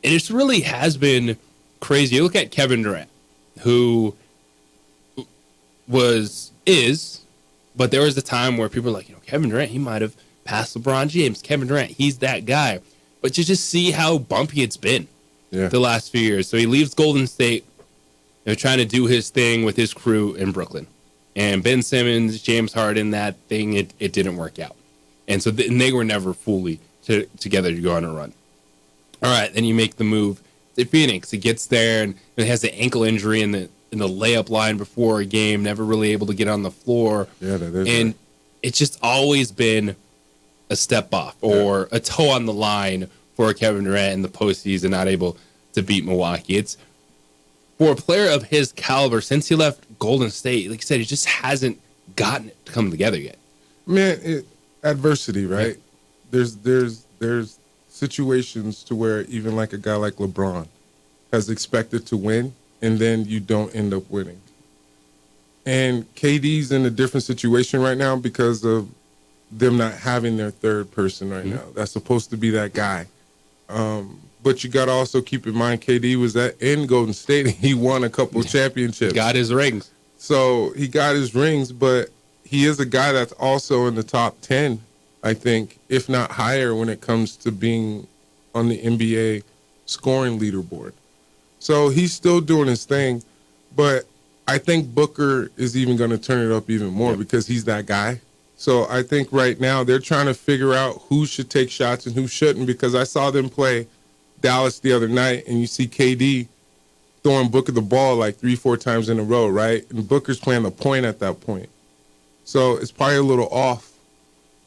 just really has been crazy. You look at Kevin Durant, who is, but there was a time where people were like, Kevin Durant, he might have passed LeBron James. Kevin Durant, he's that guy. But you just see how bumpy it's been the last few years. So he leaves Golden State, trying to do his thing with his crew in Brooklyn. And Ben Simmons, James Harden, that thing, it didn't work out. And so they were never fully together to go on a run. All right, then you make the move to Phoenix. He gets there and he has an ankle injury in the layup line before a game, never really able to get on the floor. Yeah, that is. And it's just always been a step off or a toe on the line for Kevin Durant in the postseason, not able to beat Milwaukee. It's for a player of his caliber, since he left Golden State, like I said, he just hasn't gotten it to come together yet. Man, adversity, right? There's situations to where even like a guy like LeBron has expected to win, and then you don't end up winning. And KD's in a different situation right now because of them not having their third person right now. That's supposed to be that guy. But you got to also keep in mind, KD was in Golden State, and he won a couple championships. Got his rings. So he got his rings, but he is a guy that's also in the top 10, I think, if not higher, when it comes to being on the NBA scoring leaderboard. So he's still doing his thing, but I think Booker is even going to turn it up even more because he's that guy. So I think right now they're trying to figure out who should take shots and who shouldn't, because I saw them play Dallas the other night, and you see KD throwing Booker the ball like 3-4 times in a row, right? And Booker's playing the point at that point. So it's probably a little off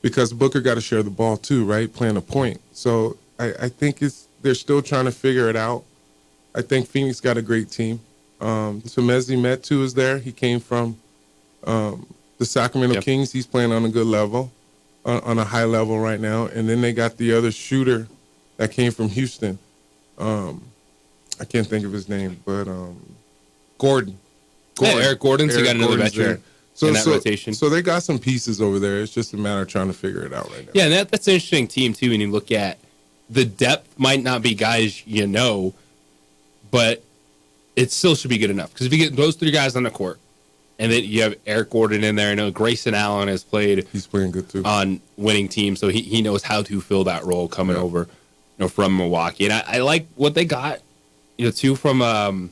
because Booker got to share the ball too, right? Playing a point. So I think they're still trying to figure it out. I think Phoenix got a great team. Temezi Metu is there. He came from the Sacramento Kings. He's playing on a good level, on a high level right now. And then they got the other shooter that came from Houston. I can't think of his name, but Gordon. Yeah, Eric Gordon. So you got another veteran in that rotation. So they got some pieces over there. It's just a matter of trying to figure it out right now. Yeah, and that's an interesting team, too, when you look at the depth. Might not be guys but it still should be good enough. Because if you get those three guys on the court, and then you have Eric Gordon in there. I know Grayson Allen has played. He's playing good, too. On winning teams, so he knows how to fill that role coming over from Milwaukee. And I like what they got, too, from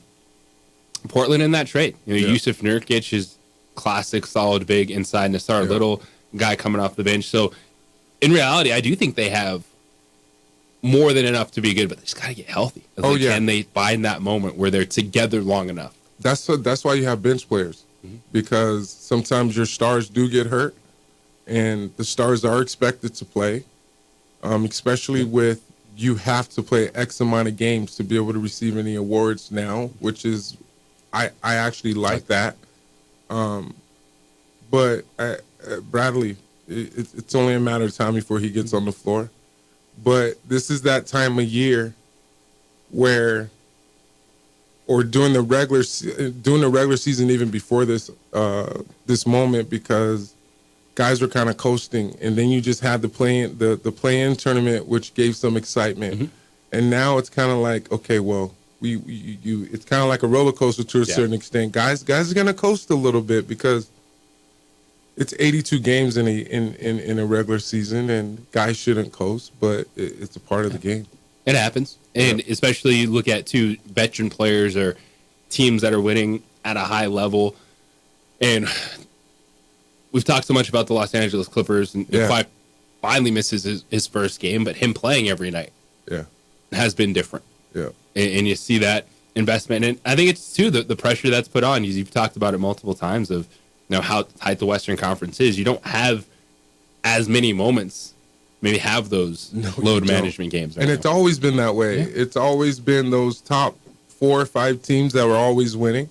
Portland in that trade. Yusuf Nurkic is classic solid big inside Nassar Little, guy coming off the bench. So in reality, I do think they have more than enough to be good, but they just got to get healthy. Can they find that moment where they're together long enough? That's why you have bench players, because sometimes your stars do get hurt, and the stars are expected to play, especially with you have to play X amount of games to be able to receive any awards now, which is I actually like that. But Bradley, it's only a matter of time before he gets on the floor. But this is that time of year where, or during the regular season, even before this moment, because guys were kind of coasting, and then you just had the play-in tournament, which gave some excitement, and now it's kind of like, okay, well, it's kind of like a roller coaster to a certain extent. Guys are gonna coast a little bit because it's 82 games in a regular season, and guys shouldn't coast, but it's a part of the game. It happens, and especially you look at two veteran players or teams that are winning at a high level. And we've talked so much about the Los Angeles Clippers, and Kawhi finally misses his first game, but him playing every night has been different. Yeah, and you see that investment, and I think it's too the pressure that's put on. You've talked about it multiple times of how tight the Western Conference is. You don't have as many moments, maybe have those load management games. And it's always been that way. Yeah. It's always been those top 4 or 5 teams that were always winning.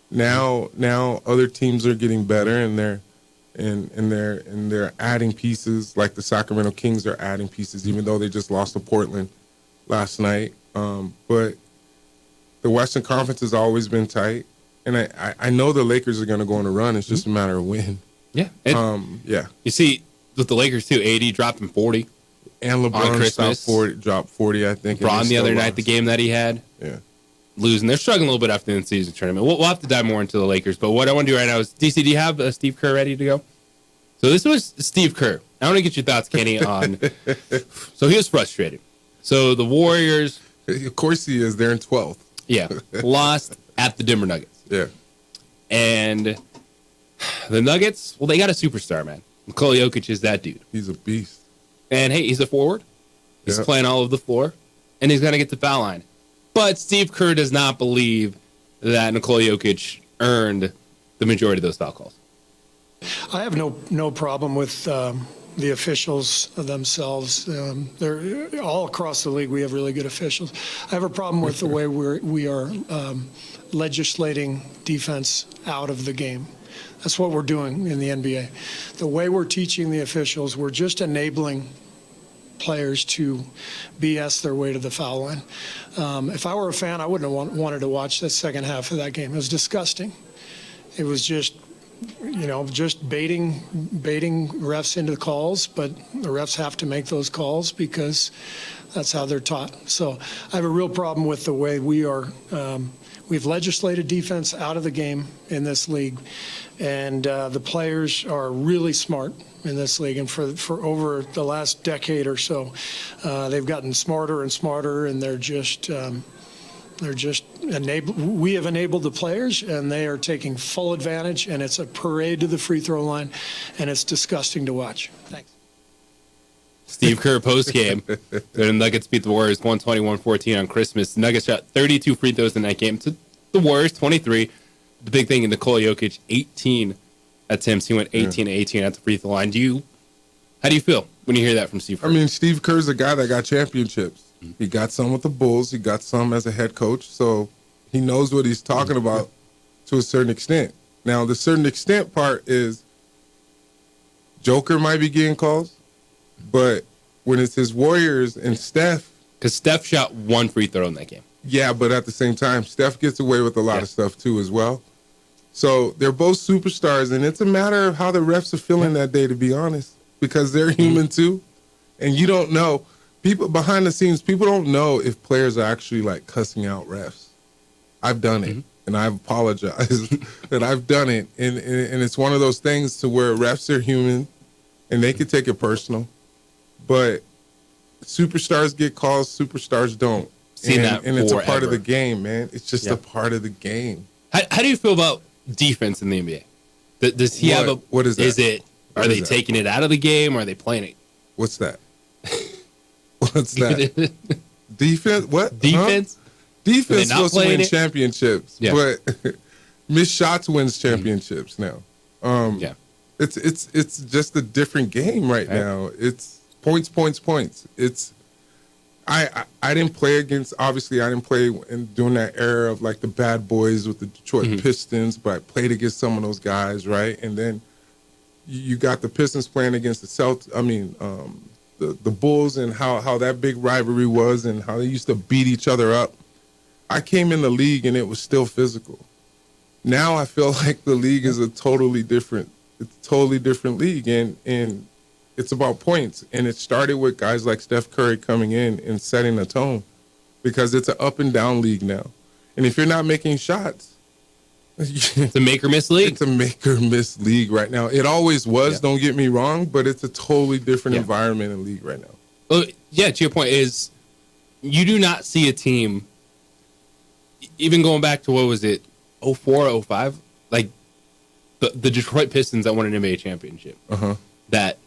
Now other teams are getting better, and they're adding pieces. Like the Sacramento Kings are adding pieces, even though they just lost to Portland last night. But the Western Conference has always been tight. And I know the Lakers are going to go on a run. It's just a matter of when. Yeah. Yeah. You see, with the Lakers, too, AD dropping 40. And LeBron dropped 40, I think. LeBron the other night, the game that he had. Yeah. Losing. They're struggling a little bit after the season tournament. We'll have to dive more into the Lakers. But what I want to do right now is, DC, do you have Steve Kerr ready to go? So this was Steve Kerr. I want to get your thoughts, Kenny, on... So he was frustrated. So the Warriors... Of course he is. They're in 12th. Yeah. Lost at the Denver Nuggets. Yeah. And the Nuggets, well, they got a superstar, man. Nikola Jokic is that dude. He's a beast. And, hey, he's a forward. He's playing all over the floor. And he's going to get the foul line. But Steve Kerr does not believe that Nikola Jokic earned the majority of those foul calls. I have no problem with the officials themselves. They're all across the league. We have really good officials. I have a problem with the way we are legislating defense out of the game. That's what we're doing in the NBA. The way we're teaching the officials, we're just enabling players to BS their way to the foul line. If I were a fan, I wouldn't have wanted to watch the second half of that game. It was disgusting. It was just baiting refs into the calls, but the refs have to make those calls because that's how they're taught. So I have a real problem with the way we've legislated defense out of the game in this league, and the players are really smart in this league. And for over the last decade or so, they've gotten smarter and smarter, and they're just we have enabled the players, and they are taking full advantage, and it's a parade to the free throw line, and it's disgusting to watch. Thanks. Steve Kerr postgame. The Nuggets beat the Warriors 120-114 on Christmas. The Nuggets shot 32 free throws in that game to the Warriors 23. The big thing in Nikola Jokic, 18 attempts. He went 18-18 at the free throw line. How do you feel when you hear that from Steve Kerr? I mean, Steve Kerr's a guy that got championships. He got some with the Bulls. He got some as a head coach. So he knows what he's talking about to a certain extent. Now, the certain extent part is Joker might be getting calls, but when it's his Warriors and Steph. Because Steph shot 1 free throw in that game. Yeah, but at the same time, Steph gets away with a lot of stuff too as well. So they're both superstars, and it's a matter of how the refs are feeling that day, to be honest, because they're human too. And you don't know. People behind the scenes, people don't know if players are actually like cussing out refs. I've done it, and I apologize that I've done it. And it's one of those things to where refs are human, and they can take it personal. But superstars get calls, superstars don't. And it's a part of the game, man. It's just a part of the game. How do you feel about defense in the NBA? Does he have a? What is that? Is it? Are they taking it out of the game? Or are they playing it? What's that? What's that? Defense? What? Defense? Huh? Defense not supposed to playing win it? championships, Yeah. but missed shots wins championships now. Yeah. It's just a different game right now. It's points. It's I didn't play against, obviously I didn't play during that era of like the bad boys with the Detroit Pistons, but I played against some of those guys, right? And then you got the Pistons playing against the the Bulls, and how that big rivalry was and how they used to beat each other up. I came in the league and it was still physical. Now I feel like the league is a totally different league, and it's about points. And it started with guys like Steph Curry coming in and setting the tone, because it's an up and down league now. And if you're not making shots, it's a make or miss league. It's a make or miss league right now. It always was, don't get me wrong, but it's a totally different environment in league right now. Well, yeah, to your point is, you do not see a team, even going back to, what was it, 04, 05? Like, the Detroit Pistons that won an NBA championship. That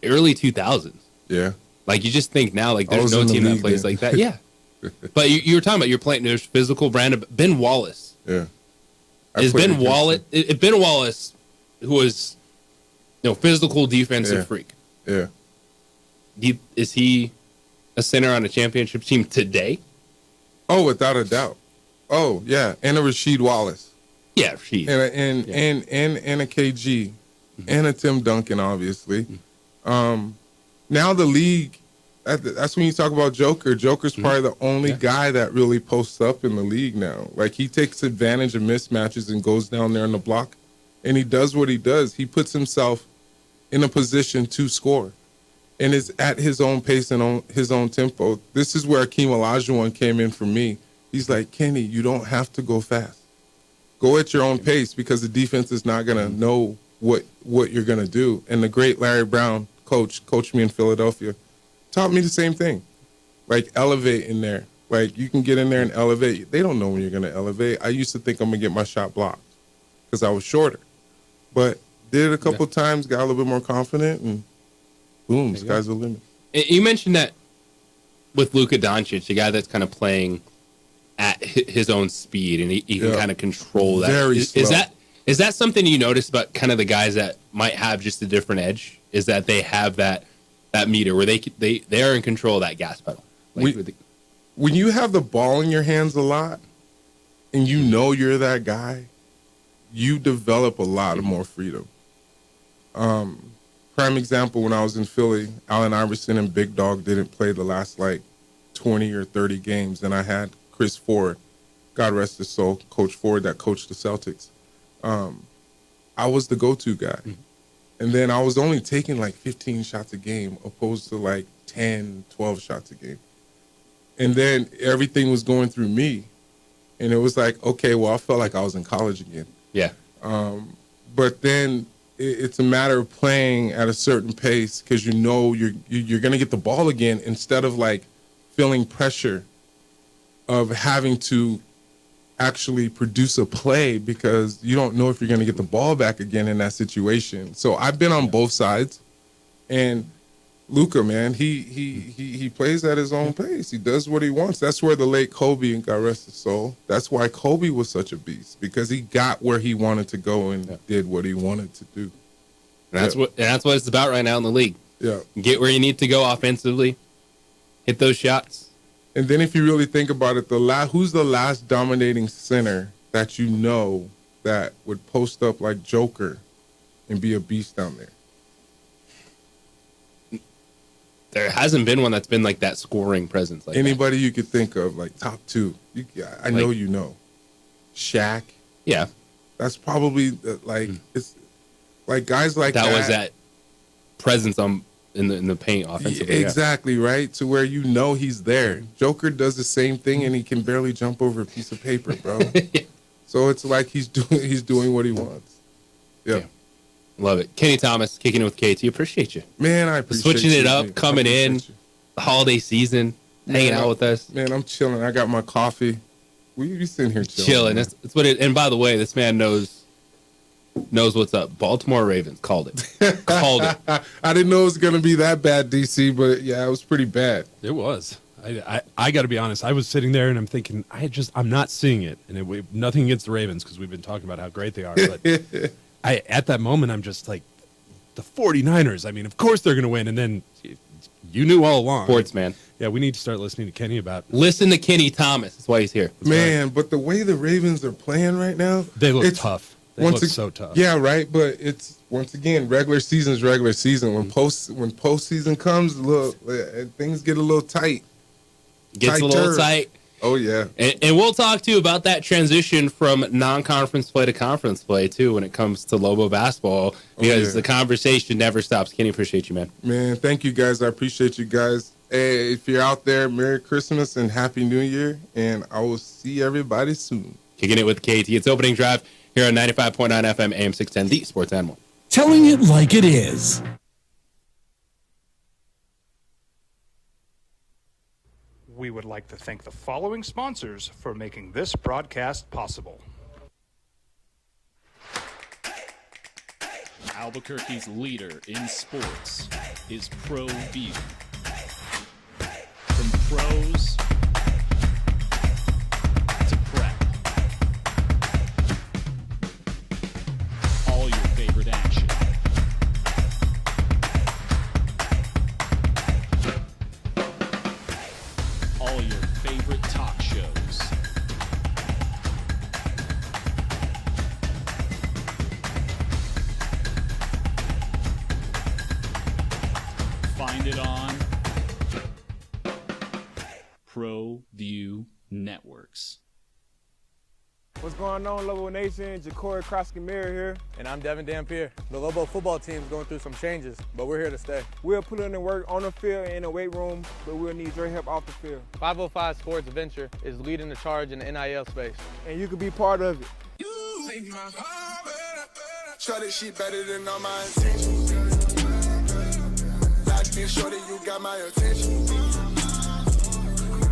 early 2000s. Yeah. Like, you just think now, like, there's no team that plays like that. Yeah. But you were talking about, you're playing, there's physical brand of Ben Wallace. Yeah. Is Ben Wallace, Ben Wallace, who was, physical defensive freak. Yeah. Is he a center on a championship team today? Oh, without a doubt. Oh, yeah. And a Rasheed Wallace. Yeah, Rasheed. And a KG. And a Tim Duncan, obviously. Now the league, that's when you talk about Joker. Joker's probably the only guy that really posts up in the league now. Like, he takes advantage of mismatches and goes down there on the block, and he does what he does. He puts himself in a position to score, and is at his own pace and on his own tempo. This is where Akeem Olajuwon came in for me. He's like, Kenny, you don't have to go fast. Go at your own pace, because the defense is not going to know what you're going to do. And the great Larry Brown coached me in Philadelphia, taught me the same thing. Like, elevate in there. Like, you can get in there and elevate. They don't know when you're going to elevate. I used to think I'm going to get my shot blocked because I was shorter. But did it a couple times, got a little bit more confident, and boom, sky's the limit. You mentioned that with Luka Doncic, a guy that's kind of playing at his own speed, and he can kind of control that. Very slow. Is that something you notice about kind of the guys that might have just a different edge? Is that they have that meter where they are in control of that gas pedal? Like, when you have the ball in your hands a lot, and you know you're that guy, you develop a lot of more freedom. Prime example, when I was in Philly, Allen Iverson and Big Dog didn't play the last 20 or 30 games, and I had Chris Ford, God rest his soul, Coach Ford that coached the Celtics. I was the go-to guy. And then I was only taking 15 shots a game opposed to 10, 12 shots a game. And then everything was going through me. And it was okay, well, I felt like I was in college again. Yeah. But then it's a matter of playing at a certain pace, because you're going to get the ball again, instead of feeling pressure of having to actually produce a play, because you don't know if you're going to get the ball back again in that situation. So I've been on both sides, and Luka, man, he plays at his own pace. He does what he wants. That's where the late Kobe, and God rest his soul, that's why Kobe was such a beast, because he got where he wanted to go and did what he wanted to do. And that's what it's about right now in the league. Yeah. Get where you need to go offensively, hit those shots. And then if you really think about it, who's the last dominating center that you know that would post up like Joker and be a beast down there? There hasn't been one that's been that scoring presence. Anybody you could think of, top two. I know you know. Shaq. Yeah. That's probably it's guys like that. That was that presence in the paint offensively. Exactly, right? To where he's there. Joker does the same thing, and he can barely jump over a piece of paper, bro. So it's he's doing what he wants. Yeah. Love it. Kenny Thomas kicking it with KT. Appreciate you. Man, I appreciate switching you, it up, man. coming in, the holiday season, hanging out with us. Man, I'm chilling. I got my coffee. We be sitting here chilling. That's what it. And by the way, this man knows knows what's up. Baltimore Ravens called it. Called it. I didn't know it was going to be that bad, DC, but yeah, it was pretty bad. It was. I got to be honest. I was sitting there and I'm thinking, I'm not seeing it. And nothing against the Ravens because we've been talking about how great they are. But at that moment, I'm just like, the 49ers. I mean, of course they're going to win. And then you knew all along. Sports, man. Yeah, we need to start listening to Kenny about. Listen to Kenny Thomas. That's why he's here. Man, but the way the Ravens are playing right now, they look tough. They look so tough. Yeah, right. But it's once again, regular season is regular season. When postseason comes, look, things get a little tight. Gets a little tight. Oh yeah. And we'll talk too about that transition from non-conference play to conference play too when it comes to Lobo basketball because the conversation never stops. Kenny, appreciate you, man. Man, thank you guys. I appreciate you guys. Hey, if you're out there, Merry Christmas and Happy New Year, and I will see everybody soon. Kicking it with KT. It's opening drive here on 95.9 FM, AM 610, the Sports Animal. Telling it like it is. We would like to thank the following sponsors for making this broadcast possible. Albuquerque's leader in sports is ProView. From pros to prep. All your favorite action. All your favorite talk shows. Find it on ProView Networks. What's going on, Lobo Nation? Ja'Cory Krosky-Miller here. And I'm Devin Dampier. The Lobo football team is going through some changes, but we're here to stay. We'll put in the work on the field and in the weight room, but we'll need your help off the field. 505 Sports Venture is leading the charge in the NIL space. And you can be part of it. Try this shit better than all my intentions. Locked in shorty, you got my attention.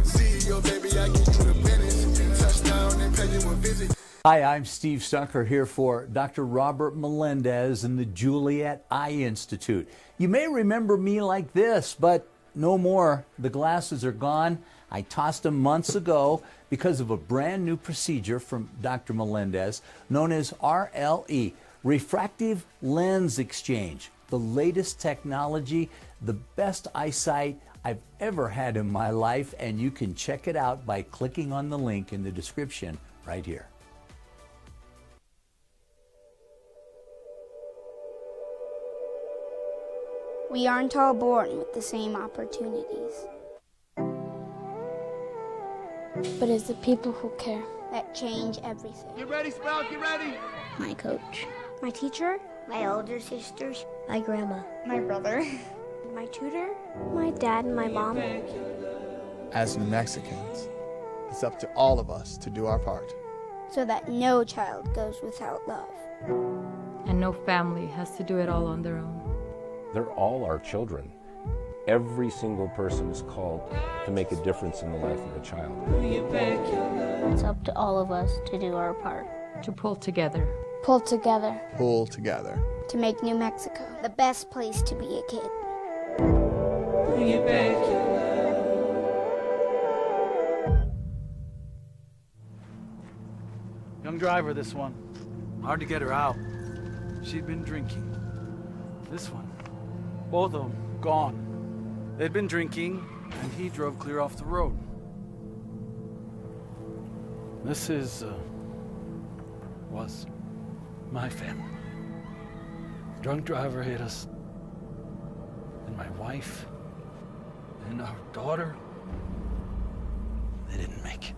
CEO, baby, I get you the business. Touchdown and pay you a visit. Hi, I'm Steve Stucker here for Dr. Robert Melendez and the Juliet Eye Institute. You may remember me like this, but no more. The glasses are gone. I tossed them months ago because of a brand new procedure from Dr. Melendez known as RLE, Refractive Lens Exchange. The latest technology, the best eyesight I've ever had in my life, and you can check it out by clicking on the link in the description right here. We aren't all born with the same opportunities. But it's the people who care that change everything. Get ready, Sprout, get ready! My coach. My teacher. My older sisters. My grandma. My brother. My tutor. My dad and my mom. As New Mexicans, it's up to all of us to do our part. So that no child goes without love. And no family has to do it all on their own. They're all our children. Every single person is called to make a difference in the life of a child. It's up to all of us to do our part. To pull together. Pull together. Pull together. To make New Mexico the best place to be a kid. Young driver, this one. Hard to get her out. She'd been drinking. This one. Both of them gone. They'd been drinking, and he drove clear off the road. This was my family. Drunk driver hit us. And my wife and our daughter, they didn't make it.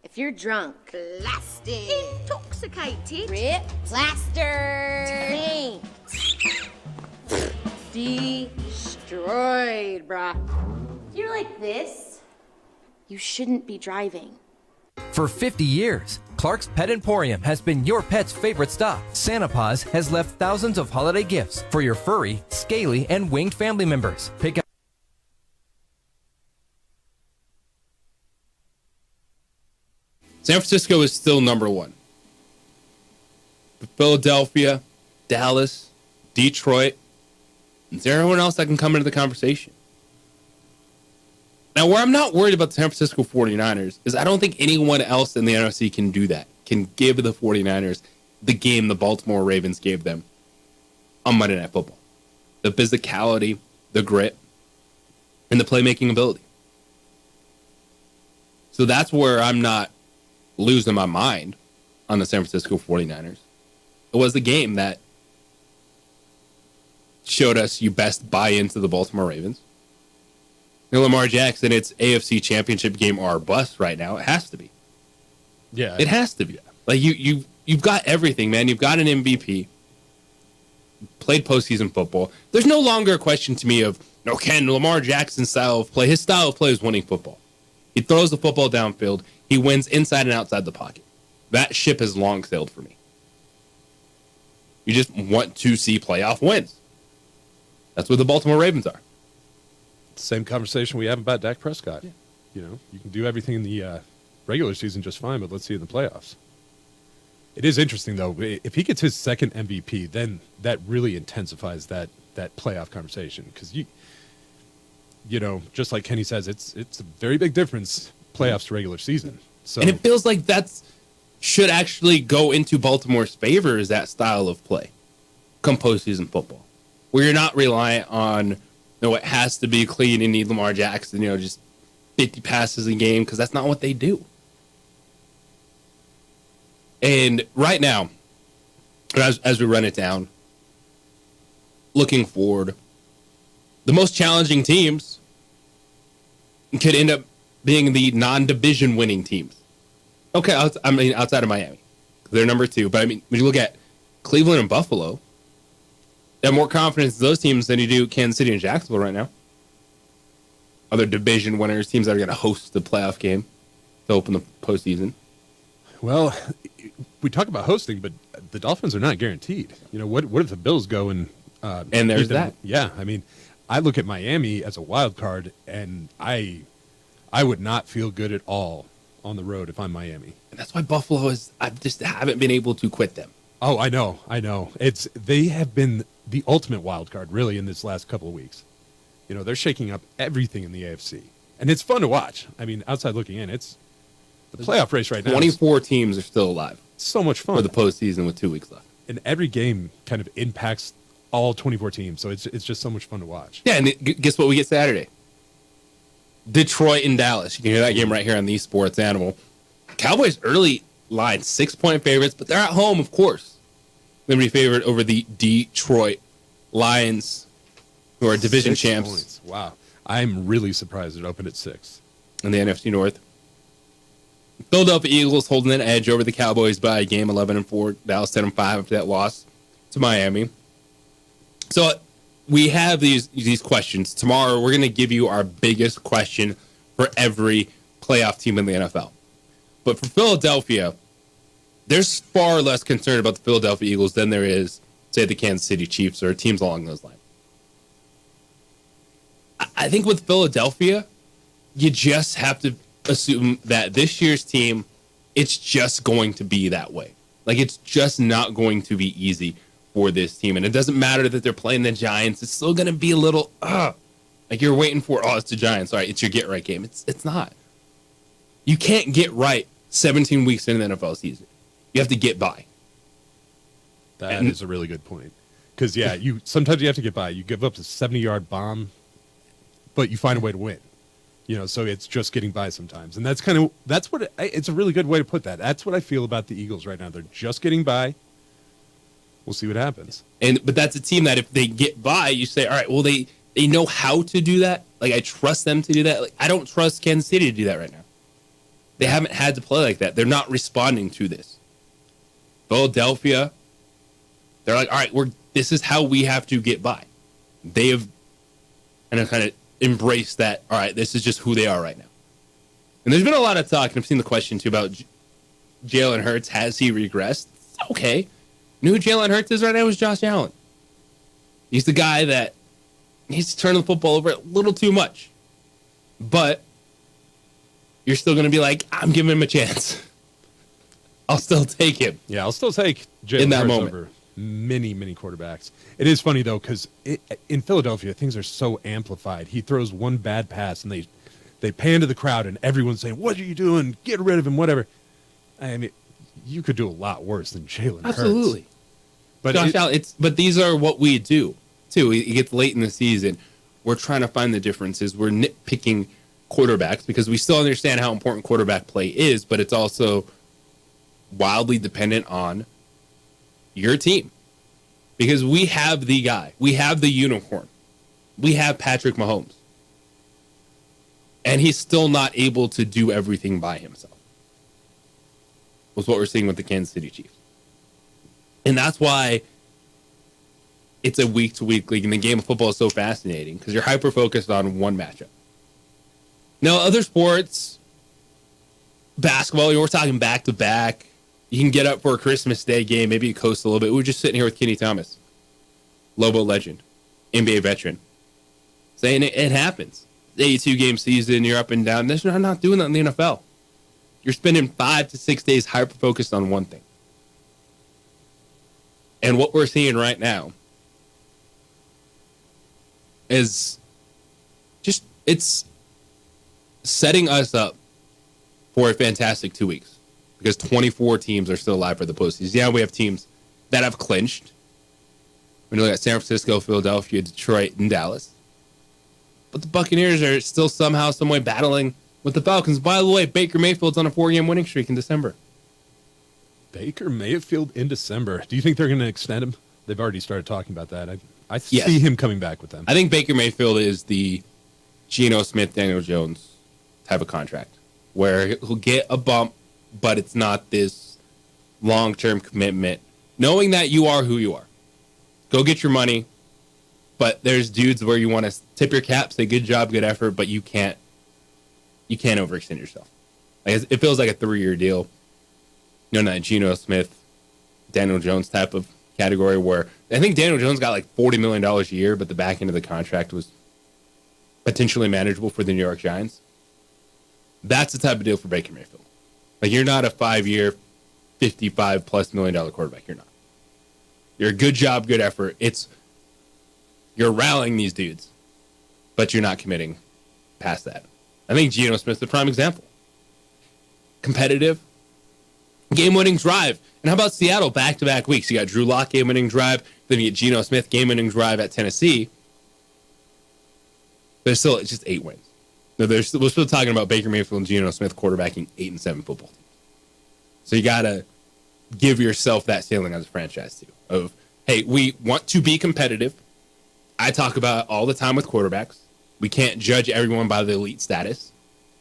If you're drunk, blasted, intoxicated, Ripped, plastered, taint, destroyed, bruh. If you're like this, you shouldn't be driving. For 50 years, Clark's Pet Emporium has been your pet's favorite stop. Santa Paws has left thousands of holiday gifts for your furry, scaly, and winged family members. Pick up. San Francisco is still number one. Philadelphia, Dallas, Detroit. Is there anyone else that can come into the conversation? Now, where I'm not worried about the San Francisco 49ers is I don't think anyone else in the NFC can do that, can give the 49ers the game the Baltimore Ravens gave them on Monday Night Football. The physicality, the grit, and the playmaking ability. So that's where I'm not losing my mind on the San Francisco 49ers. It was the game that showed us you best buy into the Baltimore Ravens. And Lamar Jackson, it's AFC Championship game or bust right now. It has to be. Yeah. It has to be. Like you've got everything, man. You've got an MVP. Played postseason football. There's no longer a question to me of, can Lamar Jackson's style of play, his style of play is winning football. He throws the football downfield. He wins inside and outside the pocket. That ship has long sailed for me. You just want to see playoff wins. That's what the Baltimore Ravens are. Same conversation we have about Dak Prescott. Yeah. You can do everything in the regular season just fine, but let's see in the playoffs. It is interesting, though. If he gets his second MVP, then that really intensifies that playoff conversation. Because, just like Kenny says, it's a very big difference, playoffs to regular season. So, and it feels like that's should actually go into Baltimore's favor, is that style of play come postseason football, where you're not reliant on, it has to be clean and need Lamar Jackson, just 50 passes a game, because that's not what they do. And right now, as we run it down, looking forward, the most challenging teams could end up being the non-division winning teams. Okay, outside of Miami. They're number 2. But, when you look at Cleveland and Buffalo, they have more confidence in those teams than you do Kansas City and Jacksonville right now. Other division winners, teams that are going to host the playoff game to open the postseason. Well, we talk about hosting, but the Dolphins are not guaranteed. What if the Bills go and there's that. Yeah, I look at Miami as a wild card, and I would not feel good at all on the road if I'm Miami. And that's why Buffalo I just haven't been able to quit them. Oh, I know. They have been the ultimate wild card, really, in this last couple of weeks. They're shaking up everything in the AFC, and it's fun to watch. Outside looking in, it's the playoff race right now. 24 teams are still alive. So much fun for the postseason with 2 weeks left, and every game kind of impacts all 24 teams. So it's just so much fun to watch. Yeah, and guess what we get Saturday? Detroit and Dallas. You can hear that game right here on the Sports Animal. Cowboys early line 6-point favorites, but they're at home, of course. They're going to be favored over the Detroit Lions, who are division 6 champs. Points. Wow. I'm really surprised it opened at 6. In the NFC North. Philadelphia Eagles holding an edge over the Cowboys by a game, 11-4. Dallas 10-5 after that loss to Miami. So we have these questions. Tomorrow, we're going to give you our biggest question for every playoff team in the NFL. But for Philadelphia, there's far less concern about the Philadelphia Eagles than there is, say, the Kansas City Chiefs or teams along those lines. I think with Philadelphia, you just have to assume that this year's team, it's just going to be that way. Like, it's just not going to be easy for this team. And it doesn't matter that they're playing the Giants. It's still going to be a little, like you're waiting for, it's the Giants. All right, it's your get-right game. It's not. You can't get right 17 weeks into the NFL season. You have to get by. That is a really good point. Because, sometimes you have to get by. You give up a 70-yard bomb, but you find a way to win. So it's just getting by sometimes. And it's a really good way to put that. That's what I feel about the Eagles right now. They're just getting by. We'll see what happens. But that's a team that if they get by, you say, all right, well, they know how to do that. Like, I trust them to do that. Like, I don't trust Kansas City to do that right now. They haven't had to play like that. They're not responding to this. Philadelphia, they're like, all right, this is how we have to get by. They have kind of embraced that, all right, this is just who they are right now. And there's been a lot of talk, and I've seen the question, too, about Jalen Hurts. Has he regressed? Okay. You know who Jalen Hurts is right now? Is Josh Allen. He's the guy that needs to turn the football over a little too much. But you're still going to be like, I'm giving him a chance. I'll still take him. Yeah, I'll still take Jalen In that Hurts moment. over many quarterbacks. It is funny, though, because in Philadelphia, things are so amplified. He throws one bad pass, and they pan to the crowd, and everyone's saying, what are you doing? Get rid of him, whatever. I mean, you could do a lot worse than Jalen Hurts. Absolutely. But Josh Allen, but these are what we do, too. It gets late in the season. We're trying to find the differences. We're nitpicking quarterbacks because we still understand how important quarterback play is, but it's also wildly dependent on your team. Because we have the guy. We have the unicorn. We have Patrick Mahomes. And he's still not able to do everything by himself. Was what we're seeing with the Kansas City Chiefs. And that's why it's a week-to-week league, and the game of football is so fascinating because you're hyper-focused on one matchup. Now, other sports, basketball, we're talking back-to-back. You can get up for a Christmas Day game, maybe you coast a little bit. We were just sitting here with Kenny Thomas, Lobo legend, NBA veteran, saying it happens. 82-game season, you're up and down. I'm not doing that in the NFL. You're spending 5 to 6 days hyper-focused on one thing. And what we're seeing right now is just, it's setting us up for a fantastic 2 weeks because 24 teams are still alive for the postseason. Yeah, we have teams that have clinched. We look at San Francisco, Philadelphia, Detroit, and Dallas. But the Buccaneers are still somehow, some way battling with the Falcons. By the way, Baker Mayfield's on a 4-game winning streak in December. Baker Mayfield in December. Do you think they're going to extend him? They've already started talking about that. I Yes. see him coming back with them. I think Baker Mayfield is the Geno Smith, Daniel Jones type of contract where he'll get a bump, but it's not this long-term commitment. Knowing that you are who you are. Go get your money, but there's dudes where you want to tip your cap, say good job, good effort, but you can't overextend yourself. Like, it feels like a 3-year deal. You know, that Geno Smith, Daniel Jones type of category where I think Daniel Jones got like $40 million a year, but the back end of the contract was potentially manageable for the New York Giants. That's the type of deal for Baker Mayfield. Like, you're not a 5-year, $55+ million quarterback. You're not. You're a good job, good effort. You're rallying these dudes, but you're not committing past that. I think Geno Smith's the prime example. Competitive, game-winning drive. And how about Seattle back-to-back weeks? You got Drew Lock game-winning drive, then you get Geno Smith game-winning drive at Tennessee. There's still just 8 wins. No, we're still talking about Baker Mayfield and Geno Smith quarterbacking 8-7 football teams. So you got to give yourself that ceiling as a franchise too. Of, hey, we want to be competitive. I talk about it all the time with quarterbacks. We can't judge everyone by the elite status.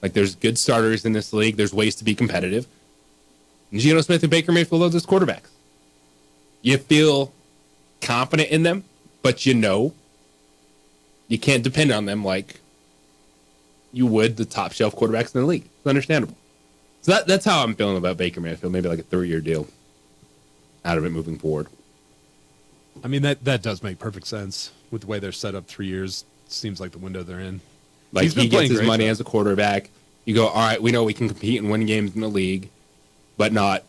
Like, there's good starters in this league. There's ways to be competitive. And Geno Smith and Baker Mayfield are those quarterbacks. You feel confident in them, but you know you can't depend on them like you would the top shelf quarterbacks in the league. It's understandable. So that's how I'm feeling about Baker Mayfield. Maybe like a 3-year deal out of it moving forward. I mean, that does make perfect sense with the way they're set up. 3 years seems like the window they're in. Like, he gets his money though. as a quarterback. You go, all right, we know we can compete and win games in the league, but not,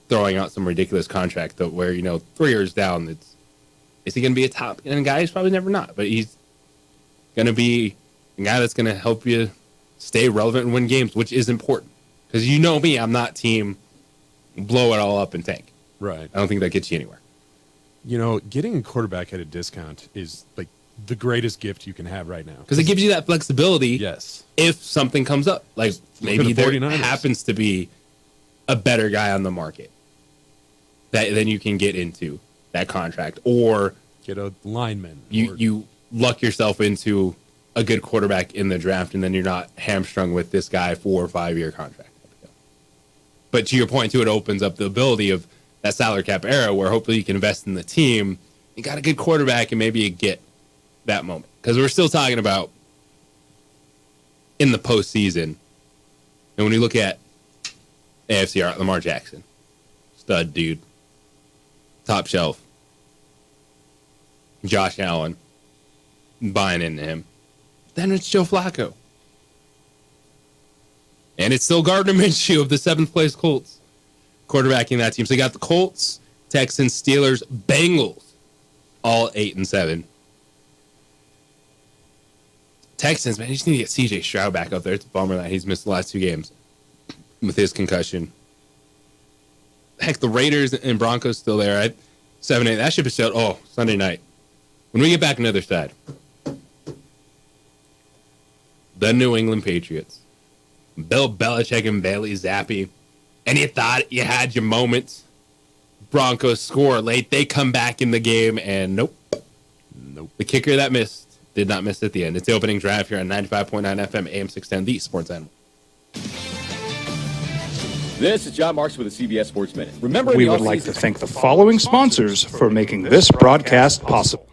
throwing out some ridiculous contract that where, 3 years down, is he going to be a top end guy? He's probably never not, but he's going to be a guy that's going to help you stay relevant and win games, which is important. Because you know me, I'm not team blow it all up and tank. Right. I don't think that gets you anywhere. Getting a quarterback at a discount is like the greatest gift you can have right now. Because it gives you that flexibility. Yes. If something comes up. Like, maybe there 49ers. happens to be a better guy on the market that then you can get into that contract. Or get a lineman. You luck yourself into a good quarterback in the draft, and then you're not hamstrung with this guy 4 or 5 year contract. But to your point, too, it opens up the ability of that salary cap era where hopefully you can invest in the team. You got a good quarterback, and maybe you get that moment. Because we're still talking about in the postseason. And when you look at AFC, Lamar Jackson, stud dude, top shelf, Josh Allen, buying into him. Then it's Joe Flacco. And it's still Gardner Minshew of the 7th place Colts. quarterbacking that team. So you got the Colts, Texans, Steelers, Bengals, all 8-7. Texans, man, you just need to get CJ Stroud back up there. It's a bummer that he's missed the last 2 games with his concussion. Heck, the Raiders and Broncos still there, right? 7-8. That ship is sailed. Oh, Sunday night. When we get back on the other side, the New England Patriots, Bill Belichick and Bailey Zappi, and you thought you had your moments. Broncos score late. They come back in the game, and nope. The kicker that missed did not miss at the end. It's the opening drive here on 95.9 FM, AM 610, the Sports Animal. This is John Marks with the CBS Sports Minute. Remember, We would like to thank the following sponsors for making this broadcast possible.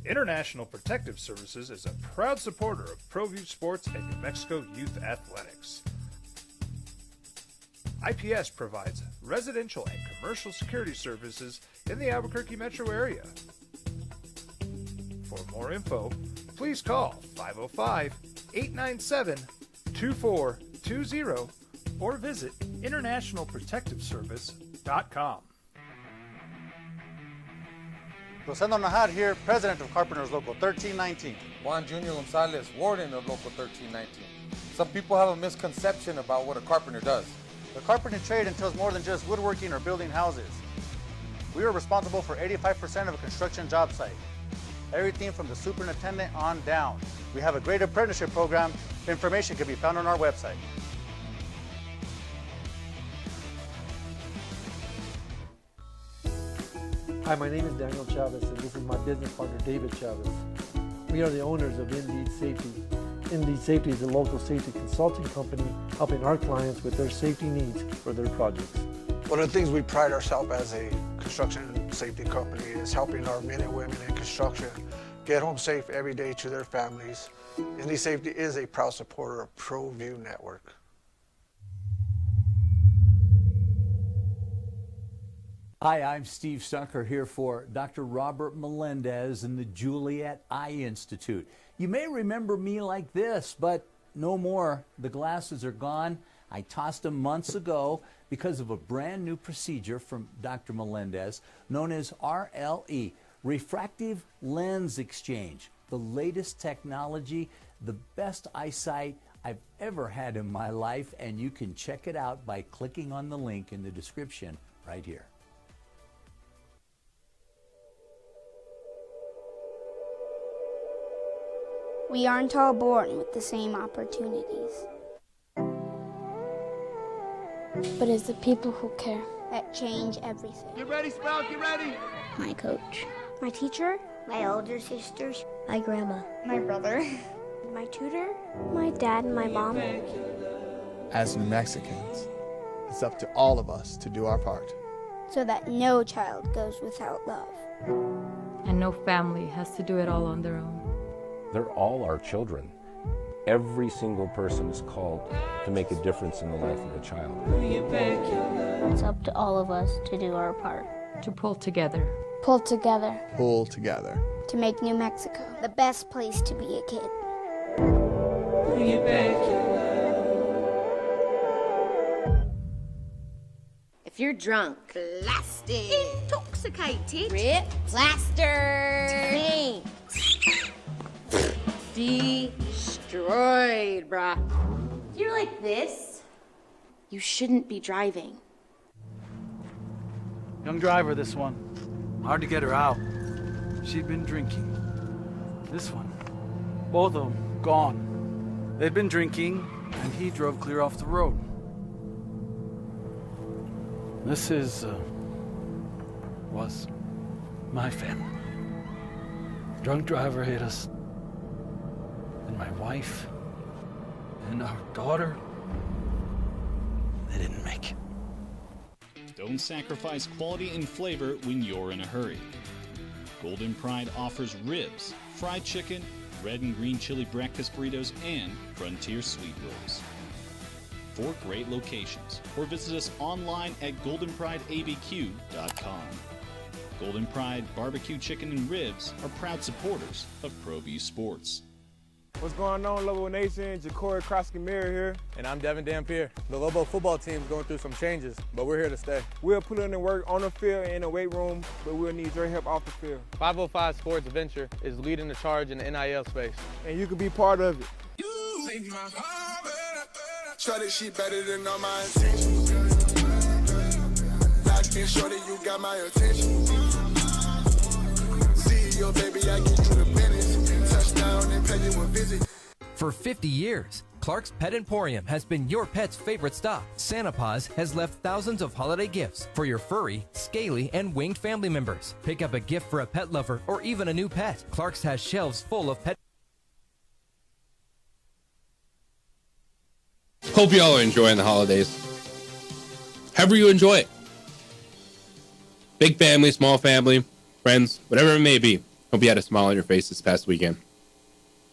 International Protective Services is a proud supporter of ProView Sports and New Mexico Youth Athletics. IPS provides residential and commercial security services in the Albuquerque metro area. For more info, please call 505-897-2420 or visit internationalprotectiveservice.com. Rosendo Najar here, president of Carpenters Local 1319. Juan Junior Gonzalez, warden of Local 1319. Some people have a misconception about what a carpenter does. The carpentry trade entails more than just woodworking or building houses. We are responsible for 85% of a construction job site. Everything from the superintendent on down. We have a great apprenticeship program. Information can be found on our website. Hi, my name is Daniel Chavez, and this is my business partner, David Chavez. We are the owners of Indeed Safety. Indeed Safety is a local safety consulting company helping our clients with their safety needs for their projects. One of the things we pride ourselves as a construction safety company is helping our men and women in construction get home safe every day to their families. Indeed Safety is a proud supporter of ProView Network. Hi, I'm Steve Stucker here for Dr. Robert Melendez and the Juliet Eye Institute. You may remember me like this, but no more. The glasses are gone. I tossed them months ago because of a brand new procedure from Dr. Melendez known as RLE, Refractive Lens Exchange. The latest technology, the best eyesight I've ever had in my life, and you can check it out by clicking on the link in the description right here. We aren't all born with the same opportunities. But it's the people who care that change everything. Get ready, Sprout, get ready. My coach, my teacher, my older sisters, my grandma, my brother, my tutor, my dad, and my mom. As New Mexicans, it's up to all of us to do our part. So that no child goes without love. And no family has to do it all on their own. They're all our children. Every single person is called to make a difference in the life of a child. It's up to all of us to do our part. To pull together. Pull together. Pull together. To make New Mexico the best place to be a kid. If you're drunk, blasted, intoxicated, ripped, plastered, paint, destroyed, bruh. If you're like this, you shouldn't be driving. Young driver, this one. Hard to get her out. She'd been drinking. This one. Both of them gone. They'd been drinking, and he drove clear off the road. This was my family. Drunk driver hit us. And my wife and our daughter, they didn't make it. Don't sacrifice quality and flavor when you're in a hurry. Golden Pride offers ribs, fried chicken, red and green chili breakfast burritos, and frontier sweet rolls. 4 great locations, or visit us online at goldenprideabq.com. Golden Pride Barbecue Chicken and Ribs are proud supporters of ProView Sports. What's going on, Lobo Nation? Ja'Cory Krosky-Mir here. And I'm Devin Dampier. The Lobo football team's going through some changes, but we're here to stay. We'll put in the work on the field and in the weight room, but we'll need your help off the field. 505 Sports Venture is leading the charge in the NIL space. And you can be part of it. Try this shit better than all my intentions. I can show that you got my attention. See your baby, I get you the business. Touchdown and pay you a visit. For 50 years, Clark's Pet Emporium has been your pet's favorite stop. Santa Paws has left thousands of holiday gifts for your furry, scaly, and winged family members. Pick up a gift for a pet lover or even a new pet. Clark's has shelves full of pet. Hope y'all are enjoying the holidays. However you enjoy it. Big family, small family, friends, whatever it may be. Hope you had a smile on your face this past weekend.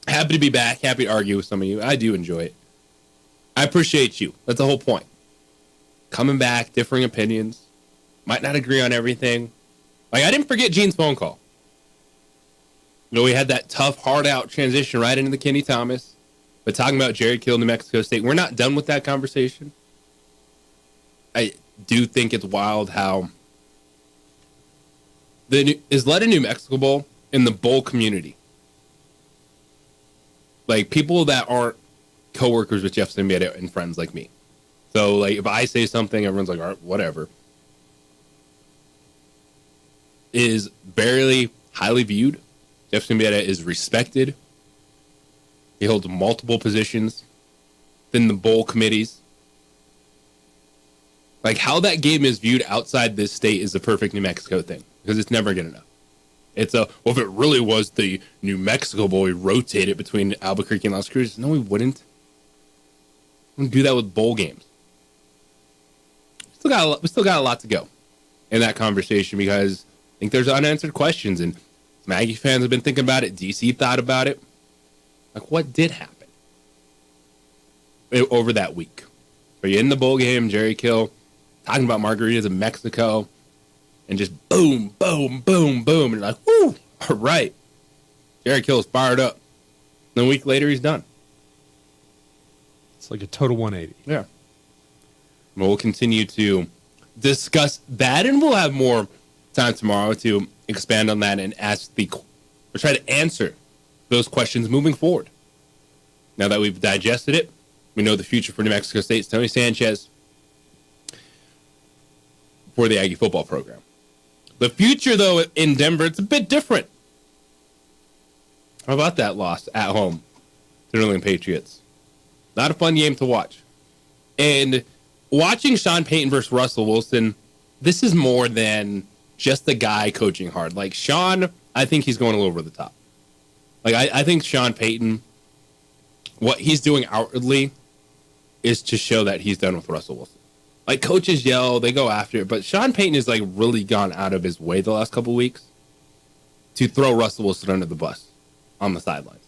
Happy to be back. Happy to argue with some of you. I do enjoy it. I appreciate you. That's the whole point. Coming back, differing opinions. Might not agree on everything. Like, I didn't forget Gene's phone call. You know, we had that tough, hard-out transition right into the Kenny Thomas. But talking about Jerry Kill, New Mexico State, we're not done with that conversation. I do think it's wild how is led a New Mexico Bowl in the bowl community. Like, people that aren't coworkers with Jeff Symbieta and friends like me. So, like, if I say something, everyone's like, all right, whatever. Is barely highly viewed. Jeff Symbieta is respected. He holds multiple positions in the bowl committees. Like, how that game is viewed outside this state is a perfect New Mexico thing, because it's never good enough. It's well, if it really was the New Mexico Bowl, we rotate it between Albuquerque and Las Cruces. No, we wouldn't. We wouldn't do that with bowl games. We still got a lot to go in that conversation, because I think there's unanswered questions, and Maggie fans have been thinking about it. DC thought about it. Like, what did happen over that week? Are you in the bowl game, Jerry Kill, talking about margaritas in Mexico, and just boom, boom, boom, boom, and you're like, whoo, all right. Jerry Kill is fired up. And a week later, he's done. It's like a total 180. Yeah. We'll continue to discuss that, and we'll have more time tomorrow to expand on that and try to answer those questions moving forward. Now that we've digested it, we know the future for New Mexico State's Tony Sanchez for the Aggie football program. The future, though, in Denver, it's a bit different. How about that loss at home to the New England Patriots? Not a fun game to watch. And watching Sean Payton versus Russell Wilson, this is more than just the guy coaching hard. Like, Sean, I think he's going a little over the top. Like, I think Sean Payton, what he's doing outwardly is to show that he's done with Russell Wilson. Like, coaches yell, they go after it, but Sean Payton has, like, really gone out of his way the last couple of weeks to throw Russell Wilson under the bus on the sidelines.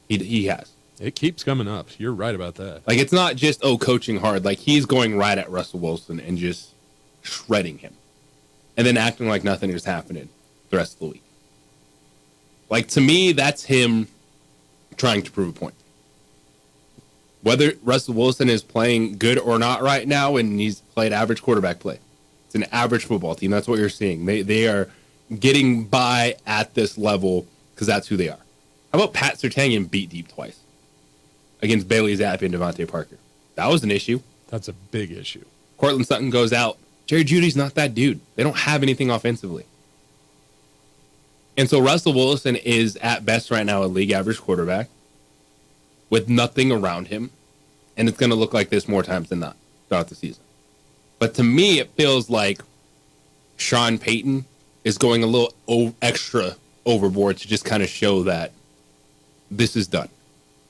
He has. It keeps coming up. You're right about that. Like, it's not just, coaching hard. Like, he's going right at Russell Wilson and just shredding him. And then acting like nothing is happening the rest of the week. Like, to me, that's him trying to prove a point. Whether Russell Wilson is playing good or not right now, and he's played average quarterback play. It's an average football team. That's what you're seeing. They are getting by at this level because that's who they are. How about Pat Surtain beat deep twice against Bailey Zappi and Devontae Parker? That was an issue. That's a big issue. Cortland Sutton goes out. Jerry Jeudy's not that dude. They don't have anything offensively. And so Russell Wilson is at best right now a league average quarterback with nothing around him. And it's going to look like this more times than not throughout the season. But to me, it feels like Sean Payton is going a little extra overboard to just kind of show that this is done.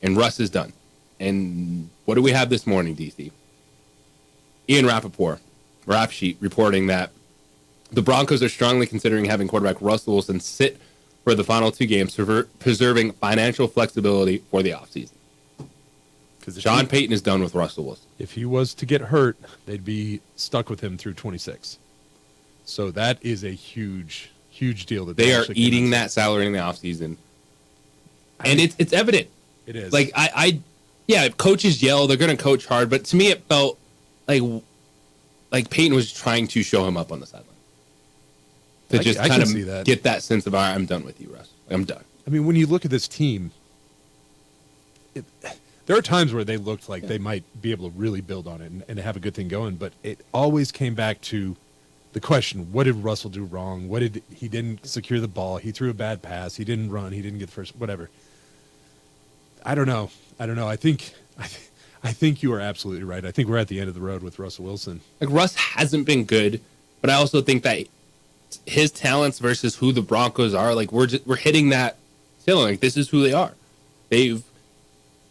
And Russ is done. And what do we have this morning, DC? Ian Rappaport, Rap Sheet, reporting that the Broncos are strongly considering having quarterback Russell Wilson sit for the final two games, preserving financial flexibility for the offseason. Because Sean Payton is done with Russell Wilson. If he was to get hurt, they'd be stuck with him through 26. So that is a huge, huge deal. That they are eating that salary in the offseason. And it's evident. It is. Like yeah, coaches yell, they're going to coach hard, but to me it felt like Peyton was trying to show him up on the sideline. To just kind of get that sense of, all right, I'm done with you, Russ. I'm done. I mean, when you look at this team, there are times where they looked like they might be able to really build on it and have a good thing going, but it always came back to the question, what did Russell do wrong? He didn't secure the ball. He threw a bad pass. He didn't run. He didn't get the first, whatever. I don't know. I think you are absolutely right. I think we're at the end of the road with Russell Wilson. Like, Russ hasn't been good, but I also think that his talents versus who the Broncos are, like, we're hitting that ceiling. Like, this is who they are.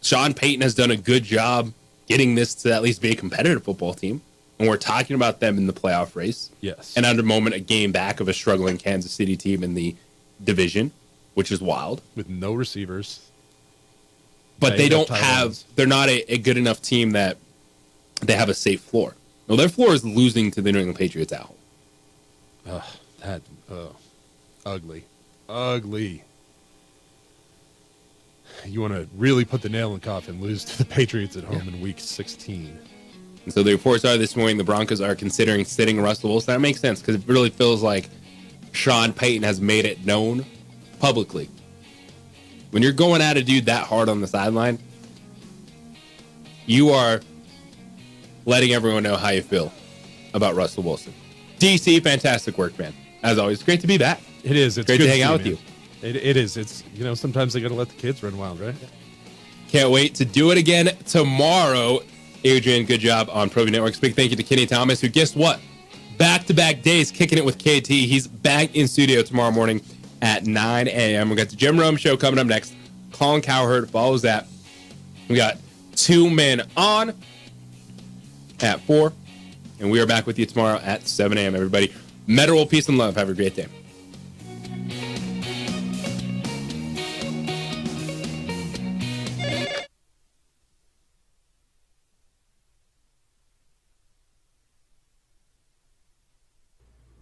Sean Payton has done a good job getting this to at least be a competitive football team. And we're talking about them in the playoff race. Yes. And under moment, a game back of a struggling Kansas City team in the division, which is wild. With no receivers. But they're not a good enough team that they have a safe floor. No, their floor is losing to the New England Patriots at home. Ugly. Ugly. You want to really put the nail in the coffin, lose to the Patriots at home in week 16. And so the reports are this morning the Broncos are considering sitting Russell Wilson. That makes sense because it really feels like Sean Payton has made it known publicly. When you're going at a dude that hard on the sideline, you are letting everyone know how you feel about Russell Wilson. DC, fantastic work, man. As always, great to be back. It is. It's great good to hang out with man. you. It is. It's, sometimes they got to let the kids run wild, right? Can't wait to do it again tomorrow. Adrian, good job on Pro V Networks. Big thank you to Kenny Thomas, who, guess what? Back-to-back days kicking it with KT. He's back in studio tomorrow morning at 9 a.m. We got the Jim Rome Show coming up next. Colin Cowherd follows that. We got 2 men on at 4. And we are back with you tomorrow at 7 a.m., everybody. Metal, peace, and love. Have a great day.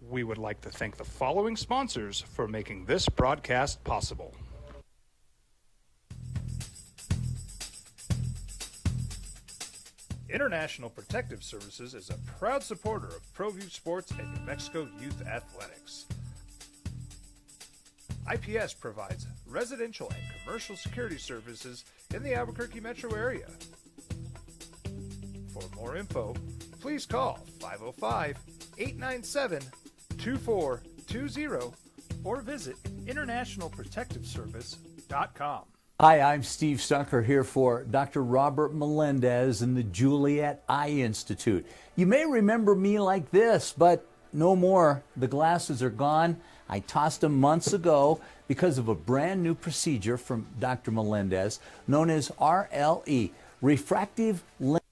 We would like to thank the following sponsors for making this broadcast possible. International Protective Services is a proud supporter of ProView Sports and New Mexico Youth Athletics. IPS provides residential and commercial security services in the Albuquerque metro area. For more info, please call 505-897-2420 or visit internationalprotectiveservice.com. Hi, I'm Steve Stucker here for Dr. Robert Melendez and the Juliet Eye Institute. You may remember me like this, but no more. The glasses are gone. I tossed them months ago because of a brand new procedure from Dr. Melendez known as RLE, refractive lens